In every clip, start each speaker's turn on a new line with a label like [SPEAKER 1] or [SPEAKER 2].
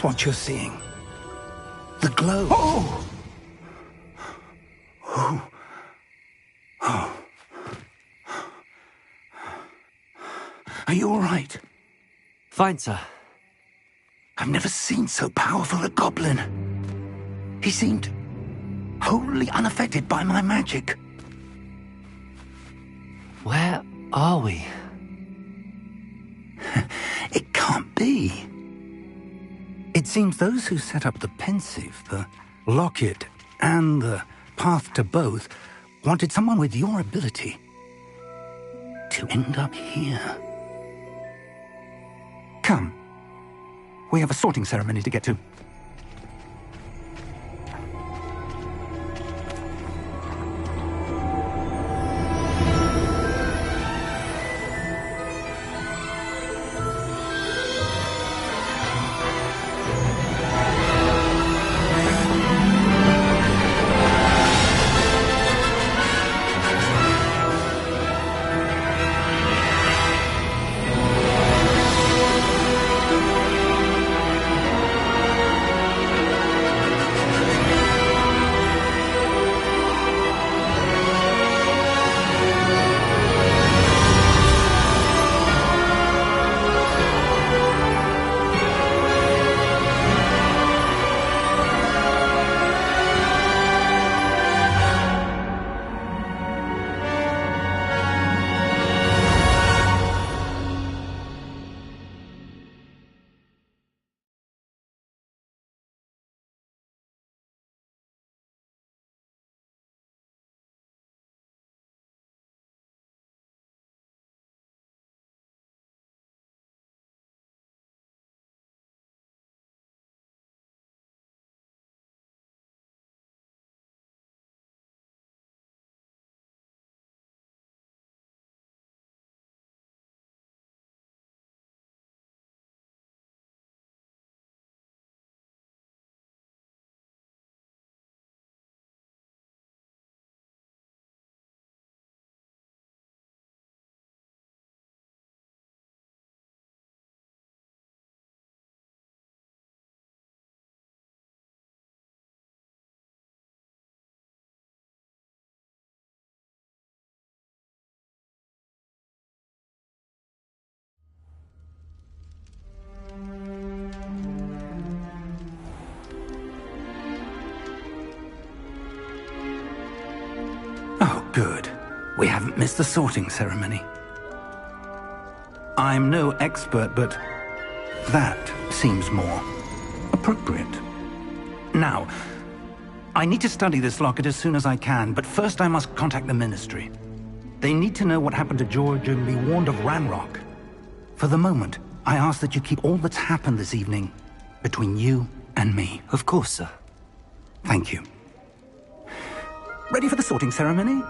[SPEAKER 1] That's what you're seeing. The glow. Oh! Oh. Oh. Are you all right?
[SPEAKER 2] Fine, sir.
[SPEAKER 1] I've never seen so powerful a goblin. He seemed wholly unaffected by my magic.
[SPEAKER 2] Where are we?
[SPEAKER 1] It can't be. It seems those who set up the pensive, the locket, and the path to both wanted someone with your ability to end up here. Come. We have a sorting ceremony to get to. Oh, good. We haven't missed the sorting ceremony. I'm no expert, but that seems more appropriate. Now, I need to study this locket as soon as I can, but first I must contact the Ministry. They need to know what happened to George and be warned of Ranrock. For the moment, I ask that you keep all that's happened this evening between you and me.
[SPEAKER 2] Of course, sir.
[SPEAKER 1] Thank you. Ready for the sorting ceremony?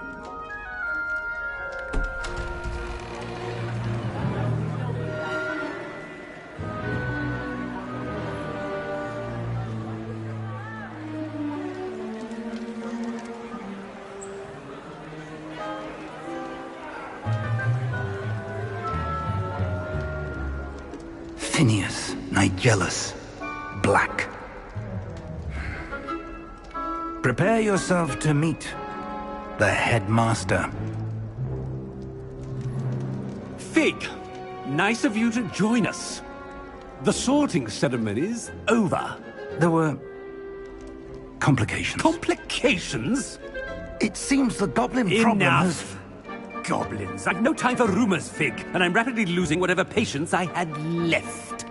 [SPEAKER 1] Phineas, Nigellus, Black. Prepare yourself to meet the headmaster.
[SPEAKER 3] Fig, nice of you to join us. The sorting ceremony's over.
[SPEAKER 1] There were complications.
[SPEAKER 3] Complications?
[SPEAKER 1] It seems the goblin problem has...
[SPEAKER 3] Enough! Goblins. I've no time for rumors, Fig, and I'm rapidly losing whatever patience I had left.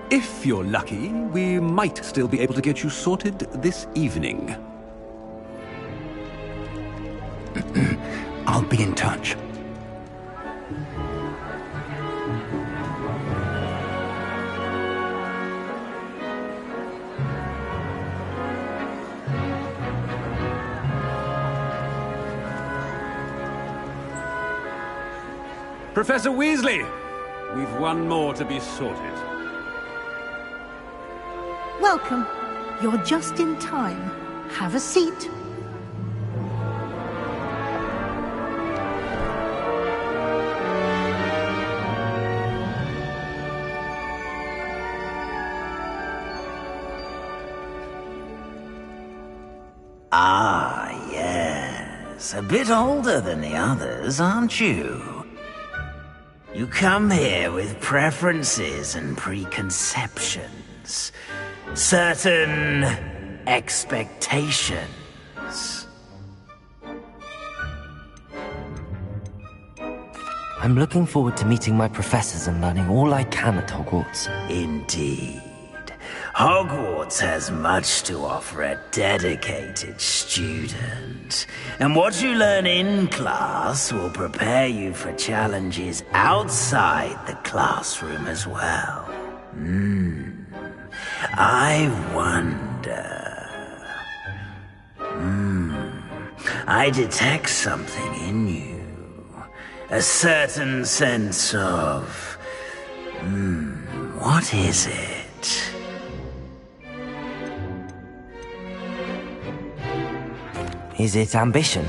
[SPEAKER 3] If you're lucky, we might still be able to get you sorted this evening.
[SPEAKER 1] I'll be in touch.
[SPEAKER 3] Professor Weasley, we've one more to be sorted.
[SPEAKER 4] Welcome. You're just in time. Have a seat.
[SPEAKER 5] Ah, yes. A bit older than the others, aren't you? You come here with preferences and preconceptions. Certain expectations.
[SPEAKER 2] I'm looking forward to meeting my professors and learning all I can at Hogwarts.
[SPEAKER 5] Indeed. Hogwarts has much to offer a dedicated student. And what you learn in class will prepare you for challenges outside the classroom as well. I wonder... I detect something in you. A certain sense of... what is it?
[SPEAKER 2] Is it ambition?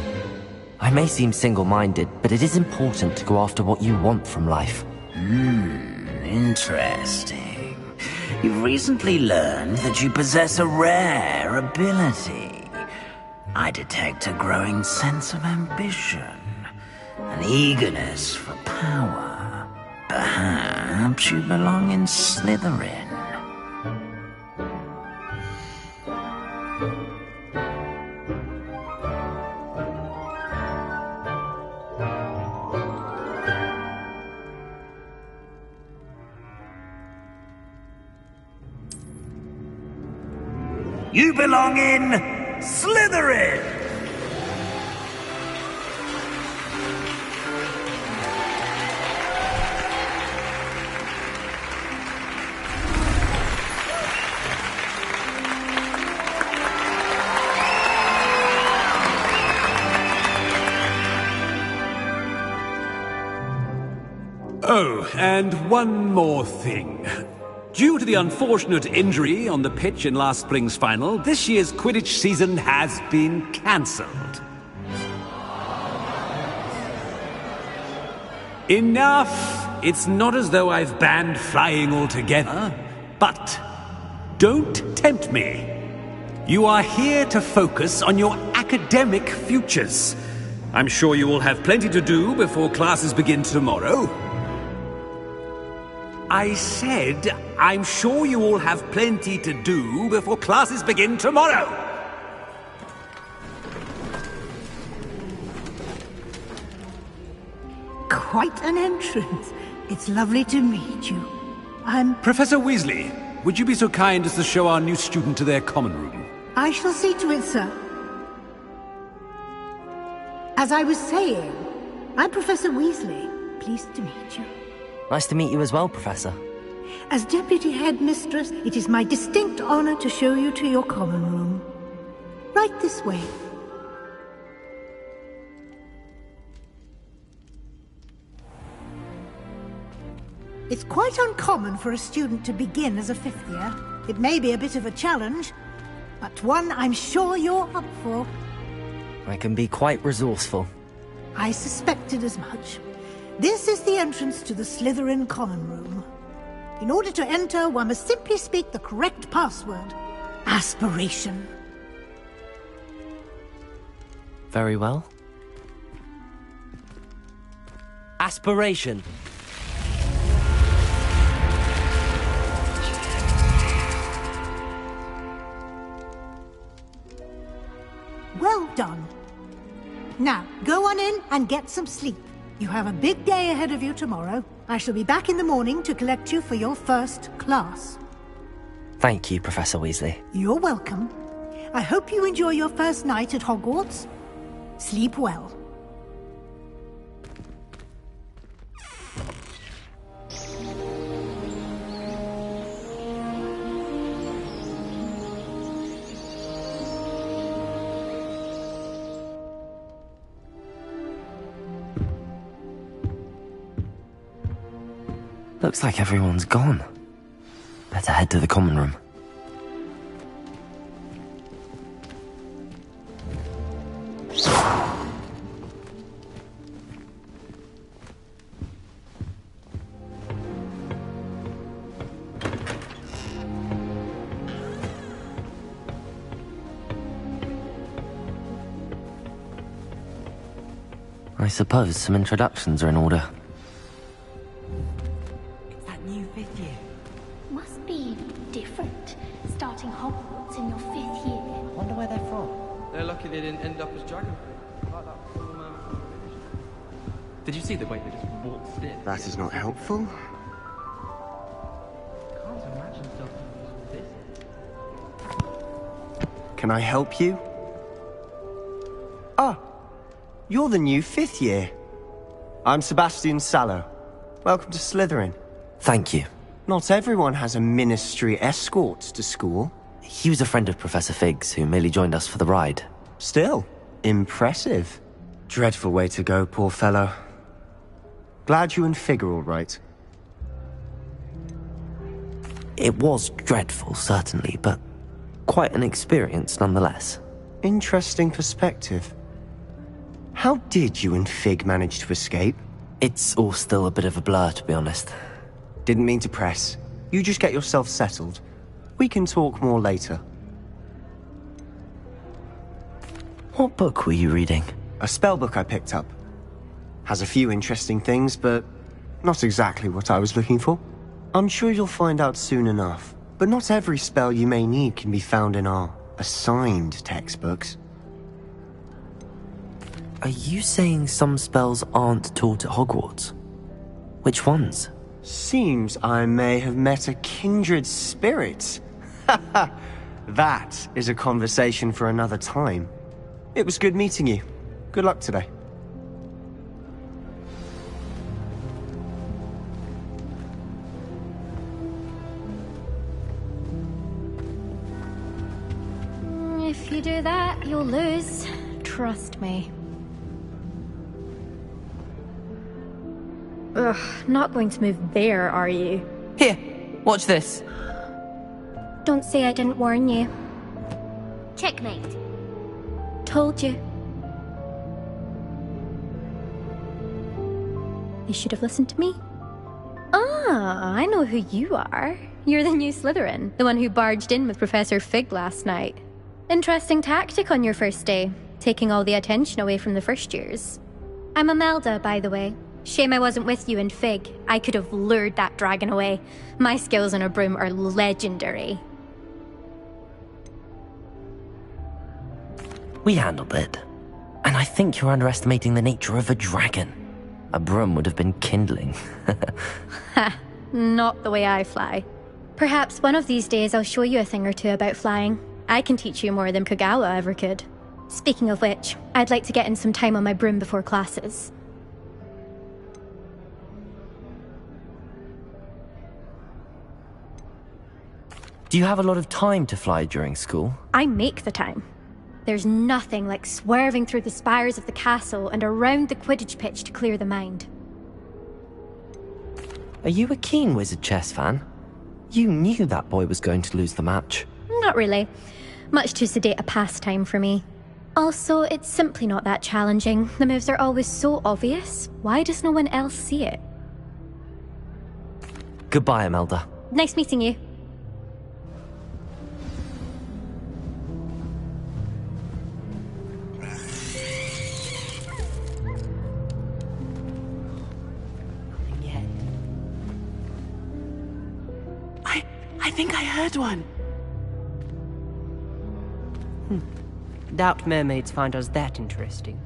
[SPEAKER 2] I may seem single-minded, but it is important to go after what you want from life.
[SPEAKER 5] Interesting. You've recently learned that you possess a rare ability. I detect a growing sense of ambition, an eagerness for power. Perhaps you belong in Slytherin. You belong in Slytherin!
[SPEAKER 3] Oh, and one more thing. Due to the unfortunate injury on the pitch in last spring's final, this year's Quidditch season has been cancelled. Enough! It's not as though I've banned flying altogether, but don't tempt me. You are here to focus on your academic futures. I'm sure you will have plenty to do before classes begin tomorrow. I said, I'm sure you all have plenty to do before classes begin tomorrow.
[SPEAKER 4] Quite an entrance. It's lovely to meet you. I'm...
[SPEAKER 3] Professor Weasley, would you be so kind as to show our new student to their common room?
[SPEAKER 4] I shall see to it, sir. As I was saying, I'm Professor Weasley. Pleased to meet you.
[SPEAKER 2] Nice to meet you as well, Professor.
[SPEAKER 4] As Deputy Headmistress, it is my distinct honor to show you to your common room. Right this way. It's quite uncommon for a student to begin as a fifth year. It may be a bit of a challenge, but one I'm sure you're up for.
[SPEAKER 2] I can be quite resourceful.
[SPEAKER 4] I suspected as much. This is the entrance to the Slytherin common room. In order to enter, one must simply speak the correct password. Aspiration.
[SPEAKER 2] Very well. Aspiration.
[SPEAKER 4] Well done. Now, go on in and get some sleep. You have a big day ahead of you tomorrow. I shall be back in the morning to collect you for your first class.
[SPEAKER 2] Thank you, Professor Weasley.
[SPEAKER 4] You're welcome. I hope you enjoy your first night at Hogwarts. Sleep well.
[SPEAKER 2] Looks like everyone's gone. Better head to the common room. I suppose some introductions are in order.
[SPEAKER 6] It's that new 5th year.
[SPEAKER 7] Must be different, starting Hogwarts in your 5th year.
[SPEAKER 2] Wonder where they're from.
[SPEAKER 8] They're lucky they didn't end up as dragon. Like that poor man from the village. Did you see the way they just waltzed in?
[SPEAKER 9] That is not helpful.
[SPEAKER 8] Can't imagine something this.
[SPEAKER 9] Can I help you? Ah, you're the new 5th year. I'm Sebastian Sallow. Welcome to Slytherin.
[SPEAKER 2] Thank you.
[SPEAKER 9] Not everyone has a ministry escort to school.
[SPEAKER 2] He was a friend of Professor Fig's, who merely joined us for the ride.
[SPEAKER 9] Still, impressive. Dreadful way to go, poor fellow. Glad you and Fig are all right.
[SPEAKER 2] It was dreadful, certainly, but quite an experience nonetheless.
[SPEAKER 9] Interesting perspective. How did you and Fig manage to escape?
[SPEAKER 2] It's all still a bit of a blur, to be honest.
[SPEAKER 9] Didn't mean to press. You just get yourself settled. We can talk more later.
[SPEAKER 2] What book were you reading?
[SPEAKER 9] A spell book I picked up. Has a few interesting things, but not exactly what I was looking for. I'm sure you'll find out soon enough. But not every spell you may need can be found in our assigned textbooks.
[SPEAKER 2] Are you saying some spells aren't taught at Hogwarts? Which ones?
[SPEAKER 9] Seems I may have met a kindred spirit. That is a conversation for another time. It was good meeting you. Good luck today.
[SPEAKER 7] If you do that, you'll lose. Trust me. Ugh, not going to move there, are you?
[SPEAKER 6] Here, watch this.
[SPEAKER 7] Don't say I didn't warn you.
[SPEAKER 10] Checkmate.
[SPEAKER 7] Told you. You should have listened to me. Ah, I know who you are. You're the new Slytherin, the one who barged in with Professor Fig last night. Interesting tactic on your first day, taking all the attention away from the first years. I'm Imelda, by the way. Shame I wasn't with you in Fig. I could have lured that dragon away. My skills on a broom are legendary.
[SPEAKER 2] We handled it. And I think you're underestimating the nature of a dragon. A broom would have been kindling.
[SPEAKER 7] Ha, not the way I fly. Perhaps one of these days I'll show you a thing or two about flying. I can teach you more than Kagawa ever could. Speaking of which, I'd like to get in some time on my broom before classes.
[SPEAKER 2] Do you have a lot of time to fly during school?
[SPEAKER 7] I make the time. There's nothing like swerving through the spires of the castle and around the Quidditch pitch to clear the mind.
[SPEAKER 2] Are you a keen Wizard chess fan? You knew that boy was going to lose the match.
[SPEAKER 7] Not really. Much too sedate a pastime for me. Also, it's simply not that challenging. The moves are always so obvious. Why does no one else see it?
[SPEAKER 2] Goodbye, Imelda.
[SPEAKER 7] Nice meeting you.
[SPEAKER 6] I think I heard one. Doubt mermaids find us that interesting.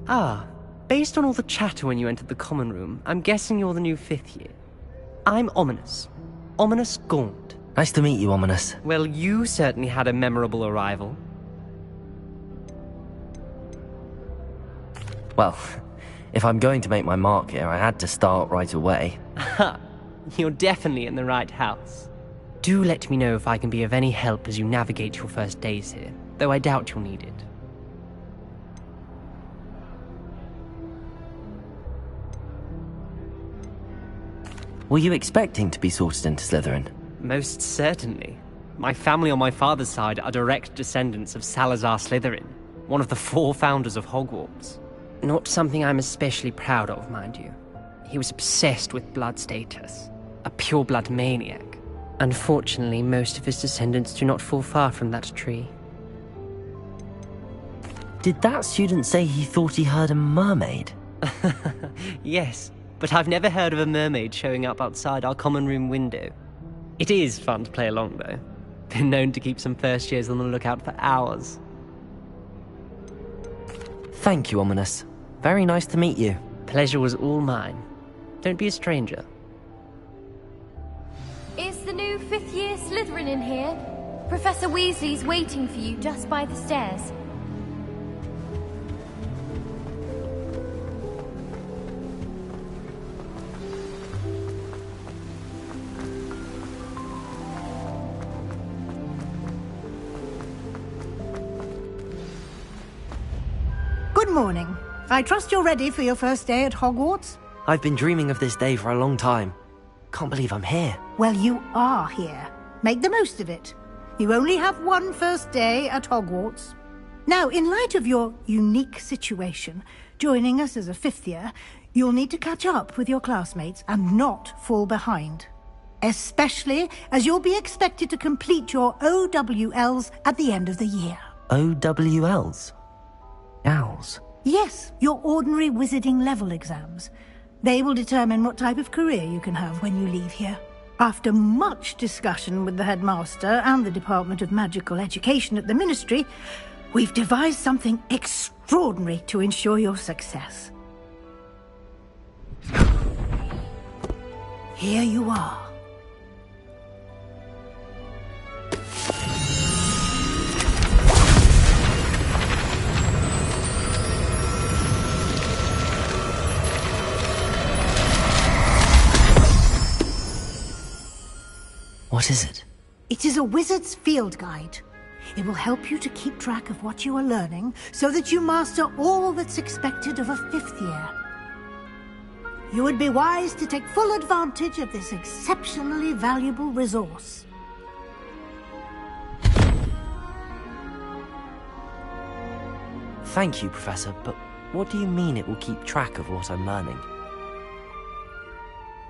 [SPEAKER 6] Ah, based on all the chatter when you entered the common room, I'm guessing you're the new 5th year. I'm Ominous. Ominous Gaunt.
[SPEAKER 2] Nice to meet you, Ominous.
[SPEAKER 6] Well, you certainly had a memorable arrival.
[SPEAKER 2] Well, if I'm going to make my mark here, I had to start right away.
[SPEAKER 6] Ha! You're definitely in the right house. Do let me know if I can be of any help as you navigate your first days here, though I doubt you'll need it.
[SPEAKER 2] Were you expecting to be sorted into Slytherin?
[SPEAKER 6] Most certainly. My family on my father's side are direct descendants of Salazar Slytherin, one of the 4 founders of Hogwarts. Not something I'm especially proud of, mind you. He was obsessed with blood status, a pure-blood maniac. Unfortunately, most of his descendants do not fall far from that tree.
[SPEAKER 2] Did that student say he thought he heard a mermaid?
[SPEAKER 6] Yes, but I've never heard of a mermaid showing up outside our common room window. It is fun to play along, though. Been known to keep some first years on the lookout for hours.
[SPEAKER 2] Thank you, Ominous. Very nice to meet you.
[SPEAKER 6] Pleasure was all mine. Don't be a stranger.
[SPEAKER 10] Is the new fifth-year Slytherin in here? Professor Weasley's waiting for you just by the stairs.
[SPEAKER 4] Good morning. I trust you're ready for your first day at Hogwarts?
[SPEAKER 2] I've been dreaming of this day for a long time. Can't believe I'm here.
[SPEAKER 4] Well, you are here. Make the most of it. You only have one first day at Hogwarts. Now, in light of your unique situation, joining us as a fifth year, you'll need to catch up with your classmates and not fall behind. Especially as you'll be expected to complete your OWLs at the end of the year.
[SPEAKER 2] OWLs? Owls?
[SPEAKER 4] Yes, your ordinary wizarding level exams. They will determine what type of career you can have when you leave here. After much discussion with the headmaster and the Department of Magical Education at the Ministry, we've devised something extraordinary to ensure your success. Here you are.
[SPEAKER 2] What is it?
[SPEAKER 4] It is a wizard's field guide. It will help you to keep track of what you are learning so that you master all that's expected of a fifth year. You would be wise to take full advantage of this exceptionally valuable resource.
[SPEAKER 2] Thank you, Professor, but what do you mean it will keep track of what I'm learning?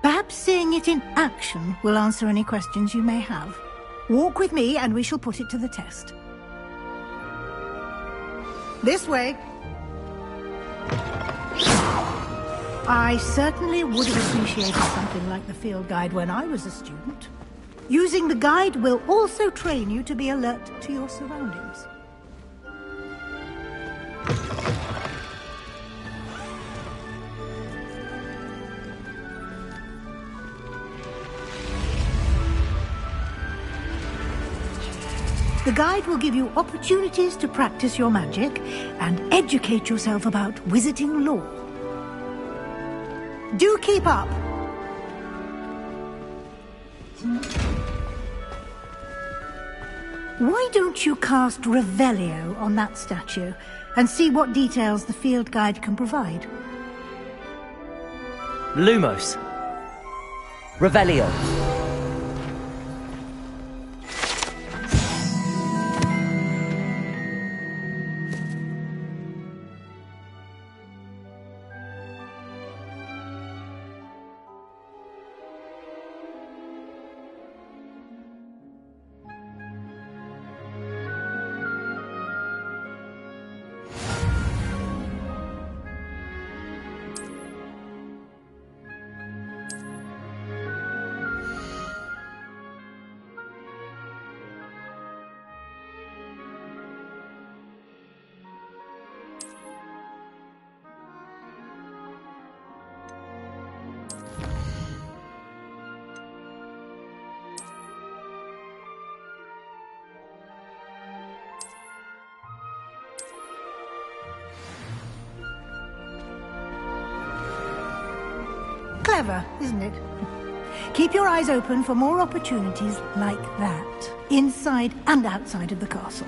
[SPEAKER 4] Perhaps seeing it in action will answer any questions you may have. Walk with me and we shall put it to the test. This way. I certainly would have appreciated something like the field guide when I was a student. Using the guide will also train you to be alert to your surroundings. The guide will give you opportunities to practice your magic and educate yourself about wizarding lore. Do keep up! Why don't you cast Revelio on that statue and see what details the field guide can provide?
[SPEAKER 2] Lumos. Revelio.
[SPEAKER 4] Clever, isn't it? Keep your eyes open for more opportunities like that, inside and outside of the castle.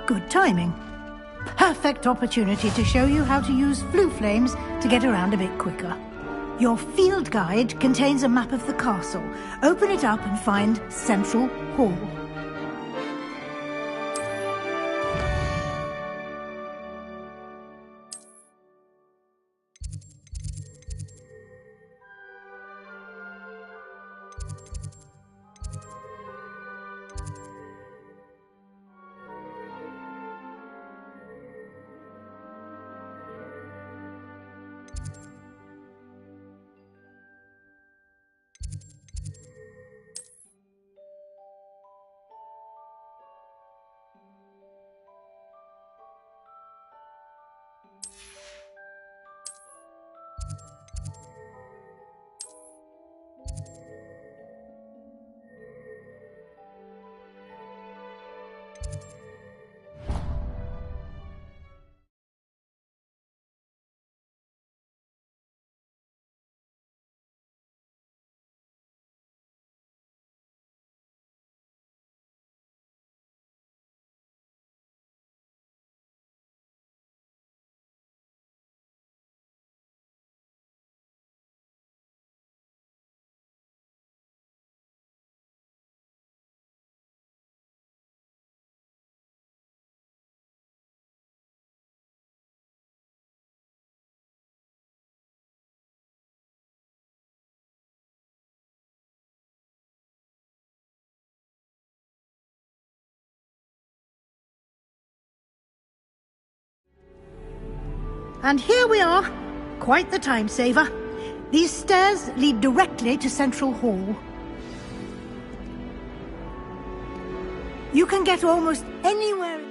[SPEAKER 4] Good timing. Perfect opportunity to show you how to use flue flames to get around a bit quicker. Your field guide contains a map of the castle. Open it up and find Central Hall. And here we are. Quite the time saver. These stairs lead directly to Central Hall. You can get almost anywhere.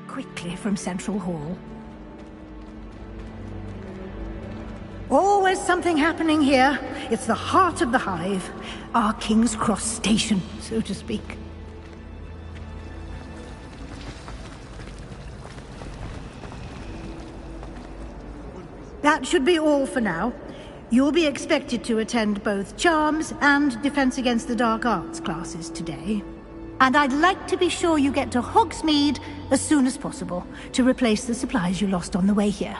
[SPEAKER 4] Quickly from Central Hall. Always something happening here. It's the heart of the hive. Our King's Cross station, so to speak. That should be all for now. You'll be expected to attend both Charms and Defense Against the Dark Arts classes today. And I'd like to be sure you get to Hogsmeade as soon as possible to replace the supplies you lost on the way here.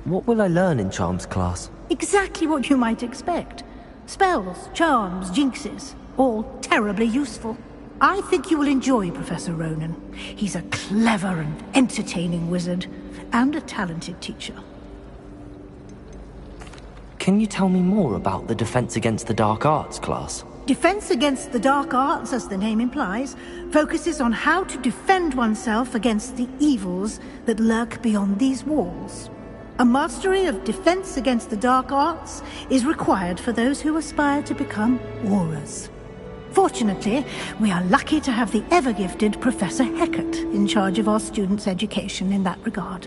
[SPEAKER 2] What will I learn in Charms class?
[SPEAKER 4] Exactly what you might expect. Spells, charms, jinxes, all terribly useful. I think you will enjoy Professor Ronan. He's a clever and entertaining wizard, and a talented teacher.
[SPEAKER 2] Can you tell me more about the Defense Against the Dark Arts class?
[SPEAKER 4] Defense Against the Dark Arts, as the name implies, focuses on how to defend oneself against the evils that lurk beyond these walls. A mastery of Defense Against the Dark Arts is required for those who aspire to become Aurors. Fortunately, we are lucky to have the ever-gifted Professor Hecat in charge of our students' education in that regard.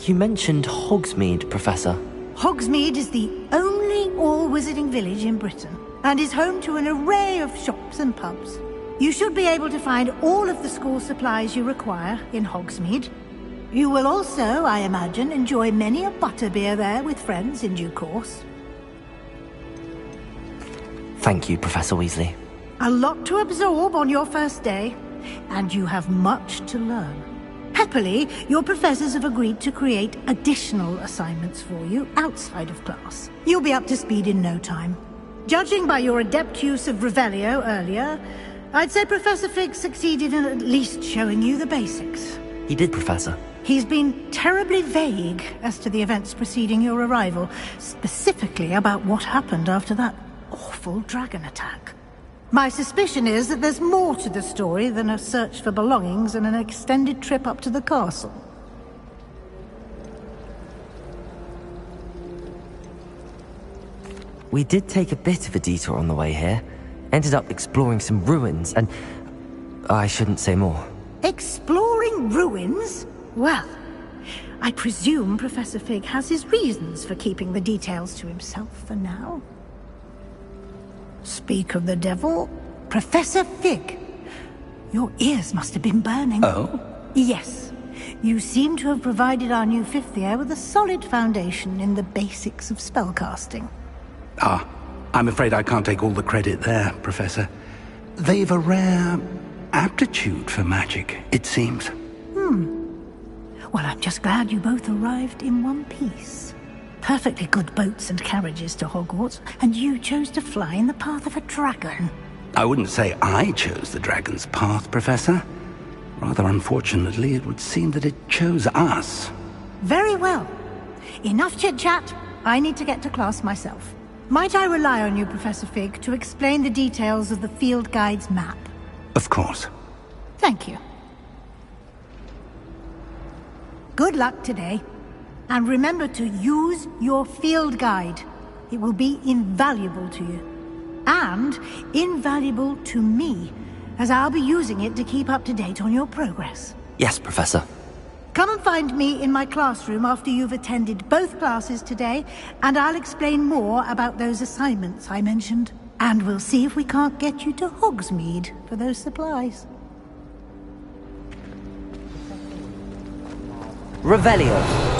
[SPEAKER 2] You mentioned Hogsmeade, Professor.
[SPEAKER 4] Hogsmeade is the only all-wizarding village in Britain, and is home to an array of shops and pubs. You should be able to find all of the school supplies you require in Hogsmeade. You will also, I imagine, enjoy many a butterbeer there with friends in due course.
[SPEAKER 2] Thank you, Professor Weasley.
[SPEAKER 4] A lot to absorb on your first day, and you have much to learn. Happily, your professors have agreed to create additional assignments for you outside of class. You'll be up to speed in no time. Judging by your adept use of Revelio earlier, I'd say Professor Fig succeeded in at least showing you the basics.
[SPEAKER 2] He did, Professor.
[SPEAKER 4] He's been terribly vague as to the events preceding your arrival, specifically about what happened after that awful dragon attack. My suspicion is that there's more to the story than a search for belongings and an extended trip up to the castle.
[SPEAKER 2] We did take a bit of a detour on the way here. Ended up exploring some ruins, and I shouldn't say more.
[SPEAKER 4] Exploring ruins? Well, I presume Professor Fig has his reasons for keeping the details to himself for now. Speak of the devil, Professor Fig. Your ears must have been burning.
[SPEAKER 1] Oh?
[SPEAKER 4] Yes. You seem to have provided our new fifth year with a solid foundation in the basics of spellcasting.
[SPEAKER 1] Ah, I'm afraid I can't take all the credit there, Professor. They've a rare aptitude for magic, it seems.
[SPEAKER 4] Well, I'm just glad you both arrived in one piece. Perfectly good boats and carriages to Hogwarts, and you chose to fly in the path of a dragon.
[SPEAKER 1] I wouldn't say I chose the dragon's path, Professor. Rather unfortunately, it would seem that it chose us.
[SPEAKER 4] Very well. Enough chit-chat. I need to get to class myself. Might I rely on you, Professor Fig, to explain the details of the field guide's map?
[SPEAKER 1] Of course.
[SPEAKER 4] Thank you. Good luck today. And remember to use your field guide. It will be invaluable to you. And invaluable to me, as I'll be using it to keep up to date on your progress.
[SPEAKER 2] Yes, Professor.
[SPEAKER 4] Come and find me in my classroom after you've attended both classes today, and I'll explain more about those assignments I mentioned. And we'll see if we can't get you to Hogsmeade for those supplies.
[SPEAKER 2] Revelio.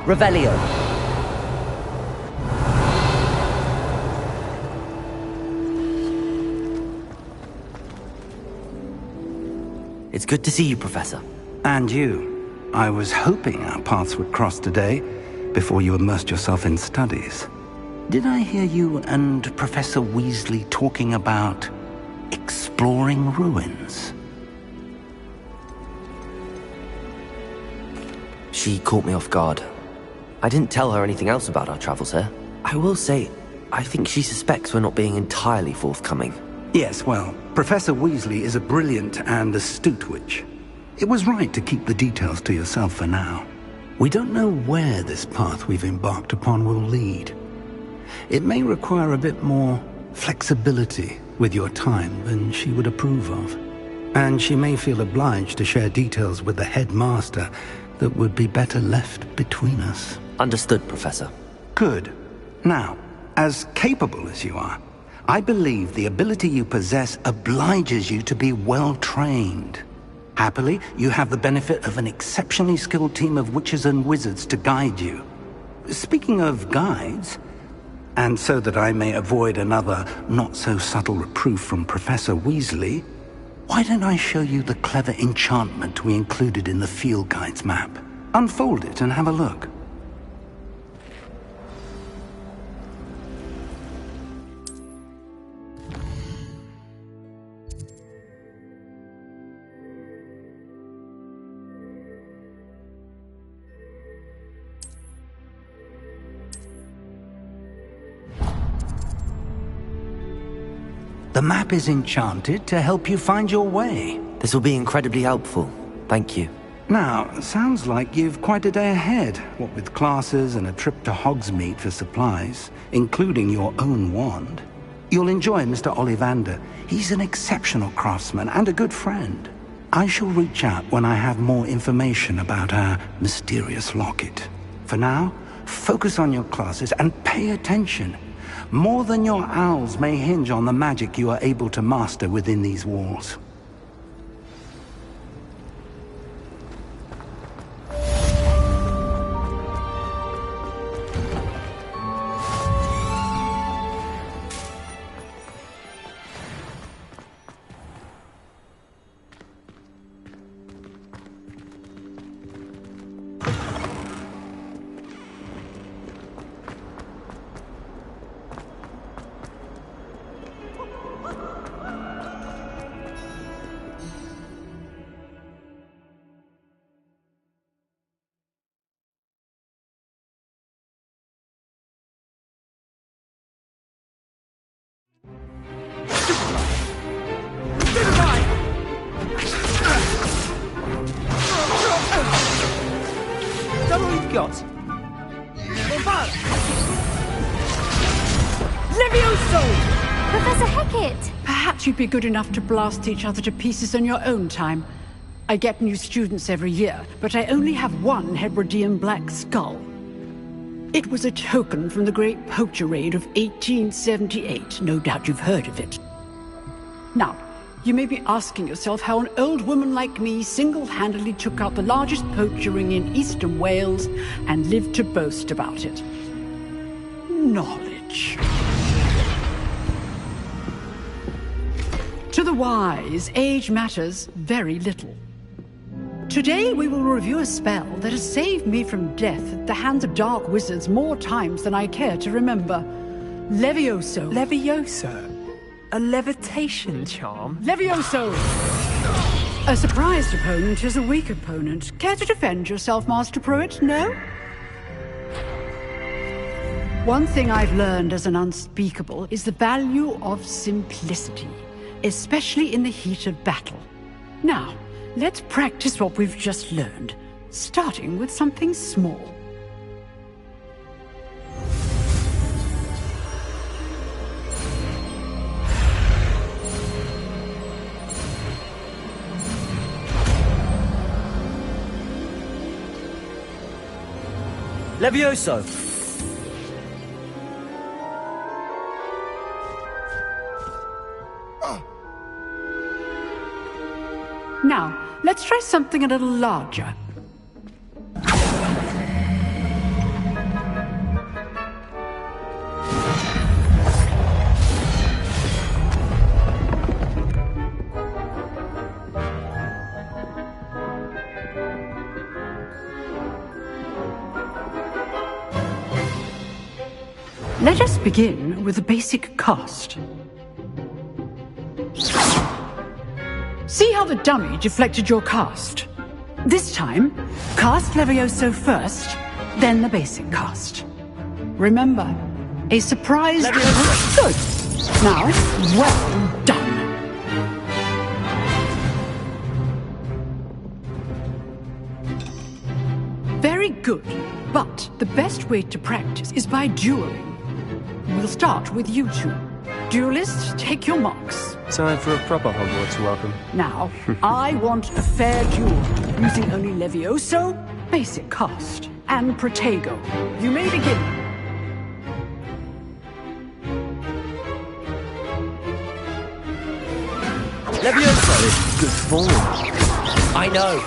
[SPEAKER 2] Revelio. It's good to see you, Professor.
[SPEAKER 1] And you. I was hoping our paths would cross today, before you immersed yourself in studies. Did I hear you and Professor Weasley talking about exploring ruins?
[SPEAKER 2] She caught me off guard. I didn't tell her anything else about our travels here. I will say, I think she suspects we're not being entirely forthcoming.
[SPEAKER 1] Yes, well, Professor Weasley is a brilliant and astute witch. It was right to keep the details to yourself for now. We don't know where this path we've embarked upon will lead. It may require a bit more flexibility with your time than she would approve of. And she may feel obliged to share details with the headmaster that would be better left between us.
[SPEAKER 2] Understood, Professor.
[SPEAKER 1] Good. Now, as capable as you are, I believe the ability you possess obliges you to be well-trained. Happily, you have the benefit of an exceptionally skilled team of witches and wizards to guide you. Speaking of guides, and so that I may avoid another not-so-subtle reproof from Professor Weasley, why don't I show you the clever enchantment we included in the field guide's map? Unfold it and have a look. The map is enchanted to help you find your way.
[SPEAKER 2] This will be incredibly helpful. Thank you.
[SPEAKER 1] Now, sounds like you've quite a day ahead, what with classes and a trip to Hogsmeade for supplies, including your own wand. You'll enjoy Mr. Ollivander. He's an exceptional craftsman and a good friend. I shall reach out when I have more information about our mysterious locket. For now, focus on your classes and pay attention. More than your owls may hinge on the magic you are able to master within these walls.
[SPEAKER 10] Professor Hecat!
[SPEAKER 11] Perhaps you'd be good enough to blast each other to pieces on your own time. I get new students every year, but I only have one Hebridean black skull. It was a token from the Great Poacher Raid of 1878. No doubt you've heard of it. Now, you may be asking yourself how an old woman like me single-handedly took out the largest poacher ring in eastern Wales and lived to boast about it. Knowledge. To the wise, age matters very little. Today we will review a spell that has saved me from death at the hands of dark wizards more times than I care to remember. Levioso.
[SPEAKER 12] Levioso? A levitation charm?
[SPEAKER 11] Levioso! A surprised opponent is a weak opponent. Care to defend yourself, Master Pruitt? No? One thing I've learned as an unspeakable is the value of simplicity, especially in the heat of battle. Now, let's practice what we've just learned, starting with something small.
[SPEAKER 2] Levioso!
[SPEAKER 11] Now, let's try something a little larger. Let us begin with the basic cast. See how the dummy deflected your cast? This time, cast Levioso first, then the basic cast. Remember, a surprise...
[SPEAKER 2] Levioso!
[SPEAKER 11] Good! Now, well done! Very good, but the best way to practice is by dueling. We'll start with you two. Duelists, take your marks.
[SPEAKER 9] Time for a proper Hogwarts welcome.
[SPEAKER 11] Now, I want a fair duel, using only Levioso, basic cast, and Protego. You may begin.
[SPEAKER 2] Levioso!
[SPEAKER 9] Good form.
[SPEAKER 2] I know.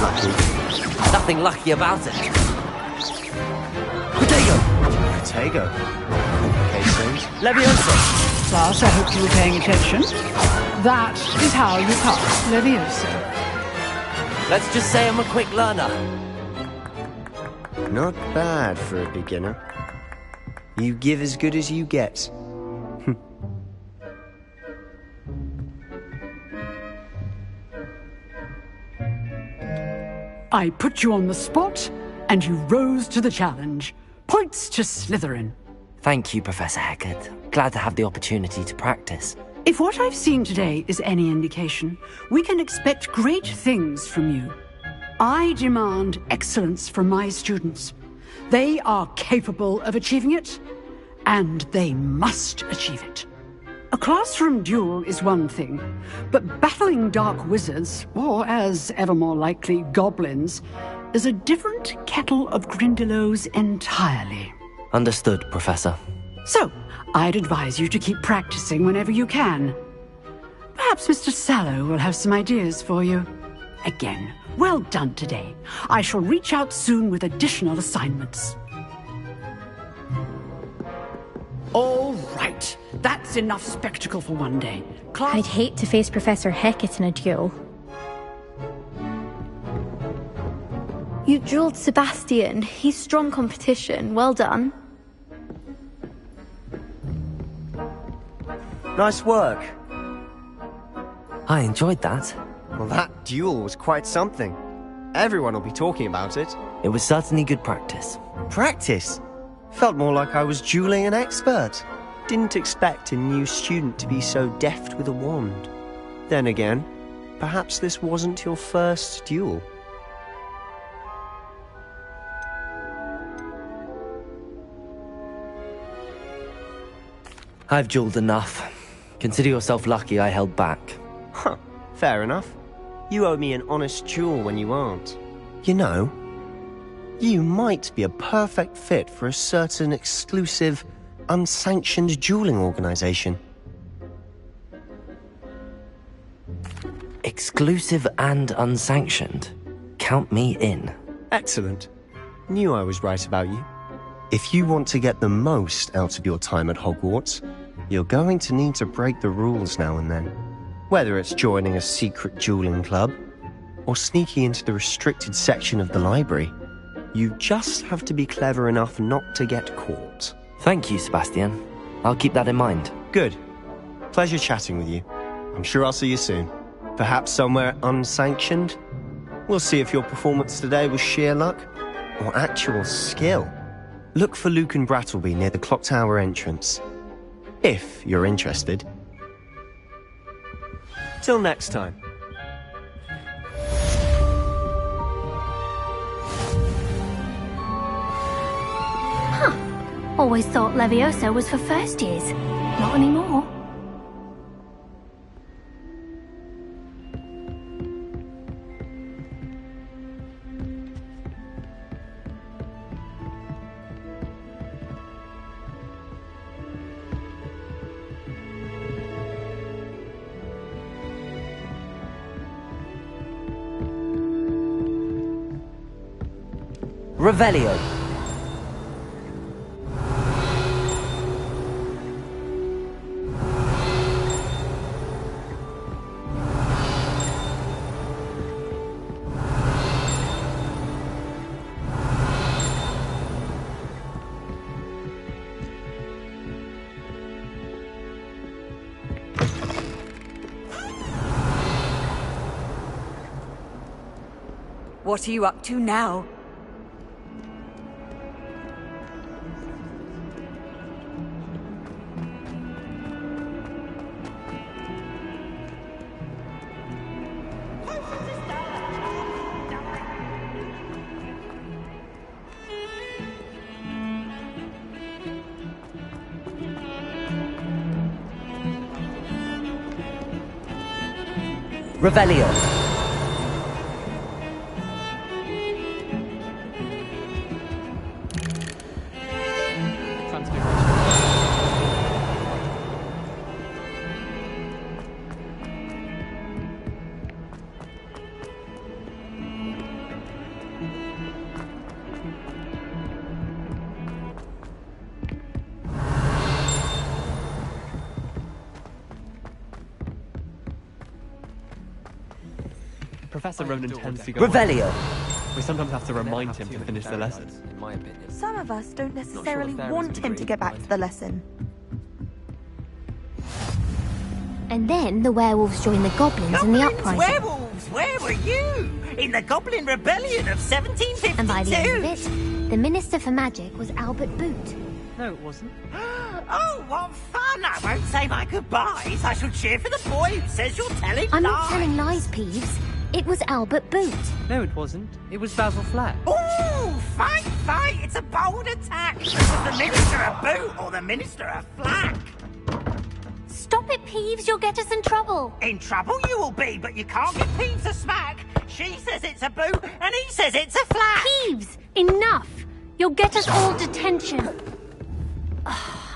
[SPEAKER 9] Lucky.
[SPEAKER 2] Nothing lucky about it. Protego!
[SPEAKER 9] Protego. Okay, so...
[SPEAKER 2] Levioso!
[SPEAKER 11] Class, I hope you were paying attention. That is how you cast Levioso.
[SPEAKER 2] Let's just say I'm a quick learner.
[SPEAKER 9] Not bad for a beginner. You give as good as you get.
[SPEAKER 11] I put you on the spot, and you rose to the challenge. Points to Slytherin.
[SPEAKER 2] Thank you, Professor Hecat. Glad to have the opportunity to practice.
[SPEAKER 11] If what I've seen today is any indication, we can expect great things from you. I demand excellence from my students. They are capable of achieving it, and they must achieve it. A classroom duel is one thing, but battling dark wizards, or as ever more likely, goblins, is a different kettle of Grindylows entirely.
[SPEAKER 2] Understood, Professor.
[SPEAKER 11] So, I'd advise you to keep practicing whenever you can. Perhaps Mr. Sallow will have some ideas for you. Again, well done today. I shall reach out soon with additional assignments. All right. That's enough spectacle for one day.
[SPEAKER 7] I'd hate to face Professor Hecat in a duel.
[SPEAKER 13] You drilled Sebastian. He's strong competition. Well done.
[SPEAKER 9] Nice work.
[SPEAKER 2] I enjoyed that.
[SPEAKER 9] Well, that duel was quite something. Everyone will be talking about it.
[SPEAKER 2] It was certainly good practice.
[SPEAKER 9] Practice? Felt more like I was dueling an expert. Didn't expect a new student to be so deft with a wand. Then again, perhaps this wasn't your first duel.
[SPEAKER 2] I've dueled enough. Consider yourself lucky I held back.
[SPEAKER 9] Huh, fair enough. You owe me an honest duel when you aren't. You know, you might be a perfect fit for a certain exclusive, unsanctioned dueling organization.
[SPEAKER 2] Exclusive and unsanctioned? Count me in.
[SPEAKER 9] Excellent. Knew I was right about you. If you want to get the most out of your time at Hogwarts, you're going to need to break the rules now and then. Whether it's joining a secret dueling club, or sneaking into the restricted section of the library, you just have to be clever enough not to get caught.
[SPEAKER 2] Thank you, Sebastian. I'll keep that in mind.
[SPEAKER 9] Good. Pleasure chatting with you. I'm sure I'll see you soon. Perhaps somewhere unsanctioned? We'll see if your performance today was sheer luck, or actual skill. Look for Luke and Brattleby near the clock tower entrance. If you're interested. Till next time.
[SPEAKER 10] Always thought Levioso was for first years. Not anymore.
[SPEAKER 2] Revelio.
[SPEAKER 14] What are you up to now?
[SPEAKER 2] Revelio.
[SPEAKER 8] Professor Ronan tends to go
[SPEAKER 2] Revelio.
[SPEAKER 8] on. We sometimes have to remind him to finish the lesson.
[SPEAKER 2] In my opinion.
[SPEAKER 15] Some of us don't necessarily
[SPEAKER 8] there is
[SPEAKER 15] want
[SPEAKER 8] a
[SPEAKER 15] him to
[SPEAKER 8] degree,
[SPEAKER 15] get back
[SPEAKER 8] but-
[SPEAKER 15] to the lesson.
[SPEAKER 7] And then the werewolves joined the goblins in the uprising.
[SPEAKER 5] Werewolves! Where were you? In the Goblin Rebellion of 1752?
[SPEAKER 7] And by the end of it, the Minister for Magic was Albert Boot.
[SPEAKER 6] No, it wasn't.
[SPEAKER 5] Oh, what fun! I won't say my goodbyes. I shall cheer for the boy who says you're telling
[SPEAKER 10] I'm
[SPEAKER 5] lies.
[SPEAKER 10] not telling lies, Peeves. It was Albert Boot.
[SPEAKER 6] No, it wasn't. It was Basil Flack.
[SPEAKER 5] Ooh, fight, fight! It's a bold attack. Was the minister a boot or the minister a flack?
[SPEAKER 10] Stop it, Peeves. You'll get us in trouble.
[SPEAKER 5] In trouble you will be, but you can't give Peeves a smack. She says it's a boot, and he says it's a flack.
[SPEAKER 10] Peeves, enough. You'll get us all detention.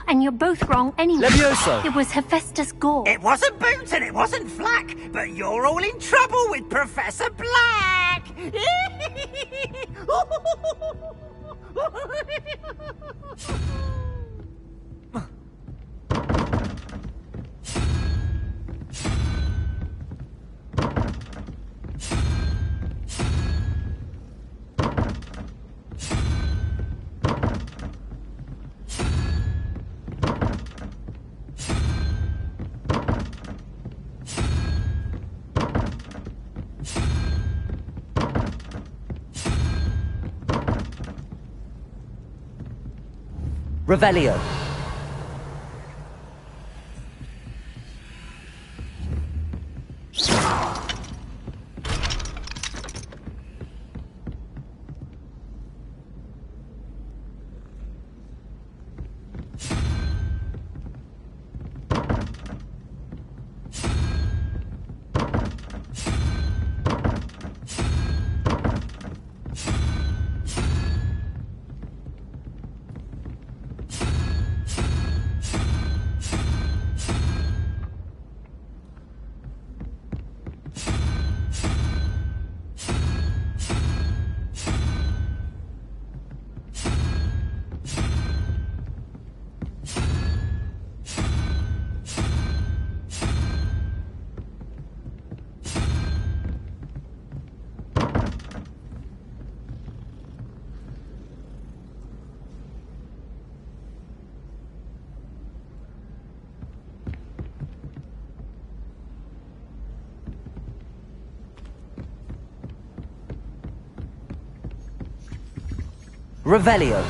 [SPEAKER 10] And you're both wrong anyway.
[SPEAKER 2] Levioso!
[SPEAKER 10] It was Hephaestus Gore.
[SPEAKER 5] It wasn't boot and it wasn't flack, but you're all in trouble with Professor Black.
[SPEAKER 2] Revelio. Revelio.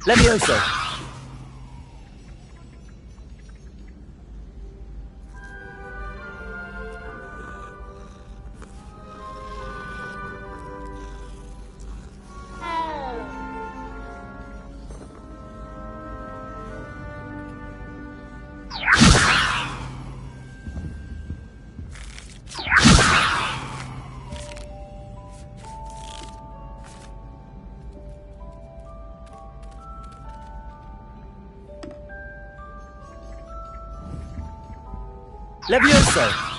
[SPEAKER 2] Levioso. Levioso!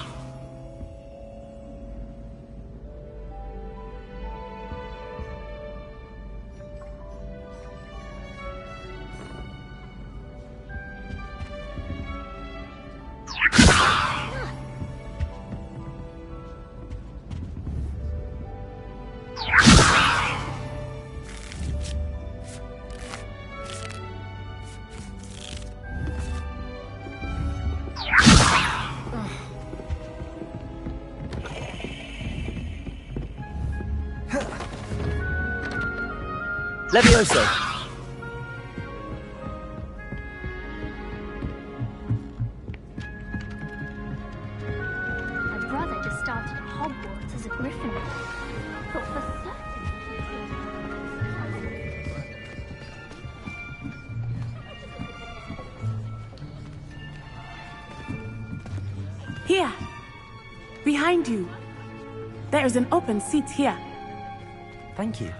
[SPEAKER 2] Levioso!
[SPEAKER 10] My brother just started at Hogwarts as a Gryffindor. Thought for certain.
[SPEAKER 16] Here! Behind you! There is an open seat here.
[SPEAKER 2] Thank you.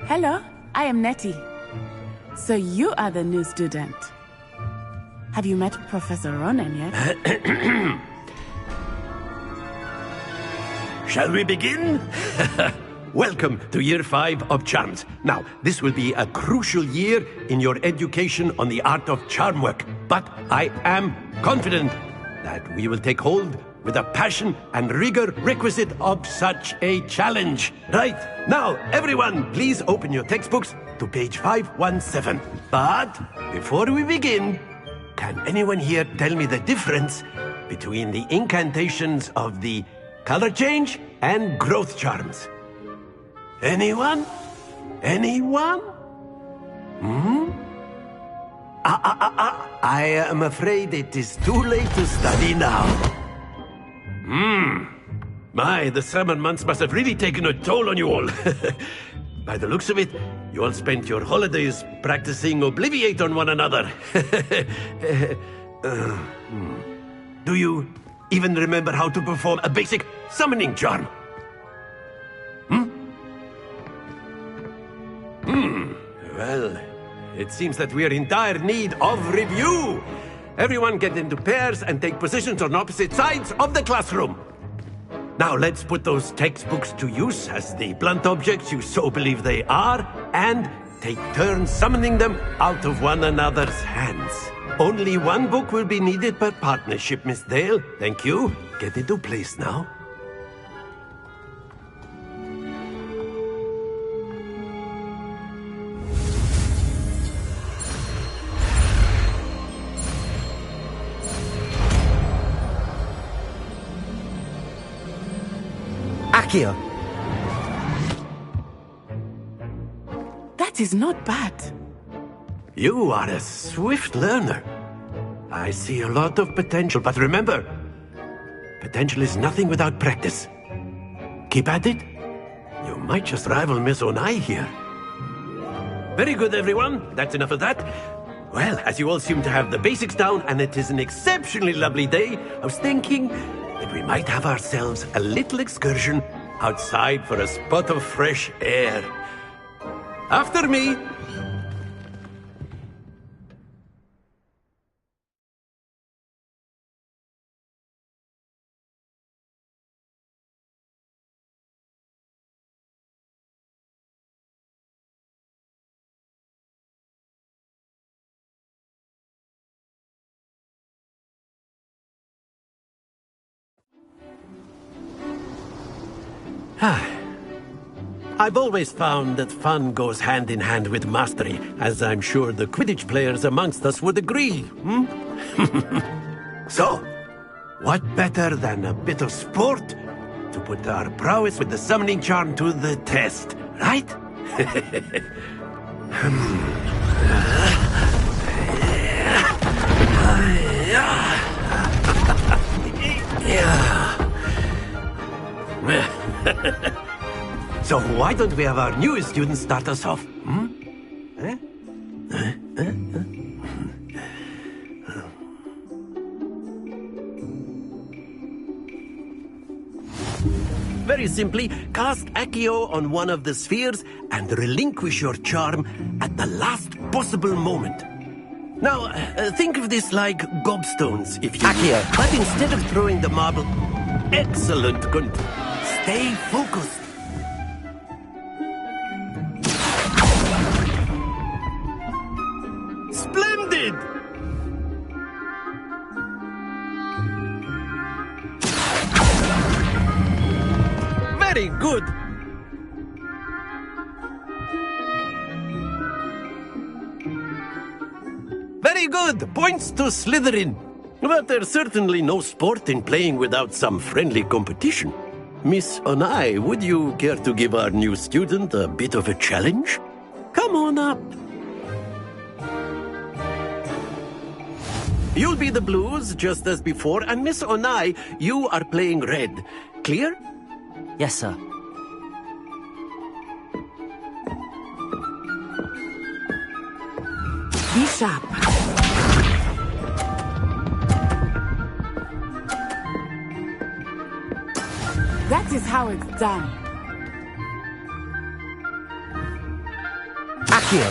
[SPEAKER 16] Hello, I am Nettie. So you are the new student. Have you met Professor Ronan yet?
[SPEAKER 17] Shall we begin? Welcome to Year 5 of Charms. Now, this will be a crucial year in your education on the art of charm work, but I am confident that we will take hold with the passion and rigor requisite of such a challenge. Right, now, everyone, please open your textbooks to page 517. But before we begin, can anyone here tell me the difference between the incantations of the color change and growth charms? Anyone? Anyone? I am afraid it is too late to study now. My, the summer months must have really taken a toll on you all. By the looks of it, you all spent your holidays practicing Obliviate on one another. Do you even remember how to perform a basic summoning charm? Well, it seems that we are in dire need of review. Everyone get into pairs and take positions on opposite sides of the classroom. Now let's put those textbooks to use as the blunt objects you so believe they are, and take turns summoning them out of one another's hands. Only one book will be needed per partnership, Miss Dale. Thank you. Get into place now.
[SPEAKER 2] Accio!
[SPEAKER 16] That is not bad.
[SPEAKER 17] You are a swift learner. I see a lot of potential, but remember, potential is nothing without practice. Keep at it. You might just rival Miss Onai here. Very good, everyone. That's enough of that. Well, as you all seem to have the basics down, and it is an exceptionally lovely day, I was thinking that we might have ourselves a little excursion outside for a spot of fresh air. After me. I've always found that fun goes hand in hand with mastery, as I'm sure the Quidditch players amongst us would agree. So, what better than a bit of sport to put our prowess with the summoning charm to the test, right? So why don't we have our newest student start us off? Very simply, cast Accio on one of the spheres and relinquish your charm at the last possible moment. Now, think of this like gobstones, if you
[SPEAKER 2] Accio.
[SPEAKER 17] But instead of throwing the marble... Excellent, good. Stay focused. Splendid! Very good. Very good. Points to Slytherin. But there's certainly no sport in playing without some friendly competition. Miss Onai, would you care to give our new student a bit of a challenge? Come on up. You'll be the blues, just as before, and Miss Onai, you are playing red. Clear?
[SPEAKER 2] Yes, sir.
[SPEAKER 16] Be sharp. That is how it's done.
[SPEAKER 2] Accio!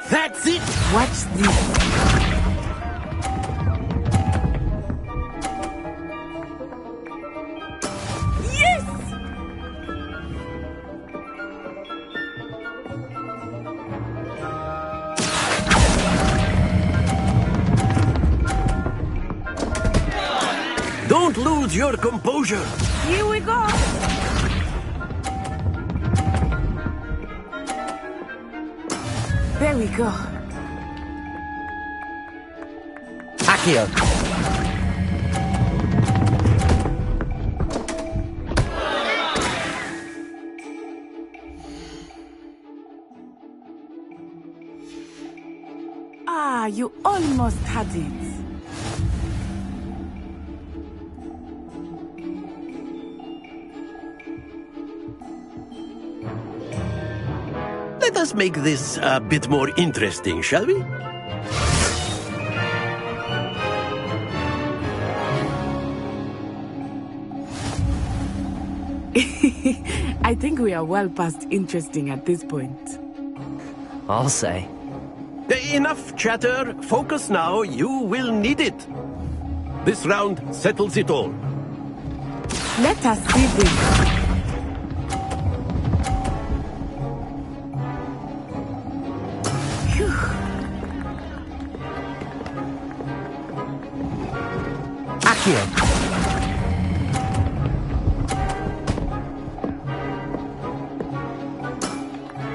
[SPEAKER 17] That's it!
[SPEAKER 16] Watch this.
[SPEAKER 17] lose your composure.
[SPEAKER 16] Here we go. There we go.
[SPEAKER 2] Accio!
[SPEAKER 16] Ah, you almost had it.
[SPEAKER 17] Let us make this a bit more interesting, shall we?
[SPEAKER 16] I think we are well past interesting at this point.
[SPEAKER 2] I'll say.
[SPEAKER 17] Enough chatter. Focus now. You will need it. This round settles it all.
[SPEAKER 16] Let us see this.
[SPEAKER 2] Accio!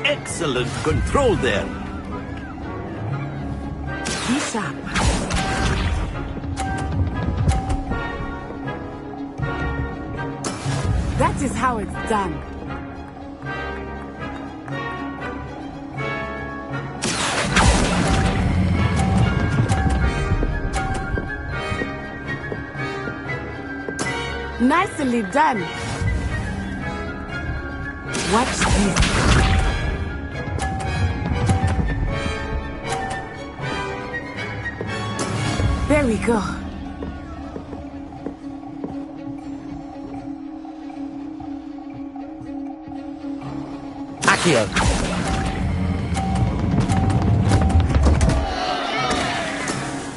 [SPEAKER 17] Excellent control there.
[SPEAKER 16] Be sharp. That is how it's done. Nicely done. Watch this. There we go.
[SPEAKER 2] Accio!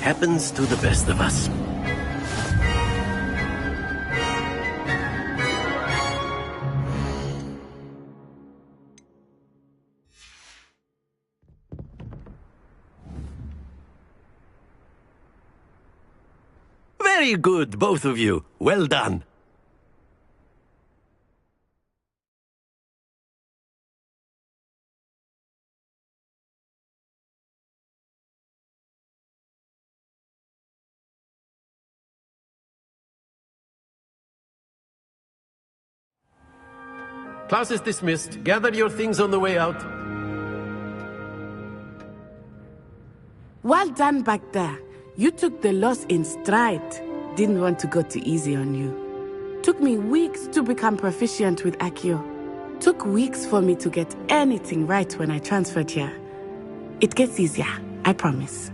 [SPEAKER 17] Happens to the best of us. Very good, both of you. Well done. Class is dismissed. Gather your things on the way out.
[SPEAKER 16] Well done back there. You took the loss in stride. Didn't want to go too easy on you. Took me weeks to become proficient with Accio. Took weeks for me to get anything right when I transferred here. It gets easier, I promise.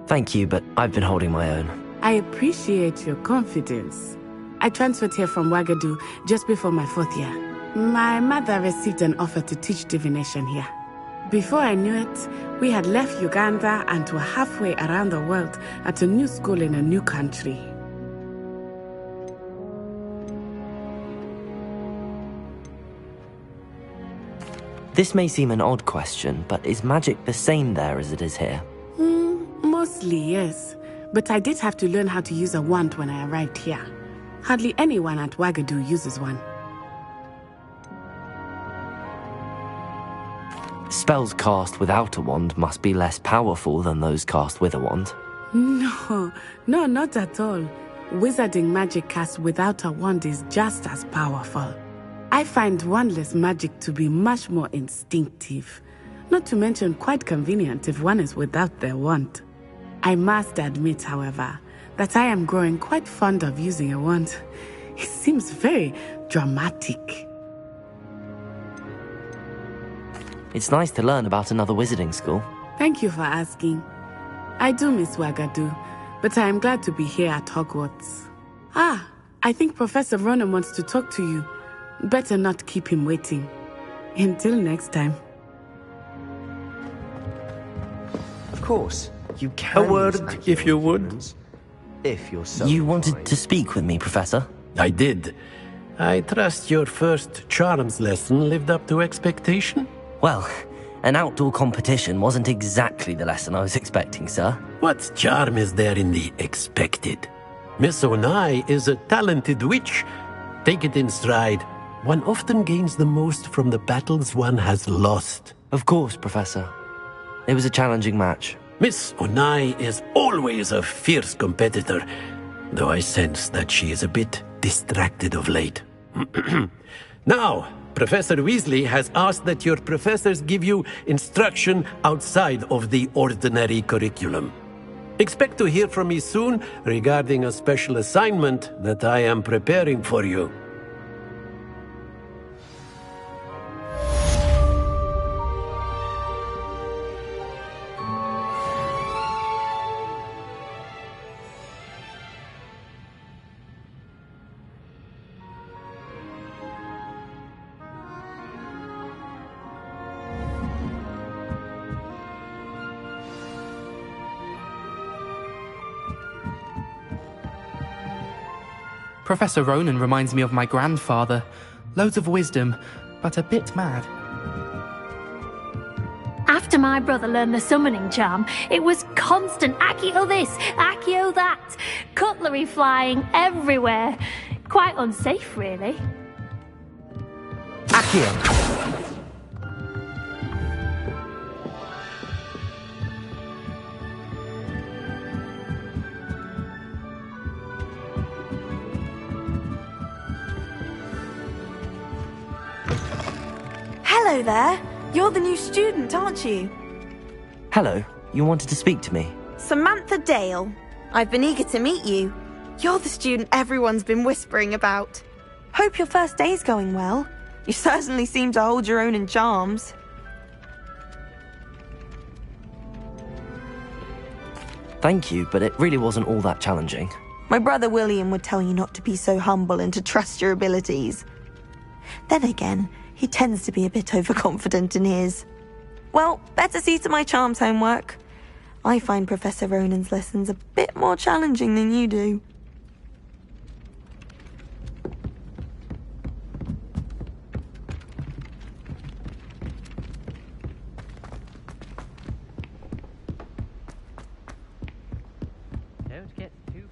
[SPEAKER 2] Thank you, but I've been holding my own.
[SPEAKER 16] I appreciate your confidence. I transferred here from Wagadu just before my 4th year. My mother received an offer to teach divination here. Before I knew it, we had left Uganda and were halfway around the world at a new school in a new country.
[SPEAKER 2] This may seem an odd question, but is magic the same there as it is here?
[SPEAKER 16] Mostly, yes. But I did have to learn how to use a wand when I arrived here. Hardly anyone at Wagadu uses one.
[SPEAKER 2] Spells cast without a wand must be less powerful than those cast with a wand.
[SPEAKER 16] No, not at all. Wizarding magic cast without a wand is just as powerful. I find wandless magic to be much more instinctive. Not to mention quite convenient if one is without their wand. I must admit, however, that I am growing quite fond of using a wand. It seems very dramatic.
[SPEAKER 2] It's nice to learn about another wizarding school.
[SPEAKER 16] Thank you for asking. I do miss Wagadu, but I am glad to be here at Hogwarts. Ah, I think Professor Ronan wants to talk to you. Better not keep him waiting. Until next time.
[SPEAKER 9] Of course, you can.
[SPEAKER 17] A word, if you would.
[SPEAKER 9] If you're so
[SPEAKER 2] You wanted to speak with me, Professor?
[SPEAKER 17] I did. I trust your first charms lesson lived up to expectation?
[SPEAKER 2] Well, An outdoor competition wasn't exactly the lesson I was expecting, sir.
[SPEAKER 17] What charm is there in the expected? Miss Onai is a talented witch. Take it in stride. One often gains the most from the battles one has lost.
[SPEAKER 2] Of course, Professor. It was a challenging match.
[SPEAKER 17] Miss Onai is always a fierce competitor, though I sense that she is a bit distracted of late. Now, Professor Weasley has asked that your professors give you instruction outside of the ordinary curriculum. Expect to hear from me soon regarding a special assignment that I am preparing for you.
[SPEAKER 12] Professor Ronan reminds me of my grandfather. Loads of wisdom, but a bit mad.
[SPEAKER 10] After my brother learned the summoning charm, it was constant Accio this, Accio that. Cutlery flying everywhere. Quite unsafe, really.
[SPEAKER 2] Accio!
[SPEAKER 15] Hello there. You're the new student, aren't you?
[SPEAKER 2] Hello, you wanted to speak to me?
[SPEAKER 15] Samantha Dale. I've been eager to meet you. You're the student everyone's been whispering about. Hope your first day's going well. You certainly seem to hold your own in charms.
[SPEAKER 2] Thank you, but it really wasn't all that challenging.
[SPEAKER 15] My brother William would tell you not to be so humble and to trust your abilities. Then again, he tends to be a bit overconfident in his. Well, better see to my charms homework. I find Professor Ronan's lessons a bit more challenging than you do.
[SPEAKER 6] Don't get too...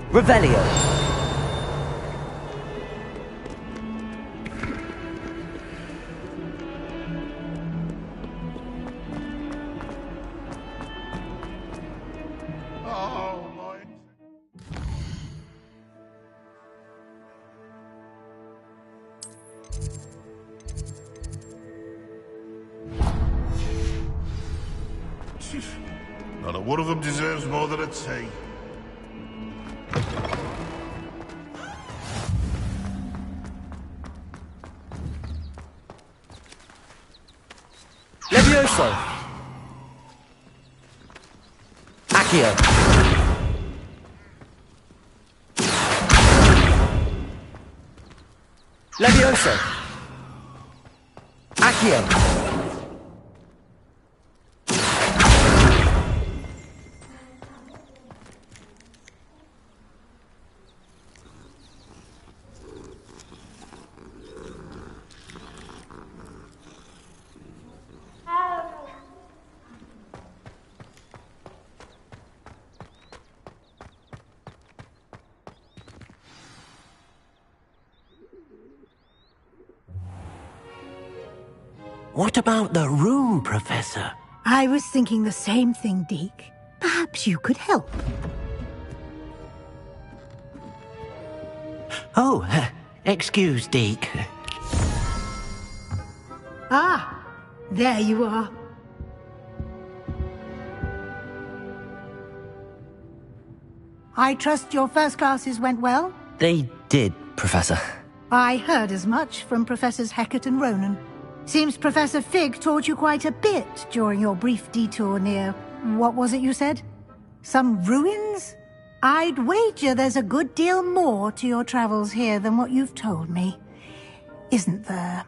[SPEAKER 2] Revelio!
[SPEAKER 18] Not a one of them deserves more than a tea.
[SPEAKER 2] Levioso! Accio! Levioso! Accio!
[SPEAKER 17] What about the room, Professor?
[SPEAKER 4] I was thinking the same thing, Deke. Perhaps you could help.
[SPEAKER 17] Oh, excuse, Deke.
[SPEAKER 4] Ah, there you are. I trust your first classes went well?
[SPEAKER 2] They did, Professor.
[SPEAKER 4] I heard as much from Professors Hecat and Ronan. Seems Professor Fig taught you quite a bit during your brief detour near... what was it you said? Some ruins? I'd wager there's a good deal more to your travels here than what you've told me. Isn't there?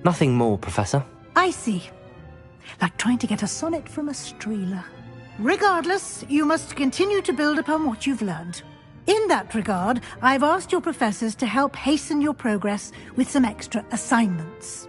[SPEAKER 2] Nothing more, Professor.
[SPEAKER 4] I see. Like trying to get a sonnet from a streeler. Regardless, you must continue to build upon what you've learned. In that regard, I've asked your professors to help hasten your progress with some extra assignments.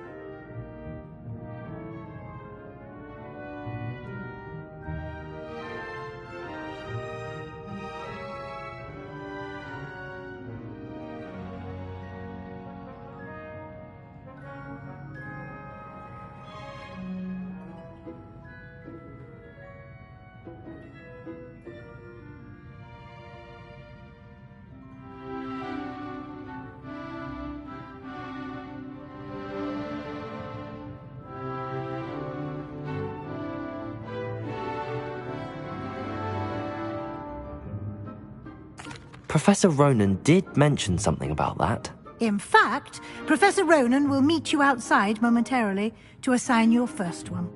[SPEAKER 2] Professor Ronan did mention something about that.
[SPEAKER 4] In fact, Professor Ronan will meet you outside momentarily to assign your first one.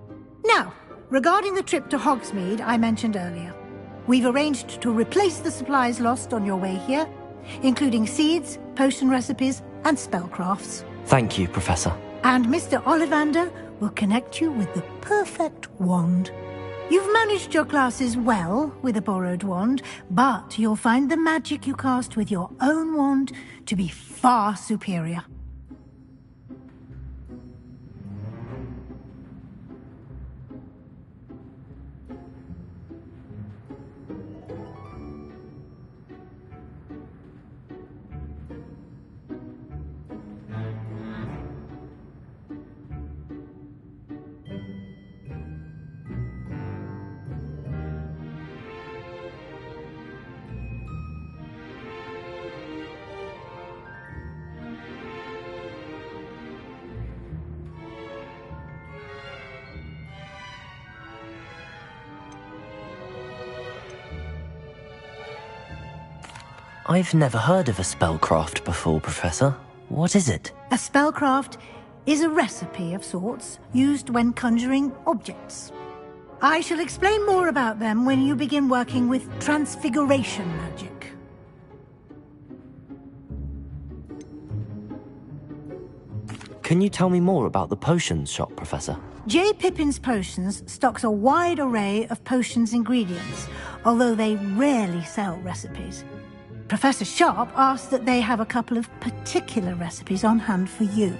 [SPEAKER 4] Now, regarding the trip to Hogsmeade I mentioned earlier, we've arranged to replace the supplies lost on your way here, including seeds, potion recipes, and spellcrafts.
[SPEAKER 2] Thank you, Professor.
[SPEAKER 4] And Mr. Ollivander will connect you with the perfect wand. You've managed your classes well with a borrowed wand, but you'll find the magic you cast with your own wand to be far superior.
[SPEAKER 2] I've never heard of a spellcraft before, Professor. What is it?
[SPEAKER 4] A spellcraft is a recipe of sorts used when conjuring objects. I shall explain more about them when you begin working with transfiguration magic.
[SPEAKER 2] Can you tell me more about the potions shop, Professor?
[SPEAKER 4] J. Pippin's Potions stocks a wide array of potions ingredients, although they rarely sell recipes. Professor Sharp asked that they have a couple of particular recipes on hand for you.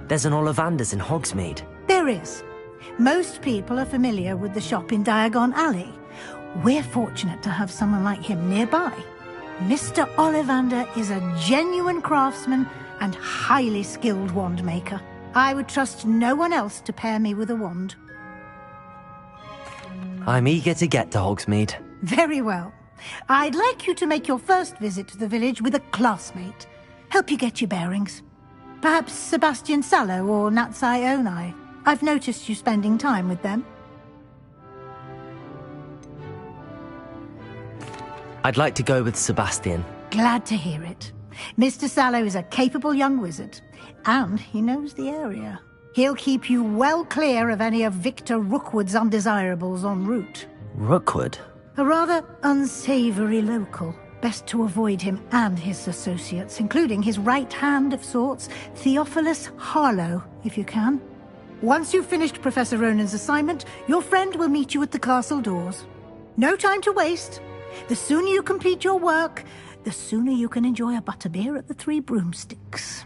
[SPEAKER 2] There's an Ollivander's in Hogsmeade.
[SPEAKER 4] There is. Most people are familiar with the shop in Diagon Alley. We're fortunate to have someone like him nearby. Mr. Ollivander is a genuine craftsman and highly skilled wand maker. I would trust no one else to pair me with a wand.
[SPEAKER 2] I'm eager to get to Hogsmeade.
[SPEAKER 4] Very well. I'd like you to make your first visit to the village with a classmate. Help you get your bearings. Perhaps Sebastian Sallow or Natsai Onai. I've noticed you spending time with them.
[SPEAKER 2] I'd like to go with Sebastian.
[SPEAKER 4] Glad to hear it. Mr. Sallow is a capable young wizard, and he knows the area. He'll keep you well clear of any of Victor Rookwood's undesirables en route.
[SPEAKER 2] Rookwood?
[SPEAKER 4] A rather unsavory local. Best to avoid him and his associates, including his right hand of sorts, Theophilus Harlow, if you can. Once you've finished Professor Ronan's assignment, your friend will meet you at the castle doors. No time to waste. The sooner you complete your work, the sooner you can enjoy a butterbeer at the Three Broomsticks.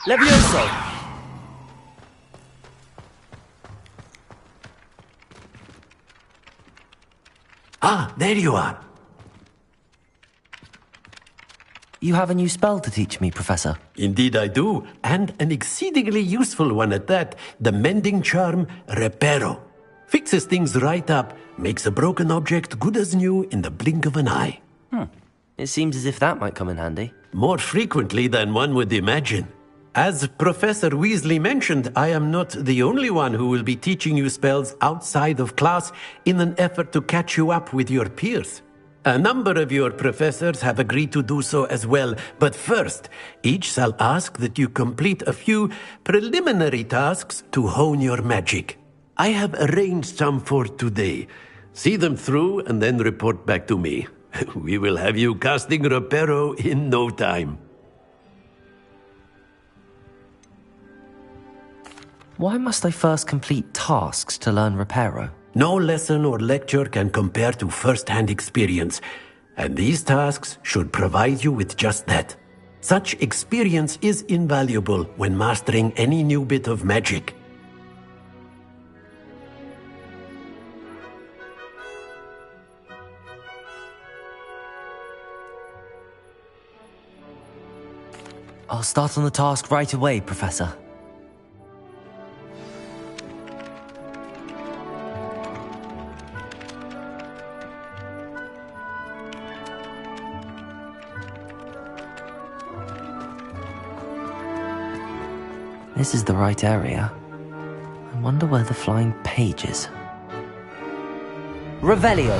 [SPEAKER 2] Levioso!
[SPEAKER 17] Ah, there you are.
[SPEAKER 2] You have a new spell to teach me, Professor.
[SPEAKER 17] Indeed I do, and an exceedingly useful one at that. The mending charm, Reparo. Fixes things right up, makes a broken object good as new in the blink of an eye.
[SPEAKER 2] It seems as if that might come in handy.
[SPEAKER 17] More frequently than one would imagine. As Professor Weasley mentioned, I am not the only one who will be teaching you spells outside of class in an effort to catch you up with your peers. A number of your professors have agreed to do so as well, but first, each shall ask that you complete a few preliminary tasks to hone your magic. I have arranged some for today. See them through and then report back to me. We will have you casting Reparo in no time.
[SPEAKER 2] Why must I first complete tasks to learn Reparo?
[SPEAKER 17] No lesson or lecture can compare to first-hand experience, and these tasks should provide you with just that. Such experience is invaluable when mastering any new bit of magic.
[SPEAKER 2] I'll start on the task right away, Professor. This is the right area. I wonder where the flying page is. Revelio!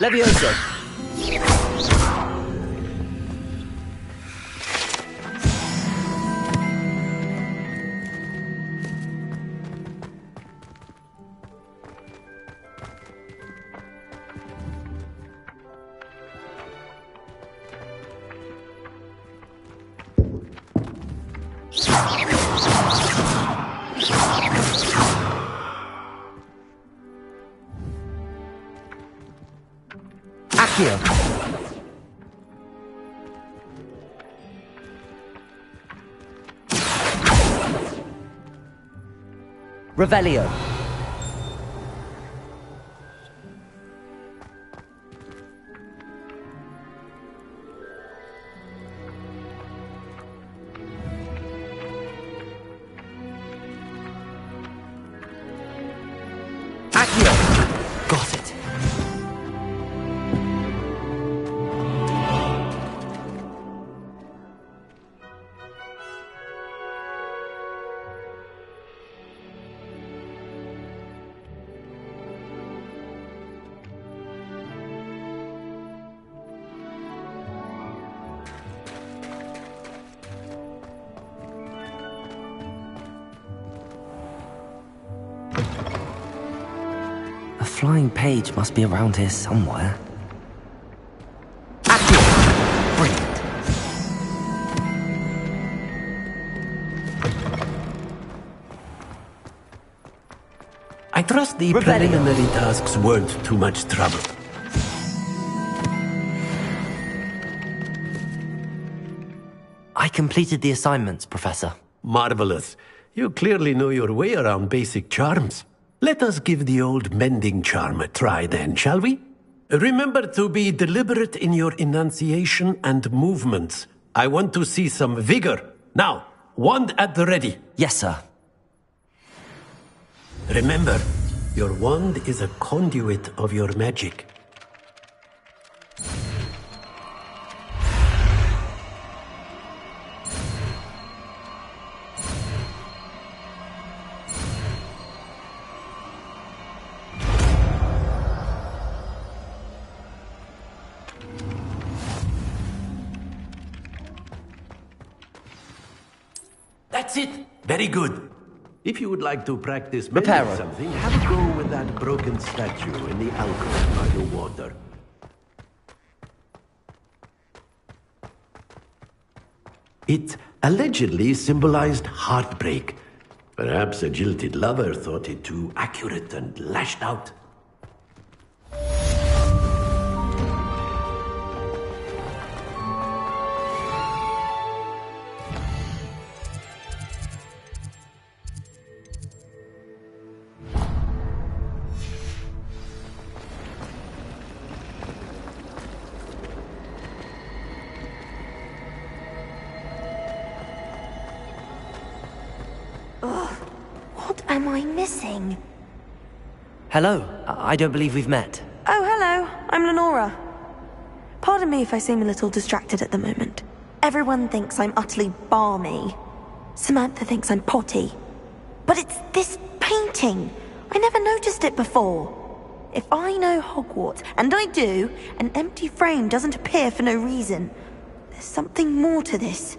[SPEAKER 2] Levioso! Accio! Revelio! Accio! Got it. A flying page must be around here somewhere. Accio! Brilliant.
[SPEAKER 17] I trust the preliminary tasks weren't too much trouble.
[SPEAKER 2] I completed the assignments, Professor.
[SPEAKER 17] Marvelous. You clearly know your way around basic charms. Let us give the old mending charm a try then, shall we? Remember to be deliberate in your enunciation and movements. I want to see some vigor. Now, wand at the ready.
[SPEAKER 2] Yes, sir.
[SPEAKER 17] Remember, your wand is a conduit of your magic. That's it. Very good. If you would like to practice mending something, have a go with that broken statue in the alcove by the water. It allegedly symbolized heartbreak. Perhaps a jilted lover thought it too accurate and lashed out.
[SPEAKER 15] What am I missing?
[SPEAKER 2] Hello, I don't believe we've met.
[SPEAKER 15] Oh, hello. I'm Lenora. Pardon me if I seem a little distracted at the moment. Everyone thinks I'm utterly balmy. Samantha thinks I'm potty. But it's this painting. I never noticed it before. If I know Hogwarts, and I do, an empty frame doesn't appear for no reason. There's something more to this.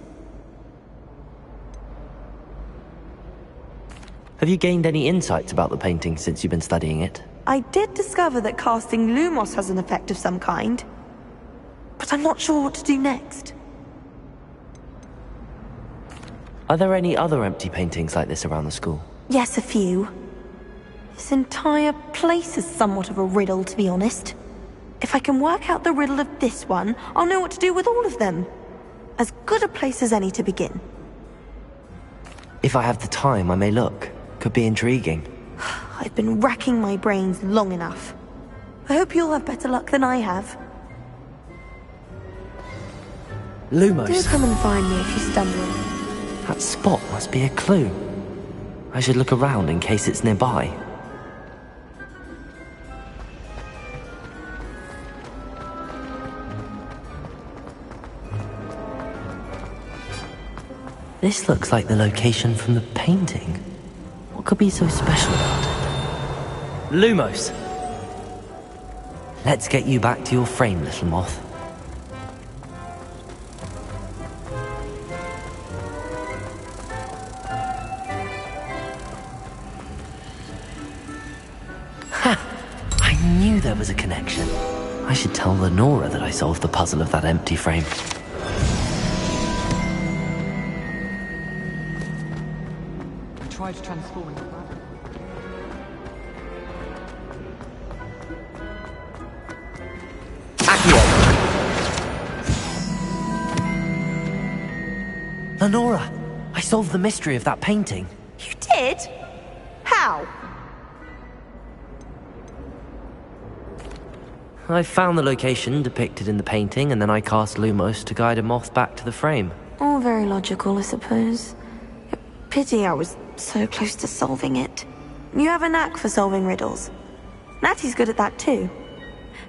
[SPEAKER 2] Have you gained any insights about the painting since you've been studying it?
[SPEAKER 15] I did discover that casting Lumos has an effect of some kind. But I'm not sure what to do next.
[SPEAKER 2] Are there any other empty paintings like this around the school?
[SPEAKER 15] Yes, a few. This entire place is somewhat of a riddle, to be honest. If I can work out the riddle of this one, I'll know what to do with all of them. As good a place as any to begin.
[SPEAKER 2] If I have the time, I may look. Could be intriguing.
[SPEAKER 15] I've been racking my brains long enough. I hope you'll have better luck than I have.
[SPEAKER 2] Lumos.
[SPEAKER 15] Do come and find me if you stumble.
[SPEAKER 2] That spot must be a clue. I should look around in case it's nearby. This looks like the location from the painting. What could be so special about it? Lumos! Let's get you back to your frame, little moth. Ha! I knew there was a connection. I should tell Lenora that I solved the puzzle of that empty frame.
[SPEAKER 8] Tried transforming the planet.
[SPEAKER 2] Lenora, I solved the mystery of that painting.
[SPEAKER 15] You did? How?
[SPEAKER 2] I found the location depicted in the painting, and then I cast Lumos to guide a moth back to the frame.
[SPEAKER 15] All very logical, I suppose. Pity I was so close to solving it. You have a knack for solving riddles. Natty's good at that too.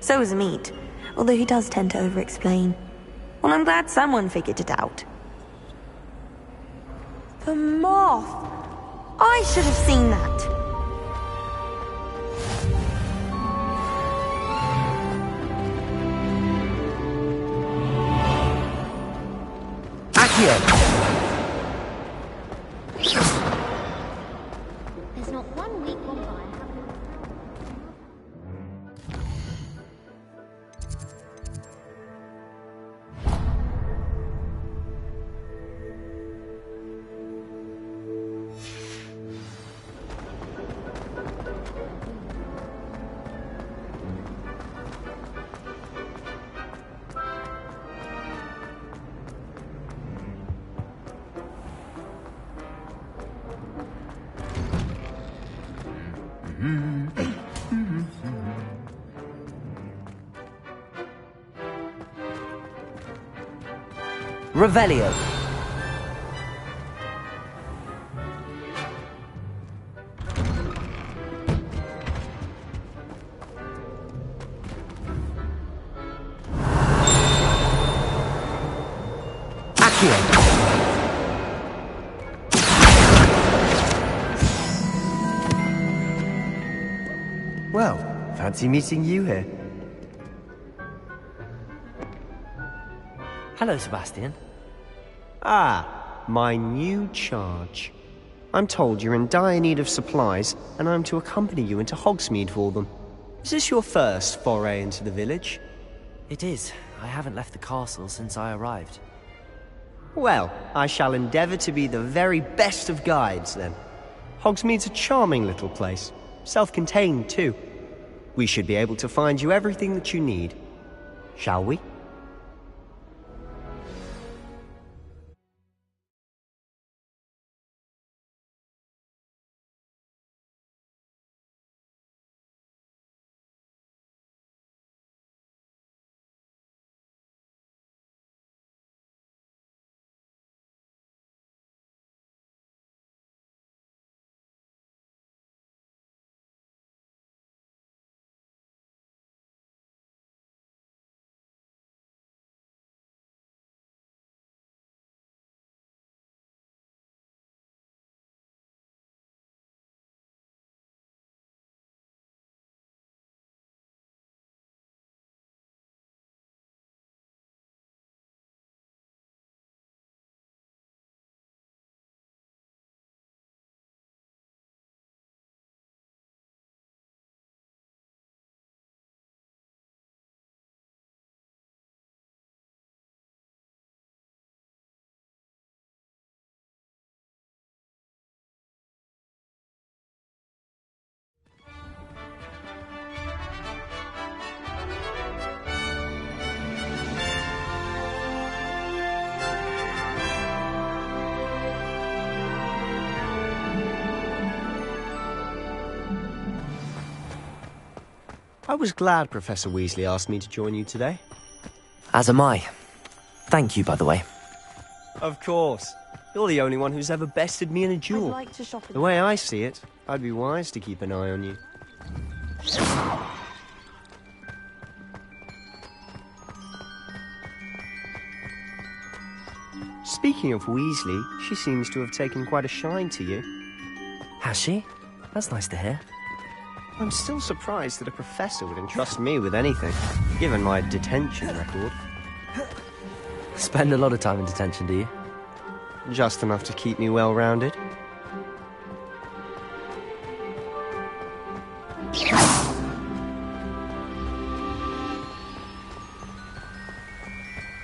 [SPEAKER 15] So is Meat, although he does tend to over-explain. Well, I'm glad someone figured it out. The moth! I should have seen that.
[SPEAKER 7] There's not one week gone by.
[SPEAKER 2] Revelio.
[SPEAKER 9] Well, fancy meeting you here.
[SPEAKER 2] Hello, Sebastian.
[SPEAKER 9] Ah, my new charge. I'm told you're in dire need of supplies, and I'm to accompany you into Hogsmeade for them. Is this your first foray into the village?
[SPEAKER 2] It is. I haven't left the castle since I arrived.
[SPEAKER 9] Well, I shall endeavour to be the very best of guides, then. Hogsmeade's a charming little place. Self-contained, too. We should be able to find you everything that you need. Shall we? I was glad Professor Weasley asked me to join you today.
[SPEAKER 2] As am I. Thank you, by the way.
[SPEAKER 9] Of course. You're the only one who's ever bested me in a duel.
[SPEAKER 15] I'd like to shop
[SPEAKER 9] The way I see it, I'd be wise to keep an eye on you. Speaking of Weasley, she seems to have taken quite a shine to you.
[SPEAKER 2] Has she? That's nice to hear.
[SPEAKER 9] I'm still surprised that a professor would entrust me with anything, given my detention record.
[SPEAKER 2] Spend a lot of time in detention, do you?
[SPEAKER 9] Just enough to keep me well-rounded.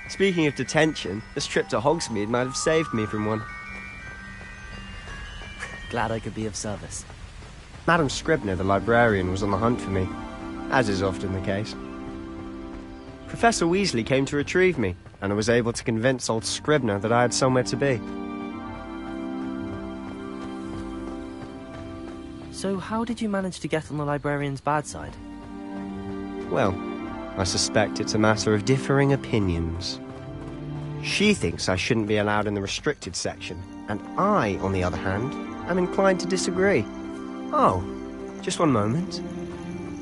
[SPEAKER 9] Speaking of detention, this trip to Hogsmeade might have saved me from one.
[SPEAKER 2] Glad I could be of service.
[SPEAKER 9] Madam Scribner, the librarian, was on the hunt for me, as is often the case. Professor Weasley came to retrieve me, and I was able to convince old Scribner that I had somewhere to be.
[SPEAKER 2] So how did you manage to get on the librarian's bad side?
[SPEAKER 9] Well, I suspect it's a matter of differing opinions. She thinks I shouldn't be allowed in the restricted section, and I, on the other hand, am inclined to disagree. Oh, just one moment.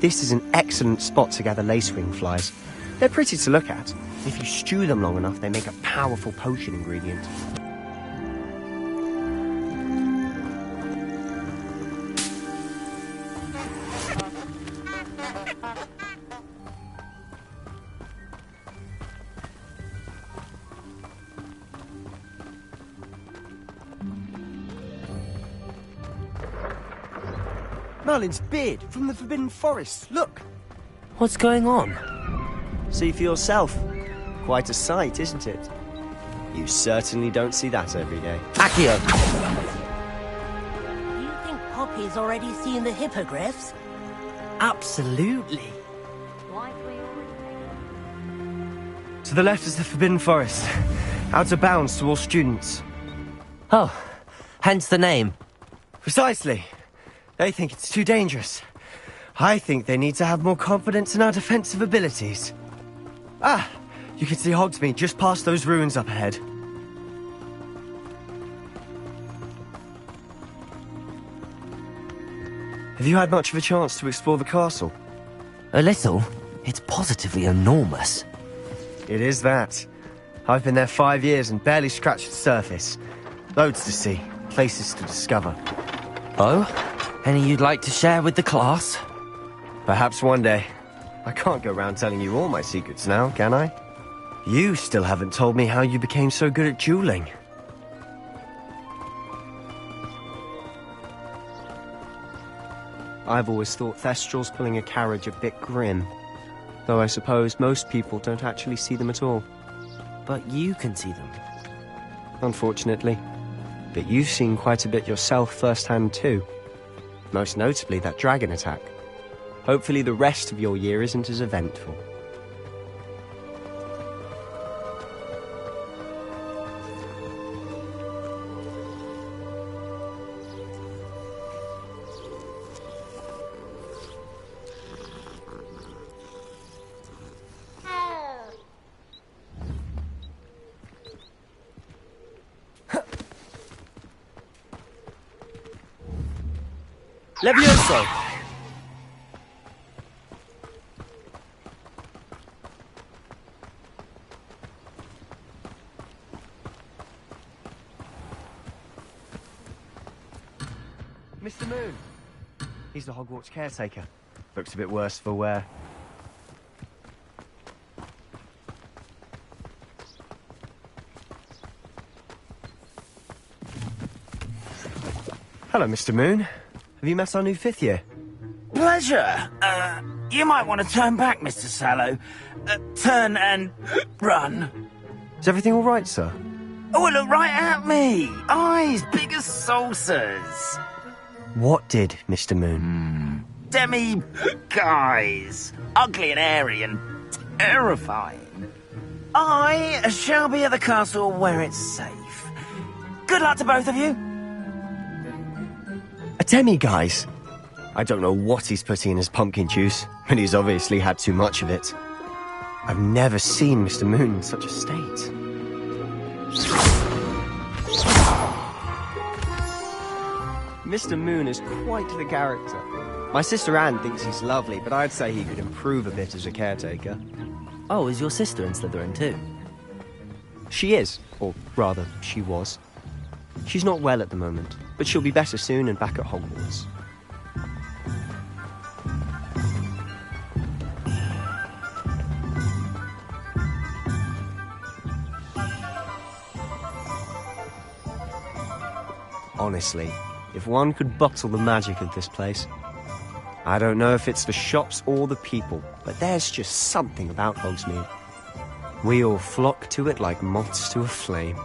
[SPEAKER 9] This is an excellent spot to gather lacewing flies. They're pretty to look at. If you stew them long enough, they make a powerful potion ingredient. Merlin's beard from the Forbidden Forest. Look!
[SPEAKER 2] What's going on?
[SPEAKER 9] See for yourself. Quite a sight, isn't it? You certainly don't see that every day.
[SPEAKER 2] Accio!
[SPEAKER 19] Do you think Poppy's already seen the hippogriffs?
[SPEAKER 2] Absolutely.
[SPEAKER 9] To the left is the Forbidden Forest. Out of bounds to all students.
[SPEAKER 2] Oh, hence the name.
[SPEAKER 9] Precisely. They think it's too dangerous. I think they need to have more confidence in our defensive abilities. Ah, you can see Hogsmeade just past those ruins up ahead. Have you had much of a chance to explore the castle?
[SPEAKER 2] A little. It's positively enormous.
[SPEAKER 9] It is that. I've been there 5 years and barely scratched the surface. Loads to see, places to discover.
[SPEAKER 2] Oh? Any you'd like to share with the class?
[SPEAKER 9] Perhaps one day. I can't go around telling you all my secrets now, can I? You still haven't told me how you became so good at dueling. I've always thought Thestrals pulling a carriage a bit grim. Though I suppose most people don't actually see them at all.
[SPEAKER 2] But you can see them.
[SPEAKER 9] Unfortunately. But you've seen quite a bit yourself firsthand too. Most notably that dragon attack. Hopefully the rest of your year isn't as eventful.
[SPEAKER 2] Levioso!
[SPEAKER 9] Mr. Moon! He's the Hogwarts caretaker. Looks a bit worse for wear. Hello, Mr. Moon. Have you met our new 5th year?
[SPEAKER 5] Pleasure. You might want to turn back, Mr. Sallow. Turn and run.
[SPEAKER 9] Is everything all right, sir?
[SPEAKER 5] Oh, look right at me. Eyes big as saucers.
[SPEAKER 9] What did, Mr. Moon?
[SPEAKER 5] Demi guys. Ugly and airy and terrifying. I shall be at the castle where it's safe. Good luck to both of you.
[SPEAKER 9] A demi-guise? I don't know what he's putting in his pumpkin juice, but he's obviously had too much of it. I've never seen Mr. Moon in such a state. Mr. Moon is quite the character. My sister Anne thinks he's lovely, but I'd say he could improve a bit as a caretaker.
[SPEAKER 2] Oh, is your sister in Slytherin too?
[SPEAKER 9] She is, or rather, she was. She's not well at the moment, but she'll be better soon and back at Hogwarts. Honestly, if one could bottle the magic of this place. I don't know if it's the shops or the people, but there's just something about Hogsmeade. We all flock to it like moths to a flame.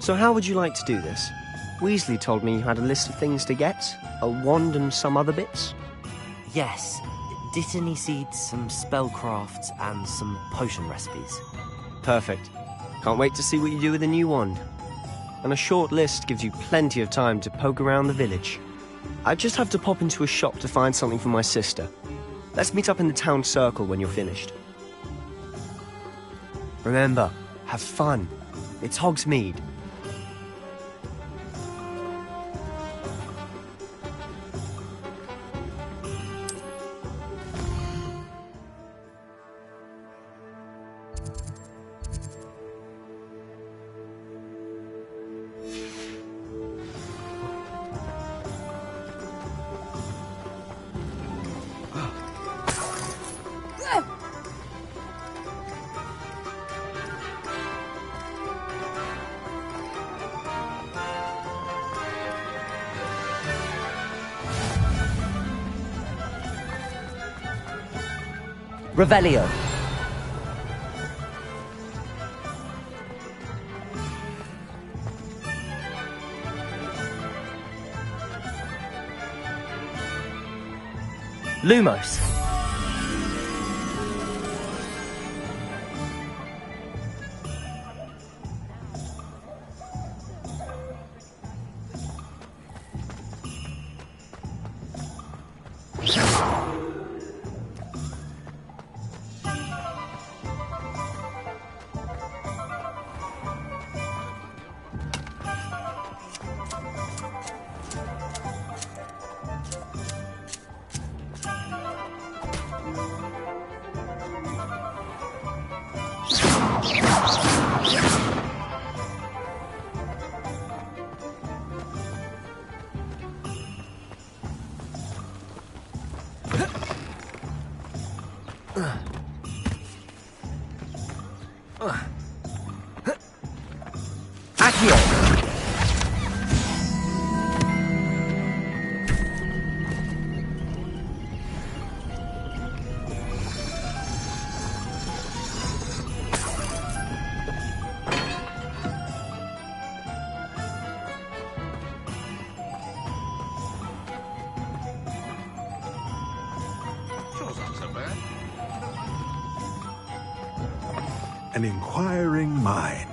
[SPEAKER 9] So how would you like to do this? Weasley told me you had a list of things to get, a wand and some other bits.
[SPEAKER 2] Yes. Dittany seeds, some spellcrafts, and some potion recipes.
[SPEAKER 9] Perfect. Can't wait to see what you do with the new wand. And a short list gives you plenty of time to poke around the village. I just have to pop into a shop to find something for my sister. Let's meet up in the town circle when you're finished. Remember, have fun. It's Hogsmeade.
[SPEAKER 2] Revelio. Lumos. Accio!
[SPEAKER 20] An inquiring mind.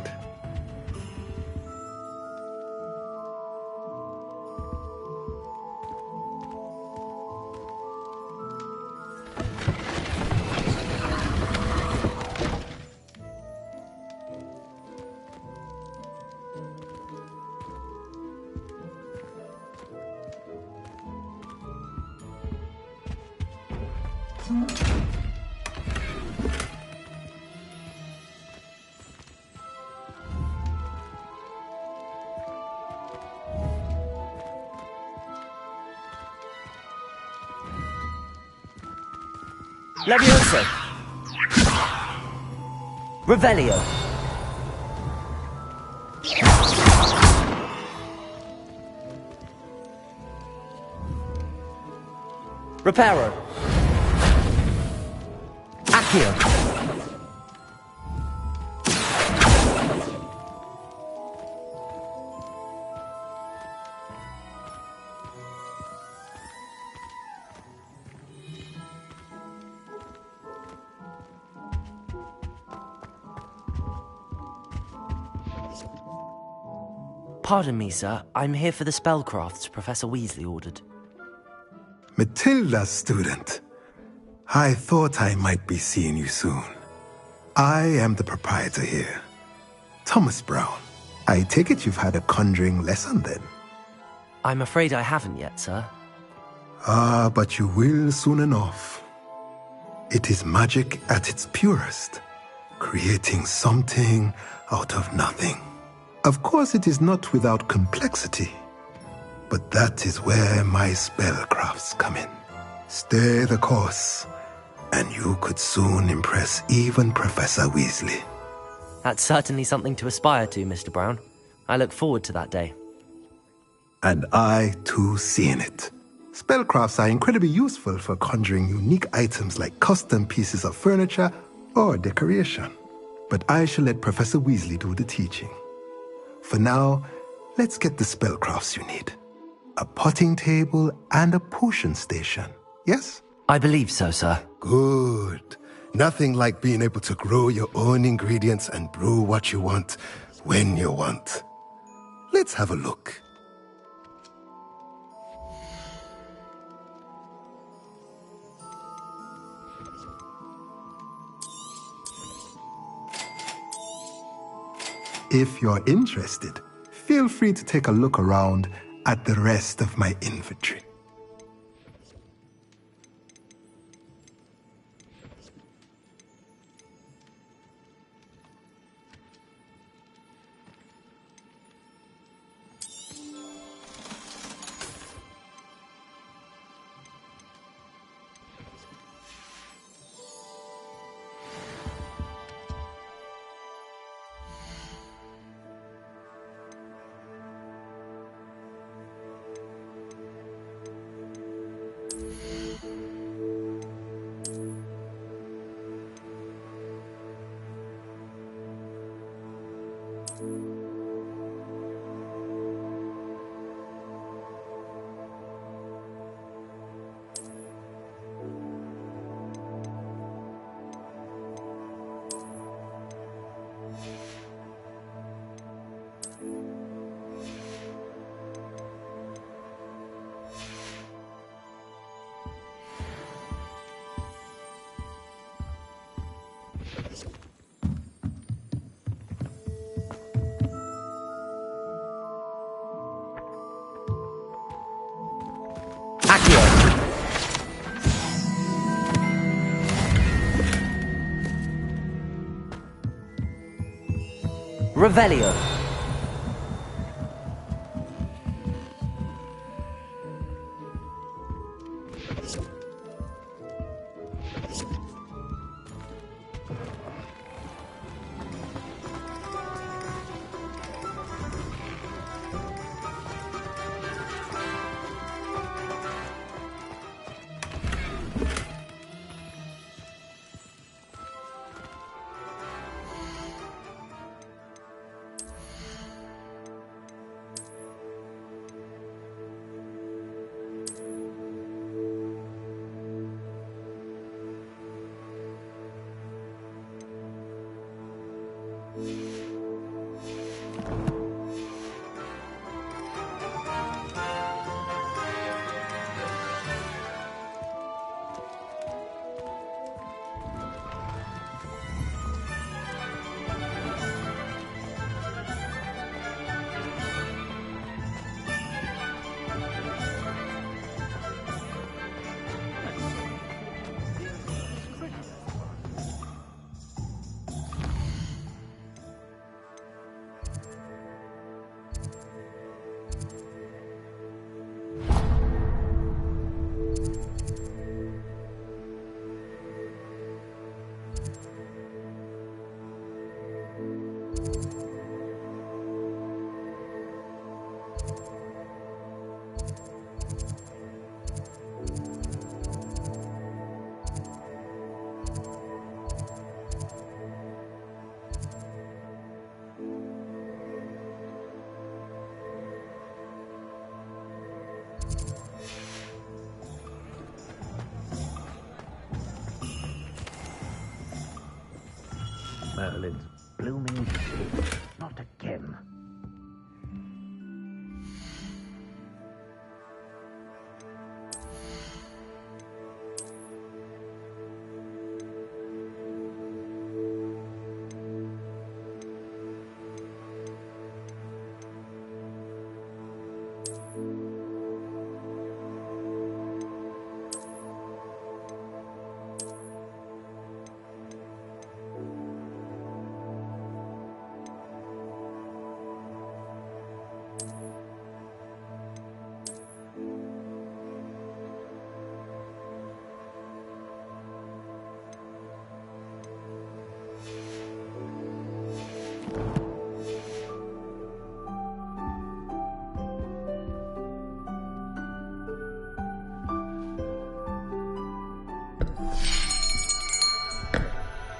[SPEAKER 2] Levioso! Revelio! Reparo! Accio! Pardon me, sir. I'm here for the spellcrafts Professor Weasley ordered.
[SPEAKER 20] Matilda's student. I thought I might be seeing you soon. I am the proprietor here. Thomas Brown. I take it you've had a conjuring lesson then?
[SPEAKER 2] I'm afraid I haven't yet, sir.
[SPEAKER 20] Ah, but you will soon enough. It is magic at its purest, creating something out of nothing. Of course, it is not without complexity, but that is where my spellcrafts come in. Stay the course, and you could soon impress even Professor Weasley.
[SPEAKER 2] That's certainly something to aspire to, Mr. Brown. I look forward to that day.
[SPEAKER 20] And I, too, seeing it. Spellcrafts are incredibly useful for conjuring unique items like custom pieces of furniture or decoration. But I shall let Professor Weasley do the teaching. For now, let's get the spellcrafts you need. A potting table and a potion station, yes?
[SPEAKER 2] I believe so, sir.
[SPEAKER 20] Good. Nothing like being able to grow your own ingredients and brew what you want, when you want. Let's have a look. If you're interested, feel free to take a look around at the rest of my inventory.
[SPEAKER 2] Revelio.
[SPEAKER 5] Merlin's blooming teeth. Not again.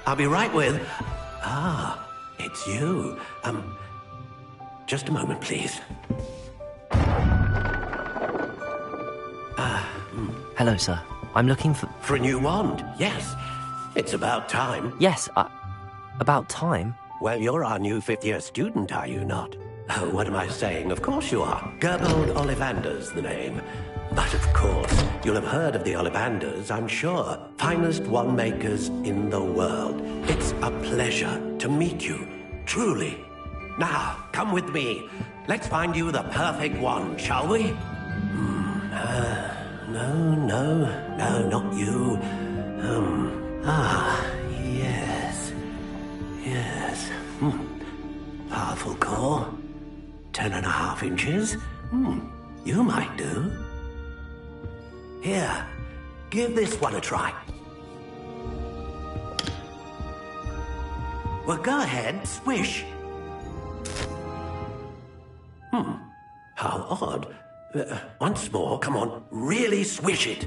[SPEAKER 17] I'll be right with... Ah, it's you. Just a moment, please.
[SPEAKER 2] Hello, sir. I'm looking for...
[SPEAKER 17] For a new wand, yes. It's about time.
[SPEAKER 2] Yes, about time?
[SPEAKER 17] Well, you're our new fifth-year student, are you not? Oh, what am I saying? Of course you are. Gerbold Ollivander's the name. But of course, you'll have heard of the Ollivanders, I'm sure. Finest wand makers in the world. It's a pleasure to meet you, truly. Now, come with me. Let's find you the perfect wand, shall we? No, not you. Yes. Powerful core. 10.5 inches. You might do. Here, give this one a try. Well, go ahead, swish. How odd. Once more, come on, really swish it.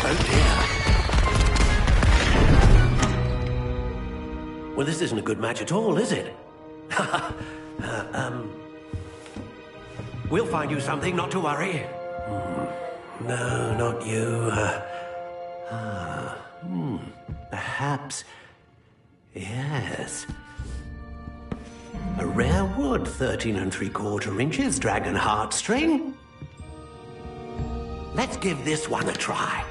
[SPEAKER 17] Oh dear. Well, this isn't a good match at all, is it? We'll find you something, not to worry. No, not you. Perhaps... Yes. A rare wood, 13 3/4 inches, dragon heartstring. Let's give this one a try.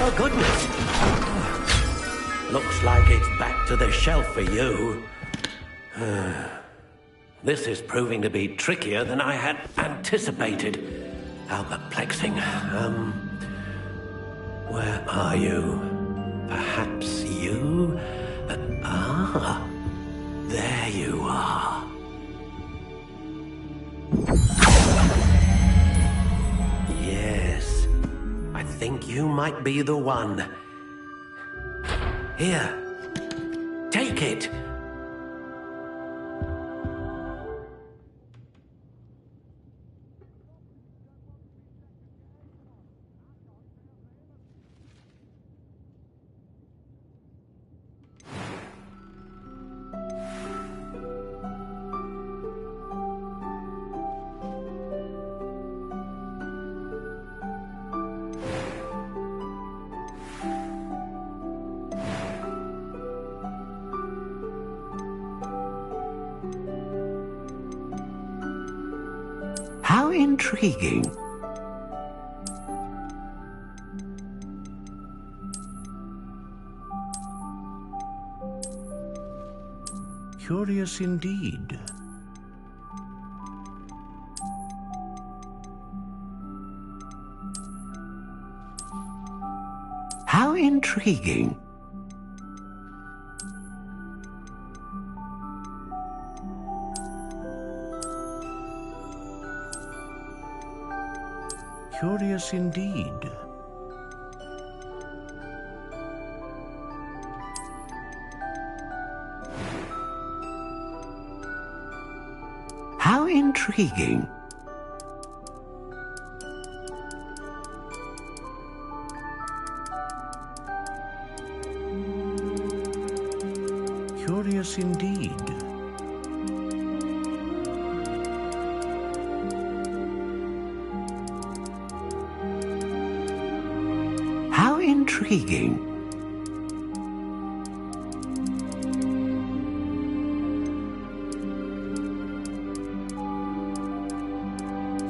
[SPEAKER 17] Oh, goodness. Looks like it's back to the shelf for you. This is proving to be trickier than I had anticipated. How perplexing. Where are you? Perhaps you? There you are. Yes, I think you might be the one. Here, take it. How intriguing. Curious indeed. How intriguing. Curious indeed. How intriguing. Curious indeed. intriguing.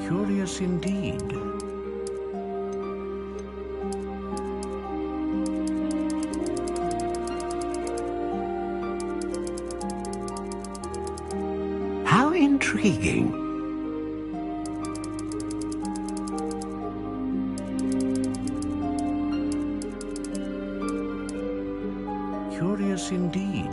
[SPEAKER 17] Curious indeed. How intriguing. Curious indeed.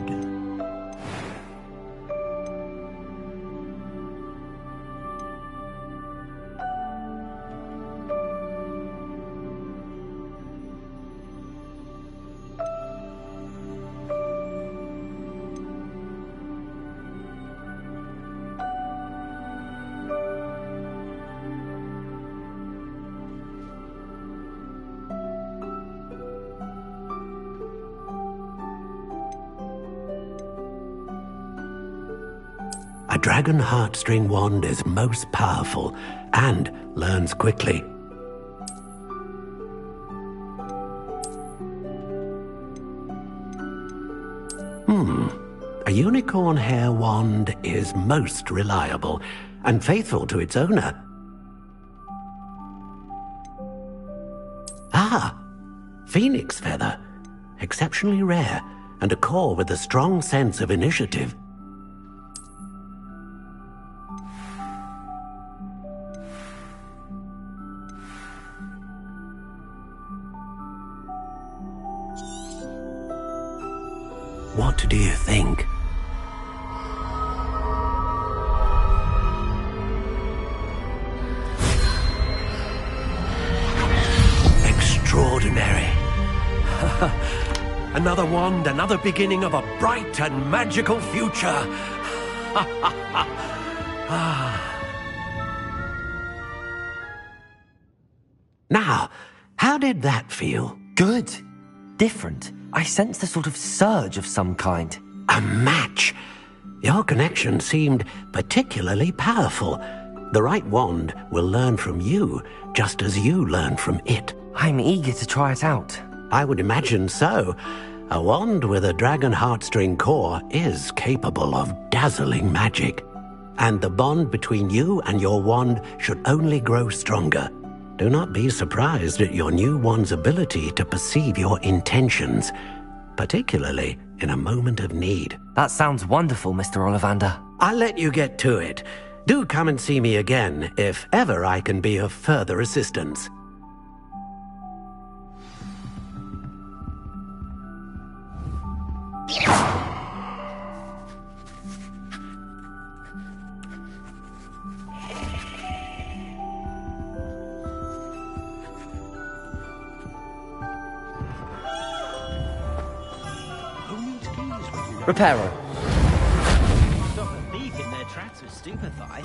[SPEAKER 17] A dragon heartstring wand is most powerful and learns quickly. A unicorn hair wand is most reliable and faithful to its owner. Phoenix feather. Exceptionally rare, and a core with a strong sense of initiative. What do you think? Extraordinary. Another wand, another beginning of a bright and magical future. Now, how did that feel?
[SPEAKER 2] Good. Different. I sensed a sort of surge of some kind.
[SPEAKER 17] A match. Your connection seemed particularly powerful. The right wand will learn from you, just as you learn from it.
[SPEAKER 2] I'm eager to try it out.
[SPEAKER 17] I would imagine so. A wand with a dragon heartstring core is capable of dazzling magic. And the bond between you and your wand should only grow stronger. Do not be surprised at your new wand's ability to perceive your intentions, particularly in a moment of need.
[SPEAKER 2] That sounds wonderful, Mr. Ollivander.
[SPEAKER 17] I'll let you get to it. Do come and see me again if ever I can be of further assistance.
[SPEAKER 2] Reparo.
[SPEAKER 21] Stop a thief in their tracks with stupefy.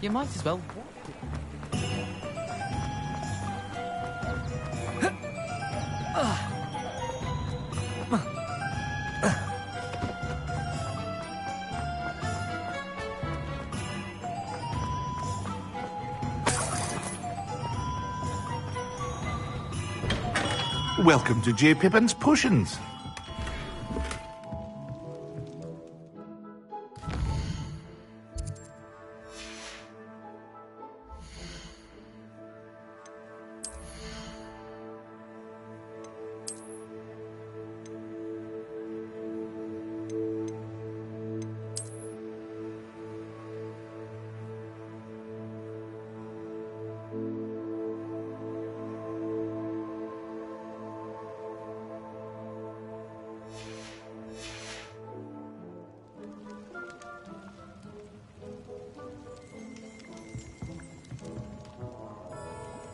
[SPEAKER 8] You might as well.
[SPEAKER 3] Welcome to J. Pippin's Potions.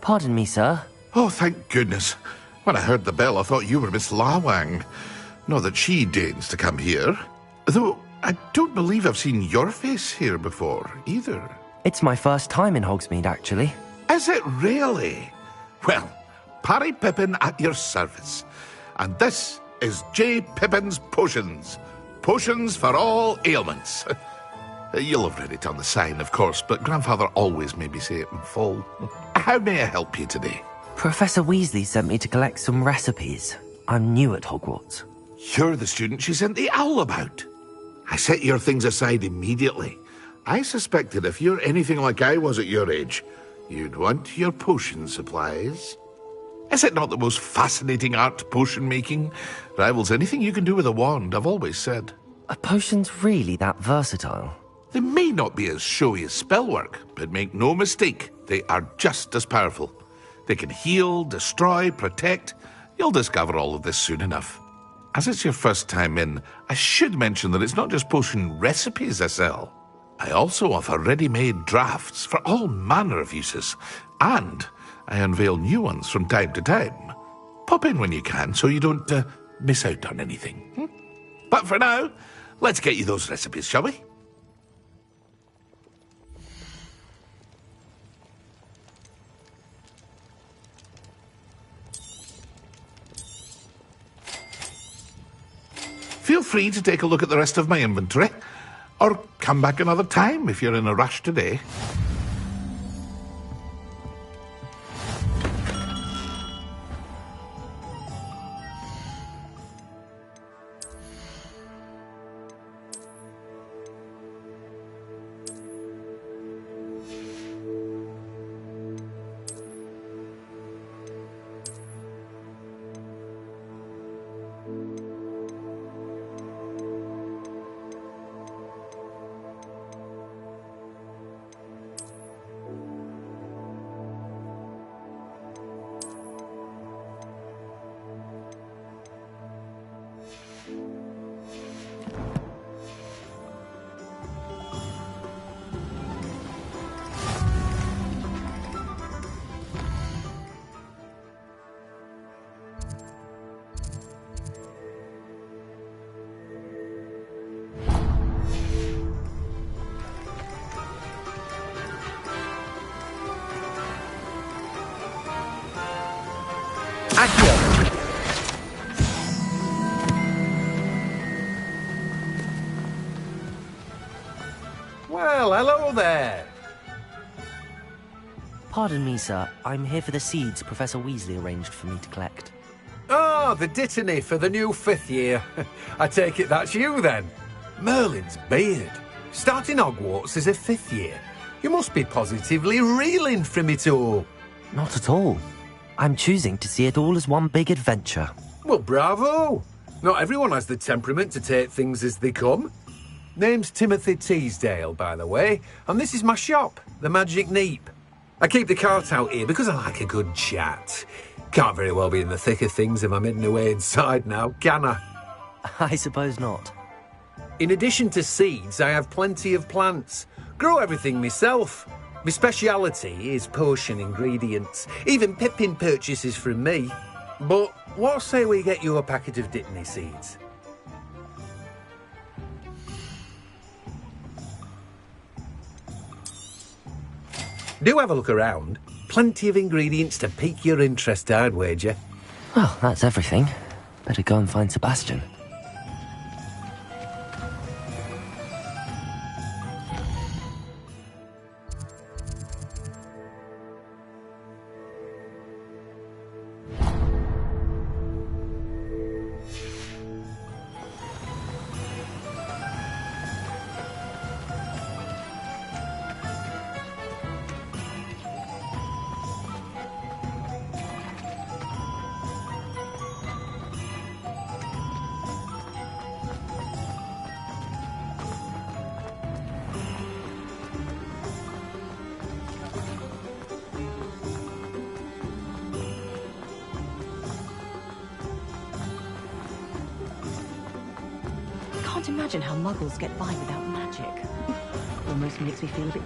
[SPEAKER 2] Pardon me, sir.
[SPEAKER 3] Oh, thank goodness. When I heard the bell, I thought you were Miss Lawang. Not that she deigns to come here. Though, I don't believe I've seen your face here before, either.
[SPEAKER 2] It's my first time in Hogsmeade, actually.
[SPEAKER 3] Is it really? Well, Parry Pippin at your service. And this is J. Pippin's Potions. Potions for all ailments. You'll have read it on the sign, of course, but Grandfather always made me say it in full. How may I help you today?
[SPEAKER 2] Professor Weasley sent me to collect some recipes. I'm new at Hogwarts.
[SPEAKER 3] You're the student she sent the owl about. I set your things aside immediately. I suspected if you're anything like I was at your age, you'd want your potion supplies. Is it not the most fascinating art, potion making? Rivals anything you can do with a wand, I've always said.
[SPEAKER 2] Are potions really that versatile?
[SPEAKER 3] They may not be as showy as spellwork, but make no mistake, they are just as powerful. They can heal, destroy, protect. You'll discover all of this soon enough. As it's your first time in, I should mention that it's not just potion recipes I sell. I also offer ready-made drafts for all manner of uses, and I unveil new ones from time to time. Pop in when you can so you don't miss out on anything. But for now, let's get you those recipes, shall we? Feel free to take a look at the rest of my inventory, or come back another time if you're in a rush today.
[SPEAKER 22] Well, hello there.
[SPEAKER 2] Pardon me, sir. I'm here for the seeds Professor Weasley arranged for me to collect.
[SPEAKER 22] Ah, the dittany for the new 5th year. I take it that's you, then. Merlin's beard. Starting Hogwarts as a 5th year. You must be positively reeling from it all.
[SPEAKER 2] Not at all. I'm choosing to see it all as one big adventure.
[SPEAKER 22] Well, bravo. Not everyone has the temperament to take things as they come. Name's Timothy Teasdale, by the way, and this is my shop, the Magic Neep. I keep the cart out here because I like a good chat. Can't very well be in the thick of things if I'm hidden away inside now, can I?
[SPEAKER 2] I suppose not.
[SPEAKER 22] In addition to seeds, I have plenty of plants. Grow everything myself. My speciality is potion ingredients. Even Pippin purchases from me. But what say we get you a packet of dittany seeds? Do have a look around. Plenty of ingredients to pique your interest, I'd wager.
[SPEAKER 2] Well, that's everything. Better go and find Sebastian.
[SPEAKER 1] can't imagine how muggles get by without magic. Almost makes me feel a bit...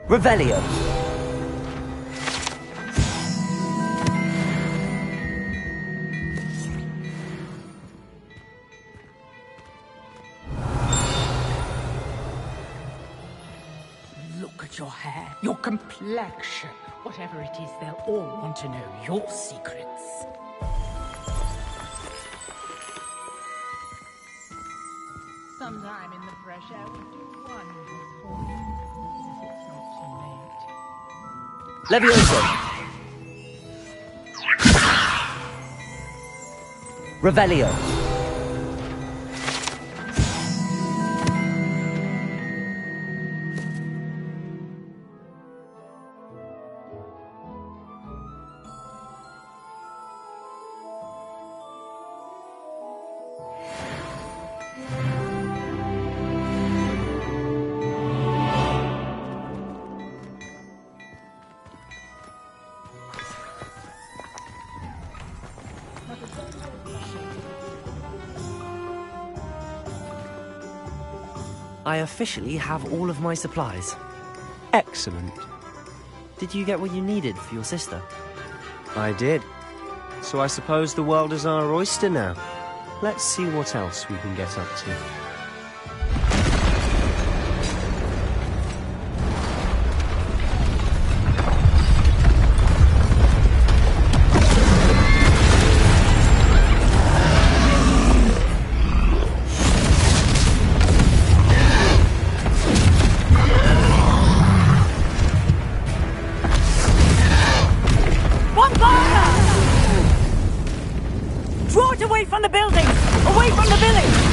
[SPEAKER 2] Revelio.
[SPEAKER 11] Look at your hair, your complexion. Whatever it is, they'll all want to know your secrets. Sometime in the fresh air would do wonders for you. If it's not too late.
[SPEAKER 2] Levioso. Revelio. I officially have all of my supplies.
[SPEAKER 9] Excellent.
[SPEAKER 2] Did you get what you needed for your sister?
[SPEAKER 9] I did. So I suppose the world is our oyster now. Let's see what else we can get up to.
[SPEAKER 14] Draw it away from the buildings! Away from the village!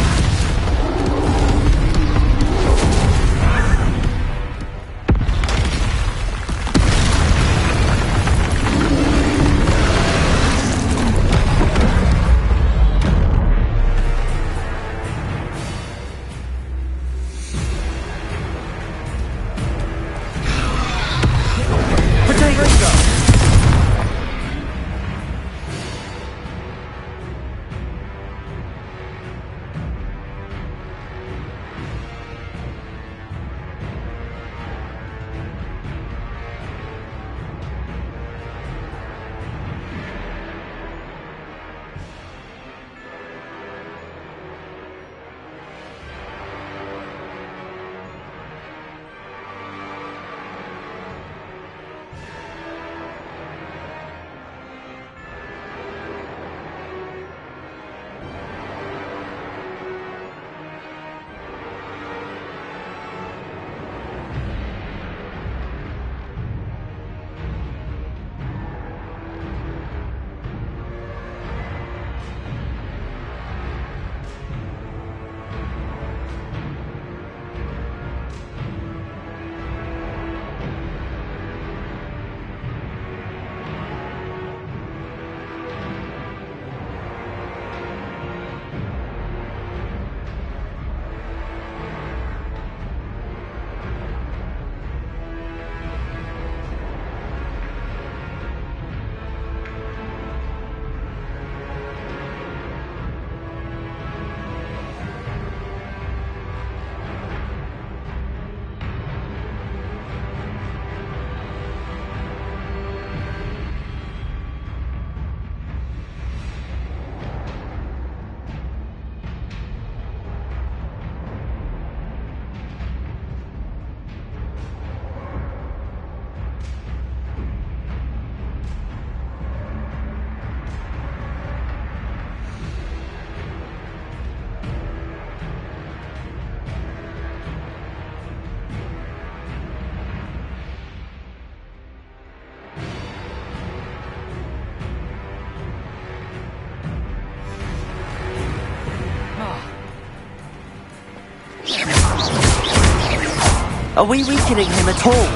[SPEAKER 2] Are we weakening him at all?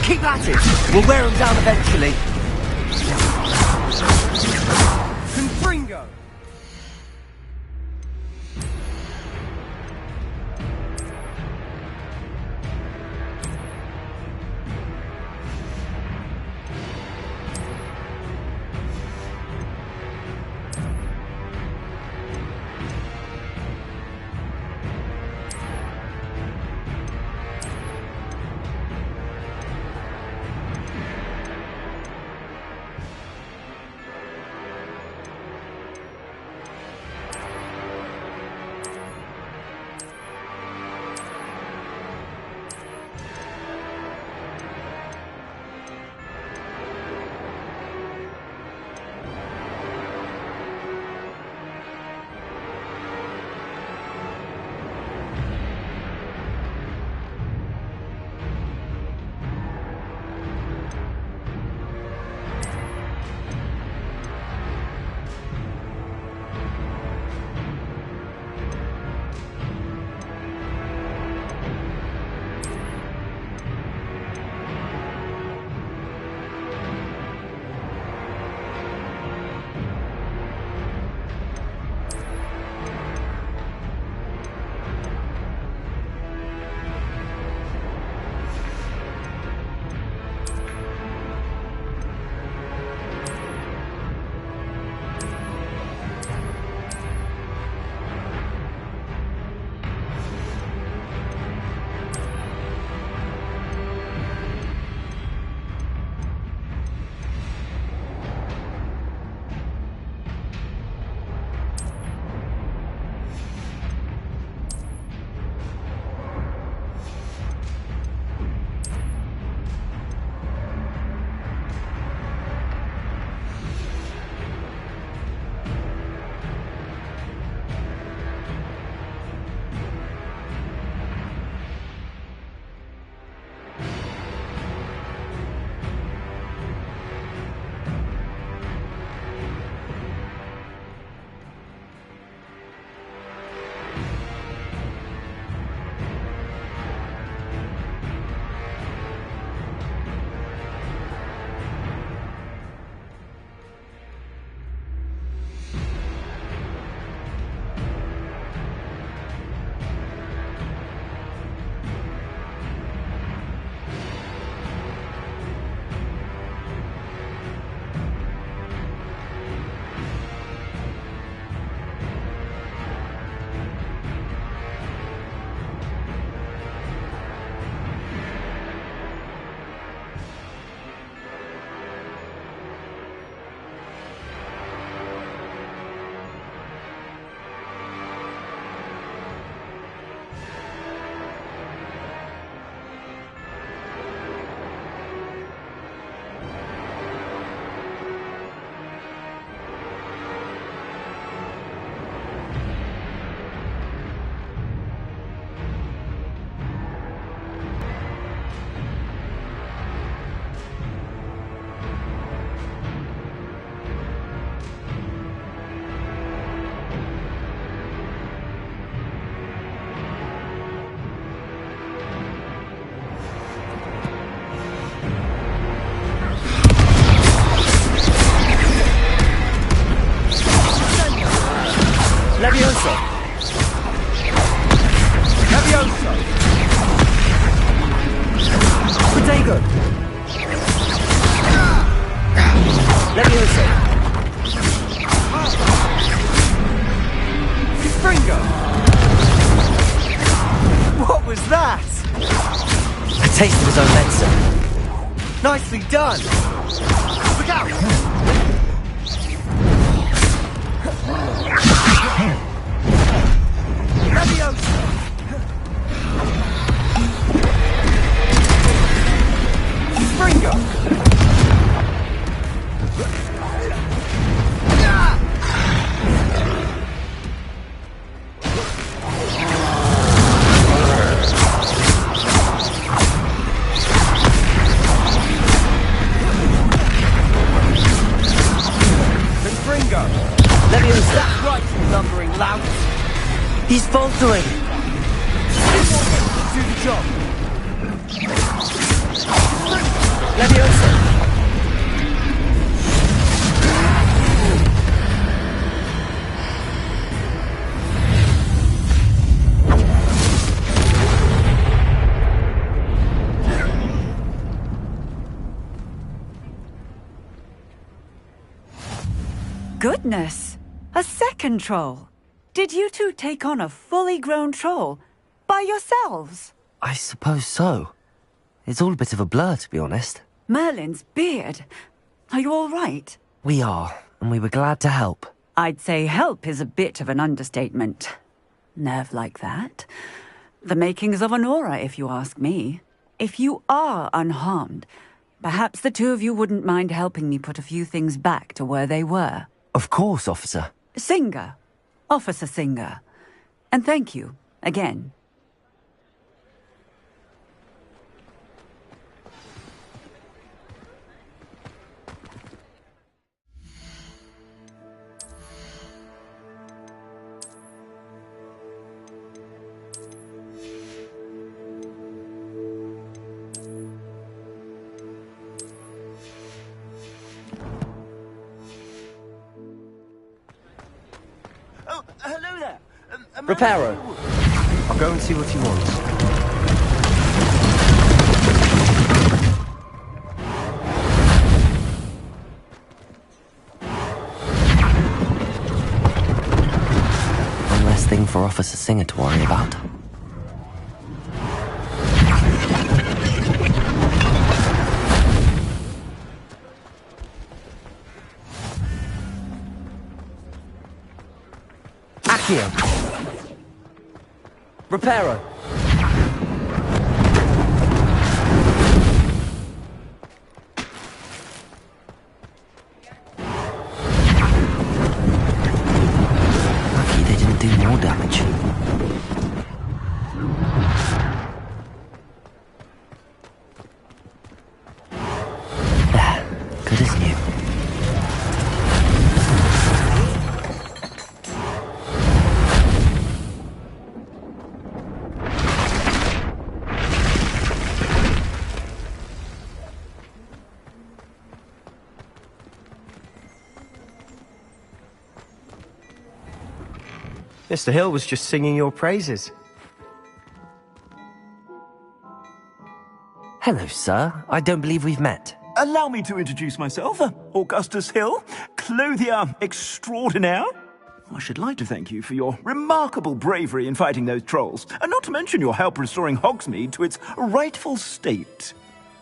[SPEAKER 2] Keep at it! We'll wear him down eventually.
[SPEAKER 13] Confringo!
[SPEAKER 2] Levioso! Levioso! Protego! Levioso!
[SPEAKER 13] Confringo! What was that?
[SPEAKER 2] A taste of his own medicine.
[SPEAKER 13] Nicely done! Look out! Levioso! Confringo!
[SPEAKER 2] Levioso!
[SPEAKER 13] That's right, you lumbering lout!
[SPEAKER 2] He's faltering!
[SPEAKER 13] Do the job! Leviosa!
[SPEAKER 14] Goodness! A second troll! Did you two take on a fully grown troll? By yourselves?
[SPEAKER 2] I suppose so. It's all a bit of a blur, to be honest.
[SPEAKER 14] Merlin's beard. Are you all right?
[SPEAKER 2] We are, and we were glad to help.
[SPEAKER 14] I'd say help is a bit of an understatement. Nerve like that. The makings of an aura, if you ask me. If you are unharmed, perhaps the two of you wouldn't mind helping me put a few things back to where they were.
[SPEAKER 2] Of course, officer.
[SPEAKER 14] Singer. Officer Singer. And thank you, again.
[SPEAKER 13] Oh, hello there.
[SPEAKER 2] Reparo. I'll go and see what he wants. One less thing for Officer Singer to worry about. Accio! Reparo! Lucky they didn't do more damage. There. Good as new.
[SPEAKER 12] Mr. Hill was just singing your praises.
[SPEAKER 2] Hello, sir. I don't believe we've met.
[SPEAKER 16] Allow me to introduce myself, Augustus Hill, clothier extraordinaire. I should like to thank you for your remarkable bravery in fighting those trolls, and not to mention your help restoring Hogsmeade to its rightful state.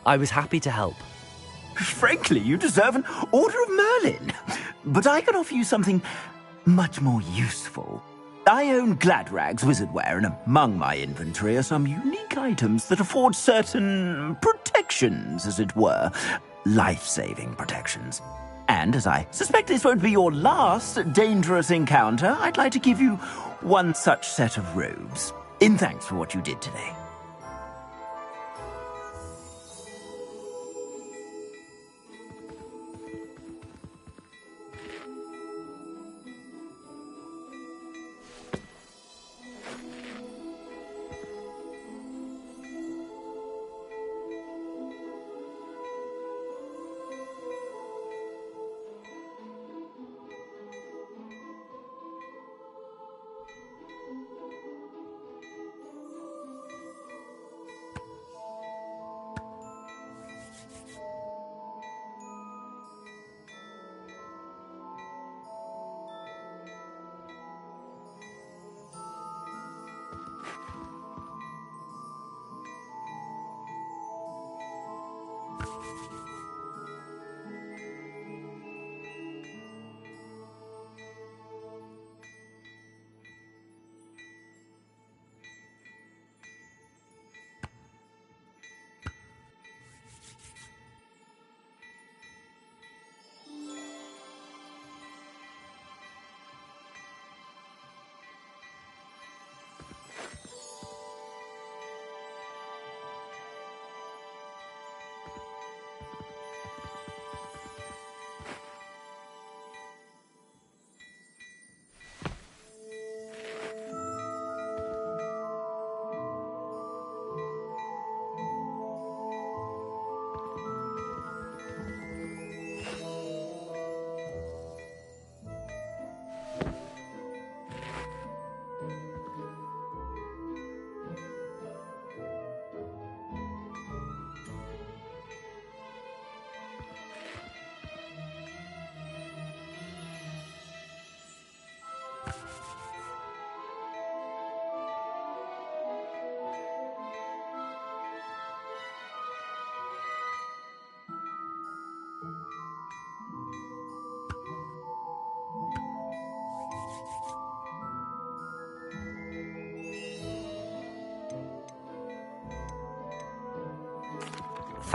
[SPEAKER 2] I was happy to help.
[SPEAKER 16] Frankly, you deserve an Order of Merlin. But I can offer you something much more useful. I own Gladrag's wizardware, and among my inventory are some unique items that afford certain protections, as it were. Life-saving protections. And as I suspect this won't be your last dangerous encounter, I'd like to give you one such set of robes, in thanks for what you did today.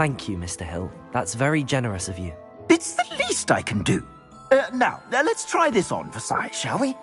[SPEAKER 2] Thank you, Mr. Hill. That's very generous of you.
[SPEAKER 16] It's the least I can do. Now, let's try this on for size, shall we?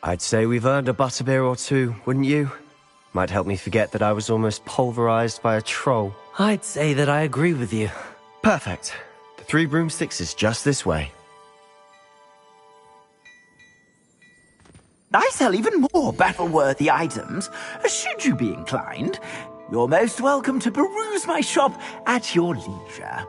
[SPEAKER 12] I'd say we've earned a butterbeer or two, wouldn't you? Might help me forget that I was almost pulverized by a troll.
[SPEAKER 2] I'd say that I agree with you.
[SPEAKER 12] Perfect. The 3 broomsticks is just this way.
[SPEAKER 16] I sell even more battle-worthy items. Should you be inclined, you're most welcome to peruse my shop at your leisure.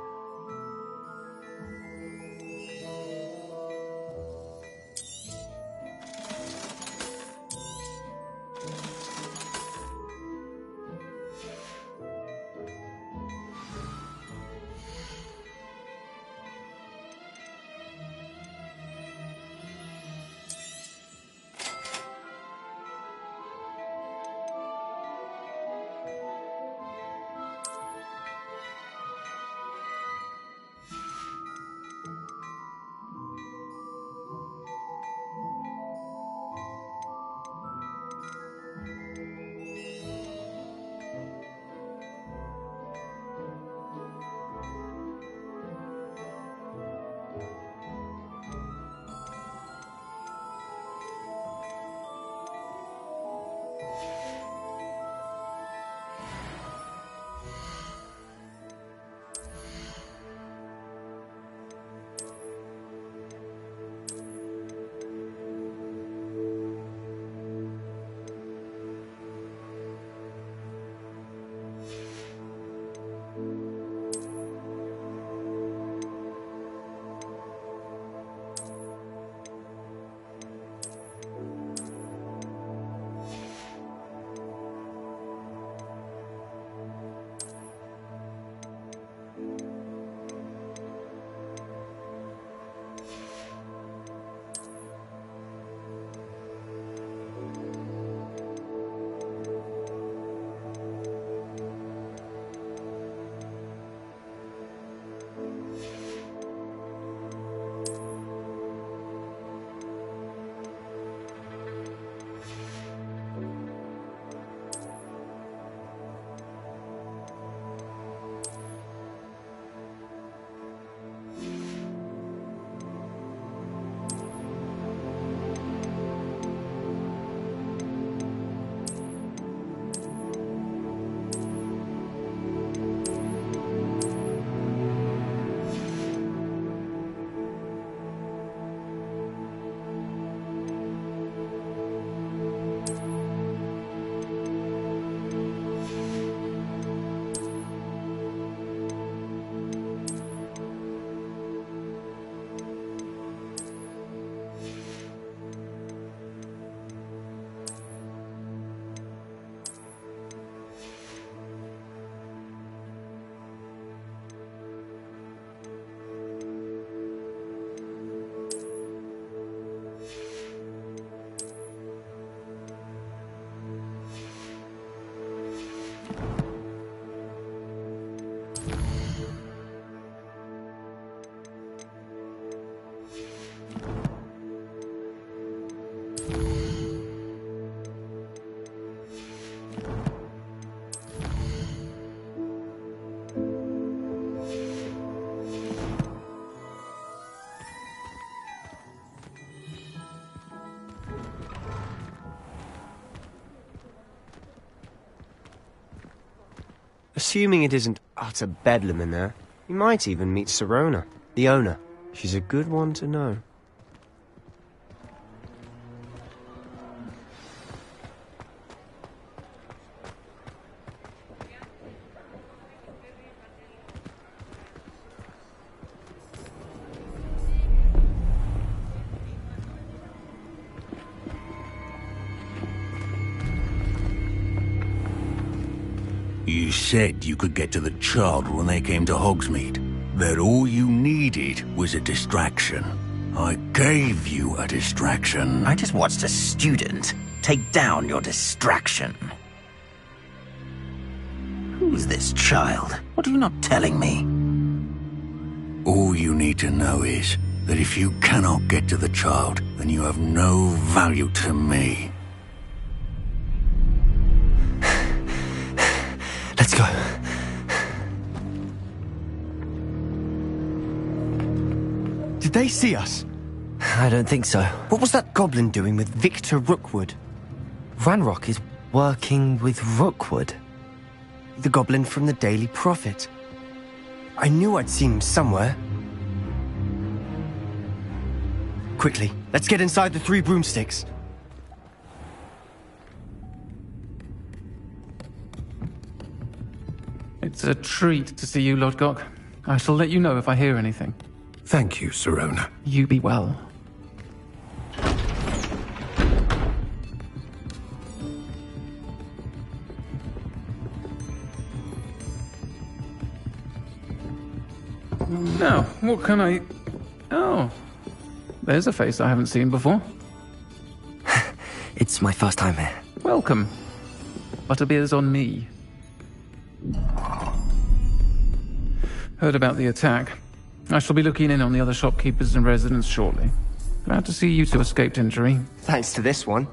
[SPEAKER 12] Assuming it isn't utter bedlam in there, you might even meet Sirona, the owner. She's a good one to know.
[SPEAKER 6] You said you could get to the child when they came to Hogsmeade. That all you needed was a distraction. I gave you a distraction.
[SPEAKER 5] I just watched a student take down your distraction. Who's this child? What are you not telling me?
[SPEAKER 6] All you need to know is that if you cannot get to the child, then you have no value to me.
[SPEAKER 2] Let's go.
[SPEAKER 12] Did they see us?
[SPEAKER 2] I don't think so.
[SPEAKER 12] What was that goblin doing with Victor Rookwood?
[SPEAKER 2] Ranrock is working with Rookwood.
[SPEAKER 12] The goblin from the Daily Prophet. I knew I'd seen him somewhere. Quickly, let's get inside the Three Broomsticks.
[SPEAKER 8] It's a treat to see you, Lodgok. I shall let you know if I hear anything.
[SPEAKER 22] Thank you, Sirona.
[SPEAKER 8] You be well. Now, what can I... Oh, there's a face I haven't seen before.
[SPEAKER 2] It's my first time here.
[SPEAKER 8] Welcome. Butterbeer's on me. Heard about the attack. I shall be looking in on the other shopkeepers and residents shortly. Glad to see you two escaped injury.
[SPEAKER 12] Thanks to this one.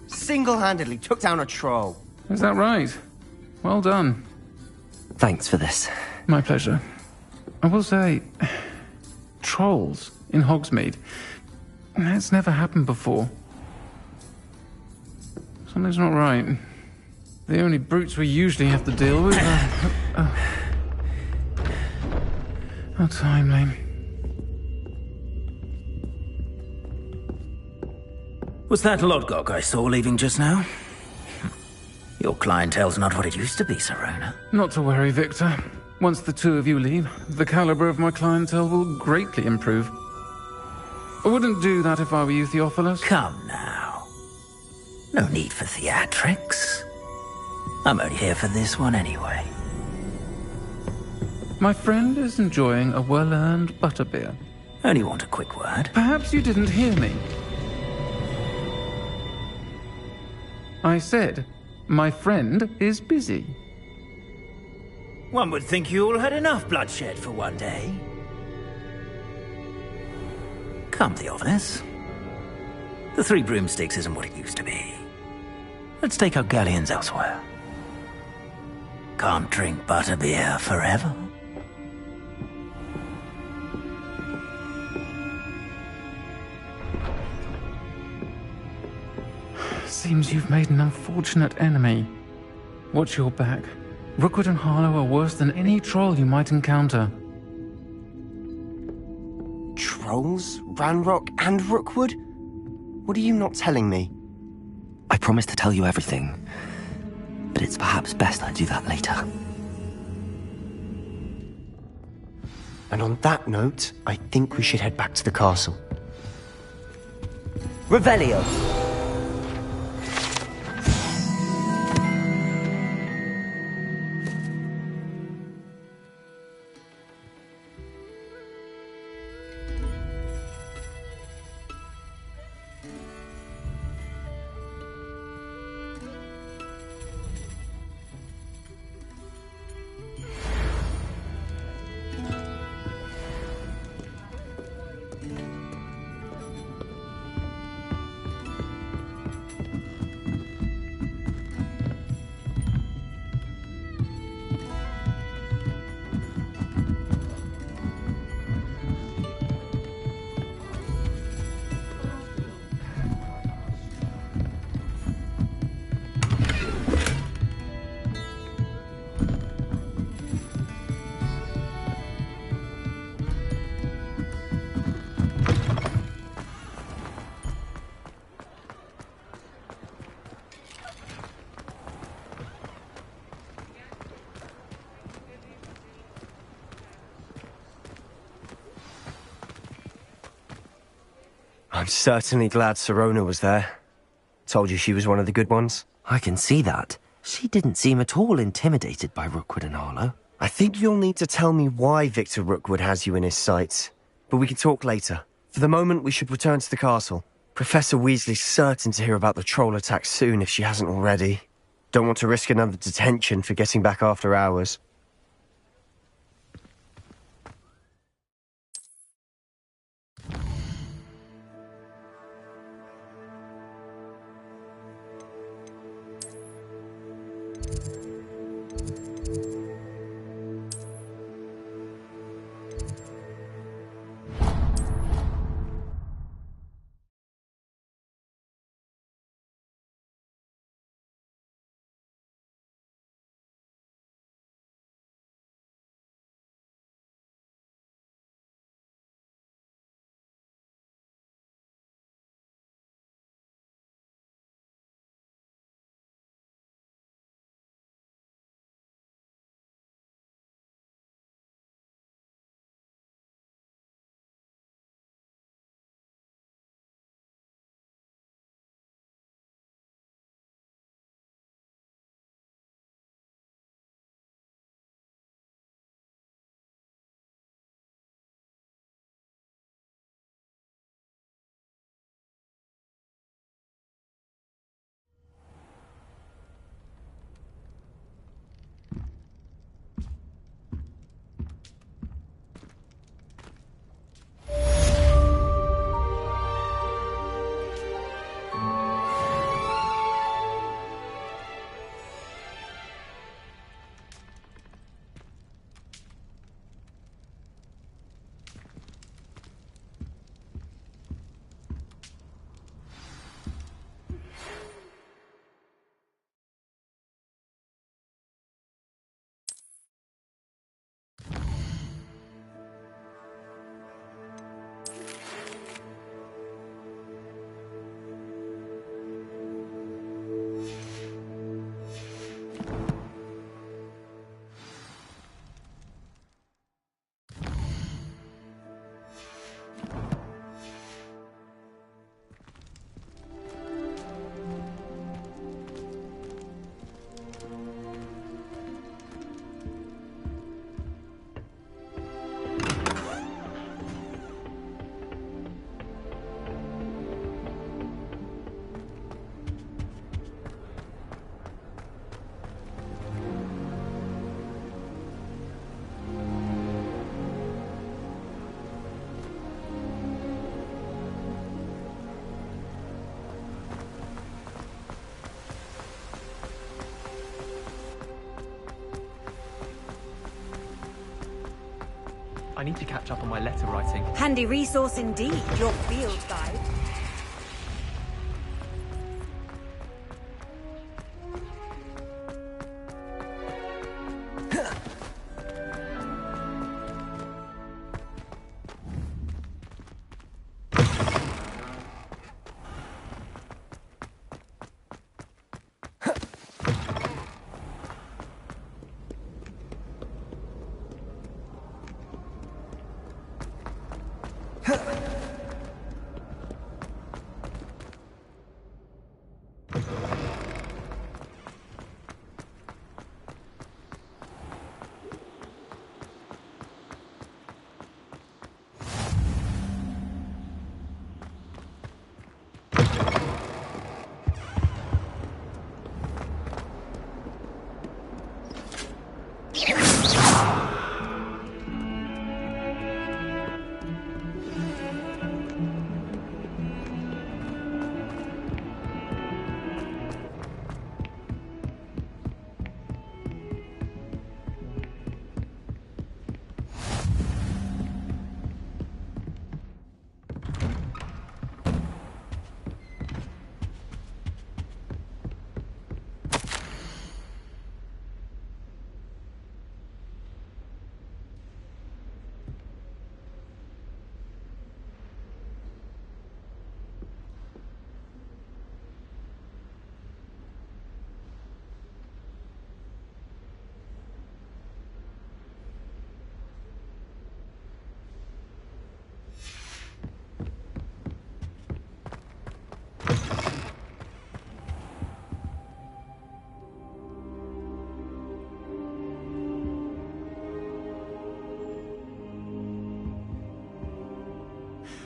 [SPEAKER 12] Single-handedly took down a troll.
[SPEAKER 8] Is that right? Well done.
[SPEAKER 2] Thanks for this.
[SPEAKER 8] My pleasure. I will say, trolls in Hogsmeade. That's never happened before. Something's not right. The only brutes we usually have to deal with are... How timely.
[SPEAKER 5] Was that Lodgok I saw leaving just now? Your clientele's not what it used to be, Sirona.
[SPEAKER 8] Not to worry, Victor. Once the two of you leave, the caliber of my clientele will greatly improve. I wouldn't do that if I were you, Theophilus.
[SPEAKER 5] Come now. No need for theatrics. I'm only here for this one anyway.
[SPEAKER 8] My friend is enjoying a well-earned butterbeer.
[SPEAKER 5] Only want a quick word.
[SPEAKER 8] Perhaps you didn't hear me. I said, my friend is busy.
[SPEAKER 5] One would think you all had enough bloodshed for one day. Come, Theophilus. The Three Broomsticks isn't what it used to be. Let's take our galleons elsewhere. Can't drink butterbeer forever.
[SPEAKER 8] Seems you've made an unfortunate enemy. Watch your back. Rookwood and Harlow are worse than any troll you might encounter.
[SPEAKER 12] Trolls? Ranrock and Rookwood? What are you not telling me?
[SPEAKER 2] I promised to tell you everything, but it's perhaps best I do that later.
[SPEAKER 12] And on that note, I think we should head back to the castle. Revelio! I'm certainly glad Sirona was there. Told you she was one of the good ones.
[SPEAKER 2] I can see that. She didn't seem at all intimidated by Rookwood and Harlow.
[SPEAKER 12] I think you'll need to tell me why Victor Rookwood has you in his sights. But we can talk later. For the moment, we should return to the castle. Professor Weasley's certain to hear about the troll attack soon if she hasn't already. Don't want to risk another detention for getting back after hours.
[SPEAKER 10] I need to catch up on my letter writing.
[SPEAKER 18] Handy resource indeed, your field guide.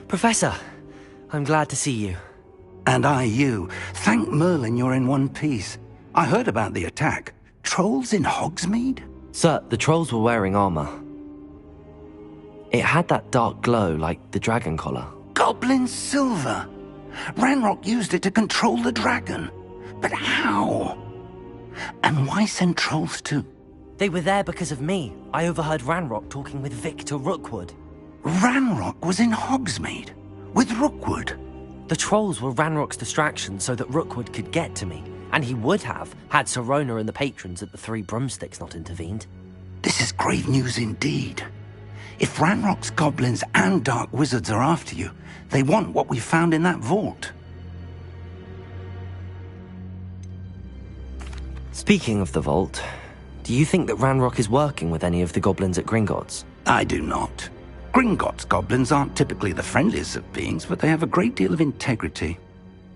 [SPEAKER 2] Professor, I'm glad to see you.
[SPEAKER 6] And I you. Thank Merlin you're in one piece. I heard about the attack. Trolls in Hogsmeade?
[SPEAKER 2] Sir, the trolls were wearing armor. It had that dark glow like the dragon collar.
[SPEAKER 6] Goblin silver. Ranrock used it to control the dragon. But how? And why send trolls too?
[SPEAKER 2] They were there because of me. I overheard Ranrock talking with Victor Rookwood.
[SPEAKER 6] Ranrock was in Hogsmeade? With Rookwood?
[SPEAKER 2] The trolls were Ranrock's distraction so that Rookwood could get to me. And he would have, had Sirona and the patrons at the Three Broomsticks not intervened.
[SPEAKER 6] This is grave news indeed. If Ranrock's goblins and dark wizards are after you, they want what we found in that vault.
[SPEAKER 2] Speaking of the vault, do you think that Ranrock is working with any of the goblins at Gringotts?
[SPEAKER 6] I do not. Gringotts goblins aren't typically the friendliest of beings, but they have a great deal of integrity.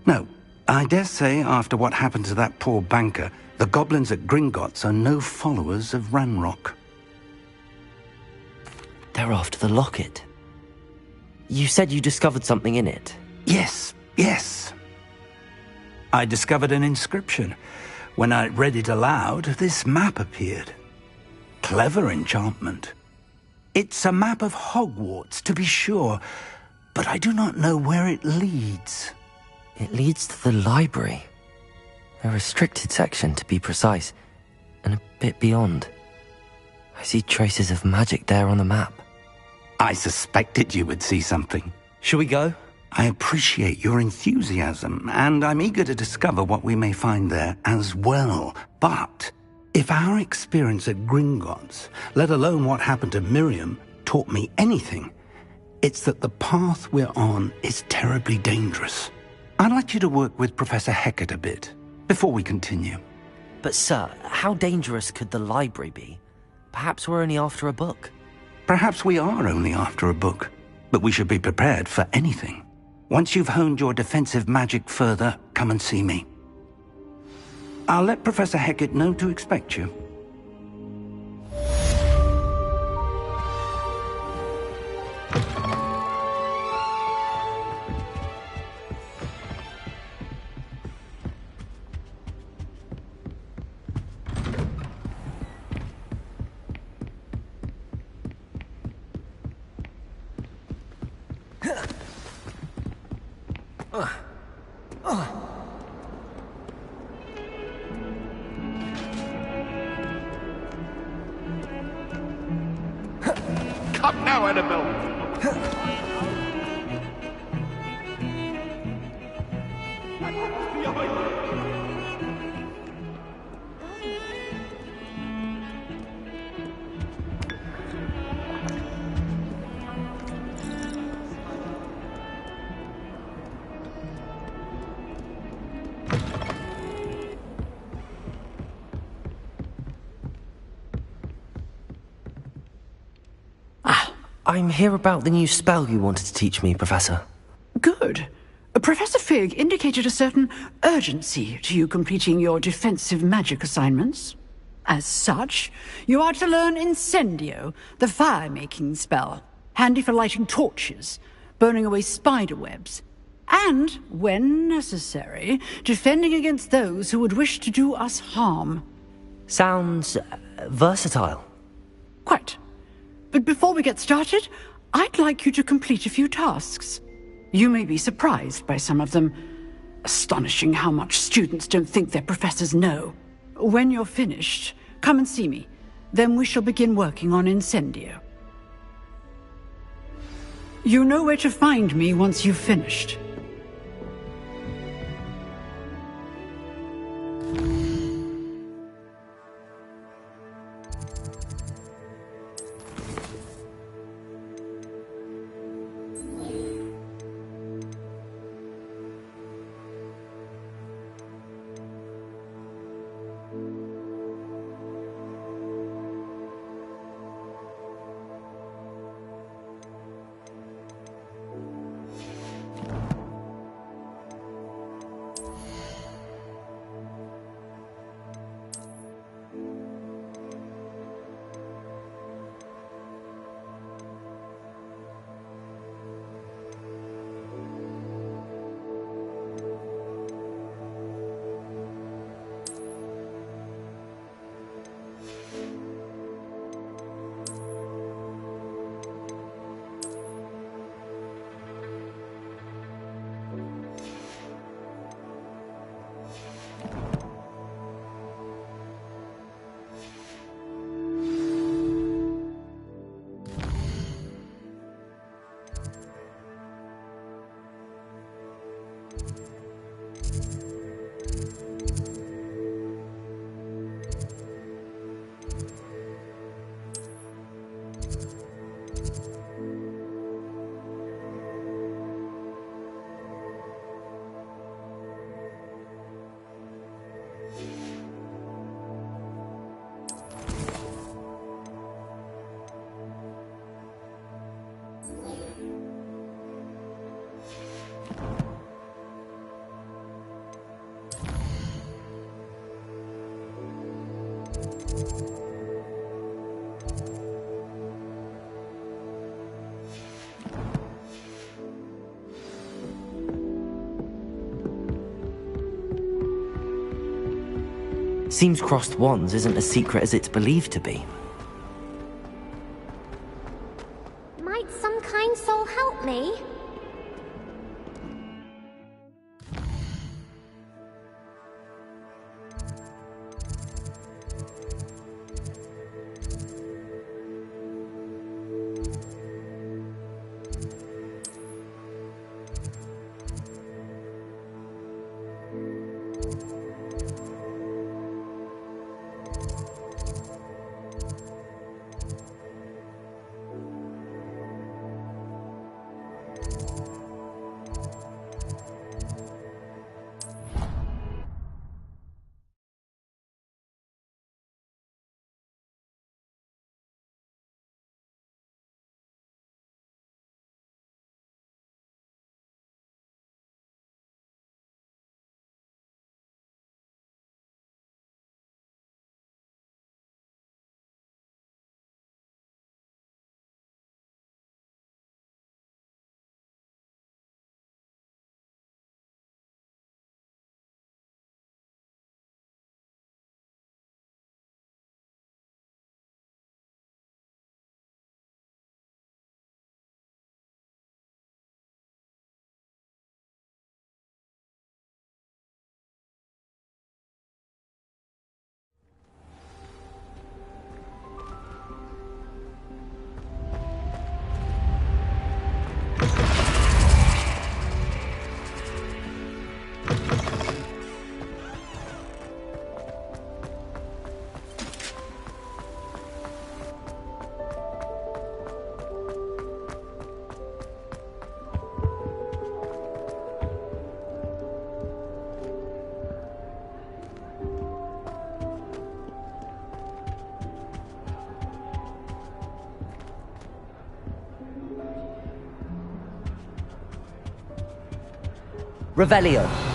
[SPEAKER 6] No, I dare say after what happened to that poor banker, the goblins at Gringotts are no followers of Ranrock.
[SPEAKER 2] They're after the locket. You said you discovered something in it.
[SPEAKER 6] Yes. I discovered an inscription. When I read it aloud, this map appeared. Clever enchantment. It's a map of Hogwarts, to be sure, but I do not know where it leads.
[SPEAKER 2] It leads to the library. A restricted section, to be precise, and a bit beyond. I see traces of magic there on the map.
[SPEAKER 6] I suspected you would see something.
[SPEAKER 2] Shall we go?
[SPEAKER 6] I appreciate your enthusiasm, and I'm eager to discover what we may find there as well. But if our experience at Gringotts, let alone what happened to Miriam, taught me anything, it's that the path we're on is terribly dangerous. I'd like you to work with Professor Hecat a bit, before we continue.
[SPEAKER 2] But sir, how dangerous could the library be? Perhaps we're only after a book.
[SPEAKER 6] Perhaps we are only after a book, but we should be prepared for anything. Once you've honed your defensive magic further, come and see me. I'll let Professor Hecat know to expect you.
[SPEAKER 3] Come now, Annabelle!
[SPEAKER 2] I'm here about the new spell you wanted to teach me, Professor.
[SPEAKER 11] Good. Professor Fig indicated a certain urgency to you completing your defensive magic assignments. As such, you are to learn Incendio, the fire-making spell, handy for lighting torches, burning away spider webs, and, when necessary, defending against those who would wish to do us harm.
[SPEAKER 2] Sounds versatile.
[SPEAKER 11] Quite. But before we get started, I'd like you to complete a few tasks. You may be surprised by some of them. Astonishing how much students don't think their professors know. When you're finished, come and see me. Then we shall begin working on Incendio. You know where to find me once you've finished.
[SPEAKER 2] Seems crossed wands isn't as secret as it's believed to be.
[SPEAKER 4] Might some kind soul help me?
[SPEAKER 2] Revelio.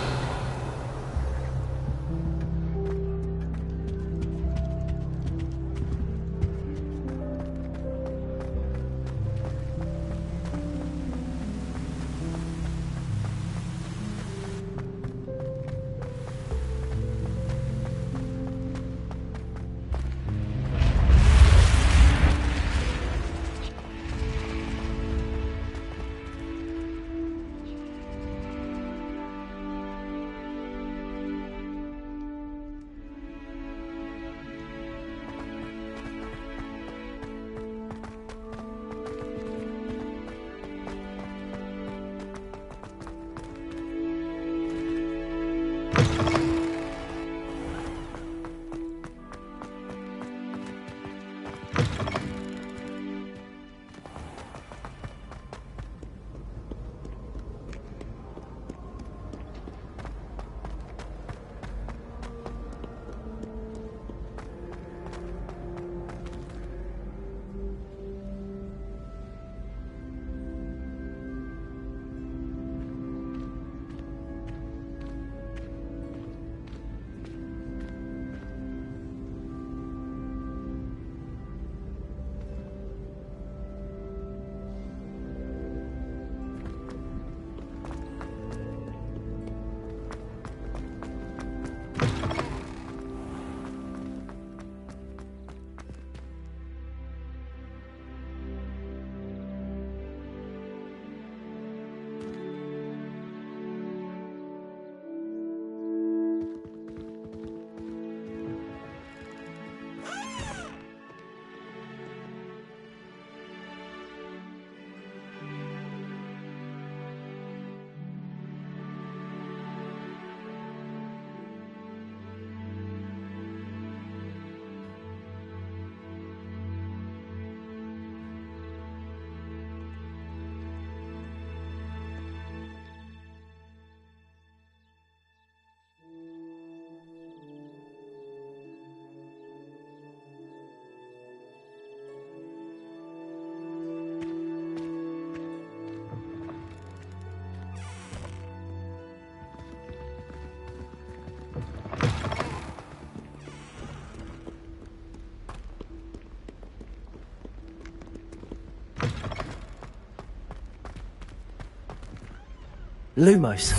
[SPEAKER 7] Lumos.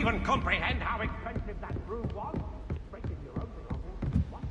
[SPEAKER 7] even comprehend how expensive that room was? Breaking your own belongings. What?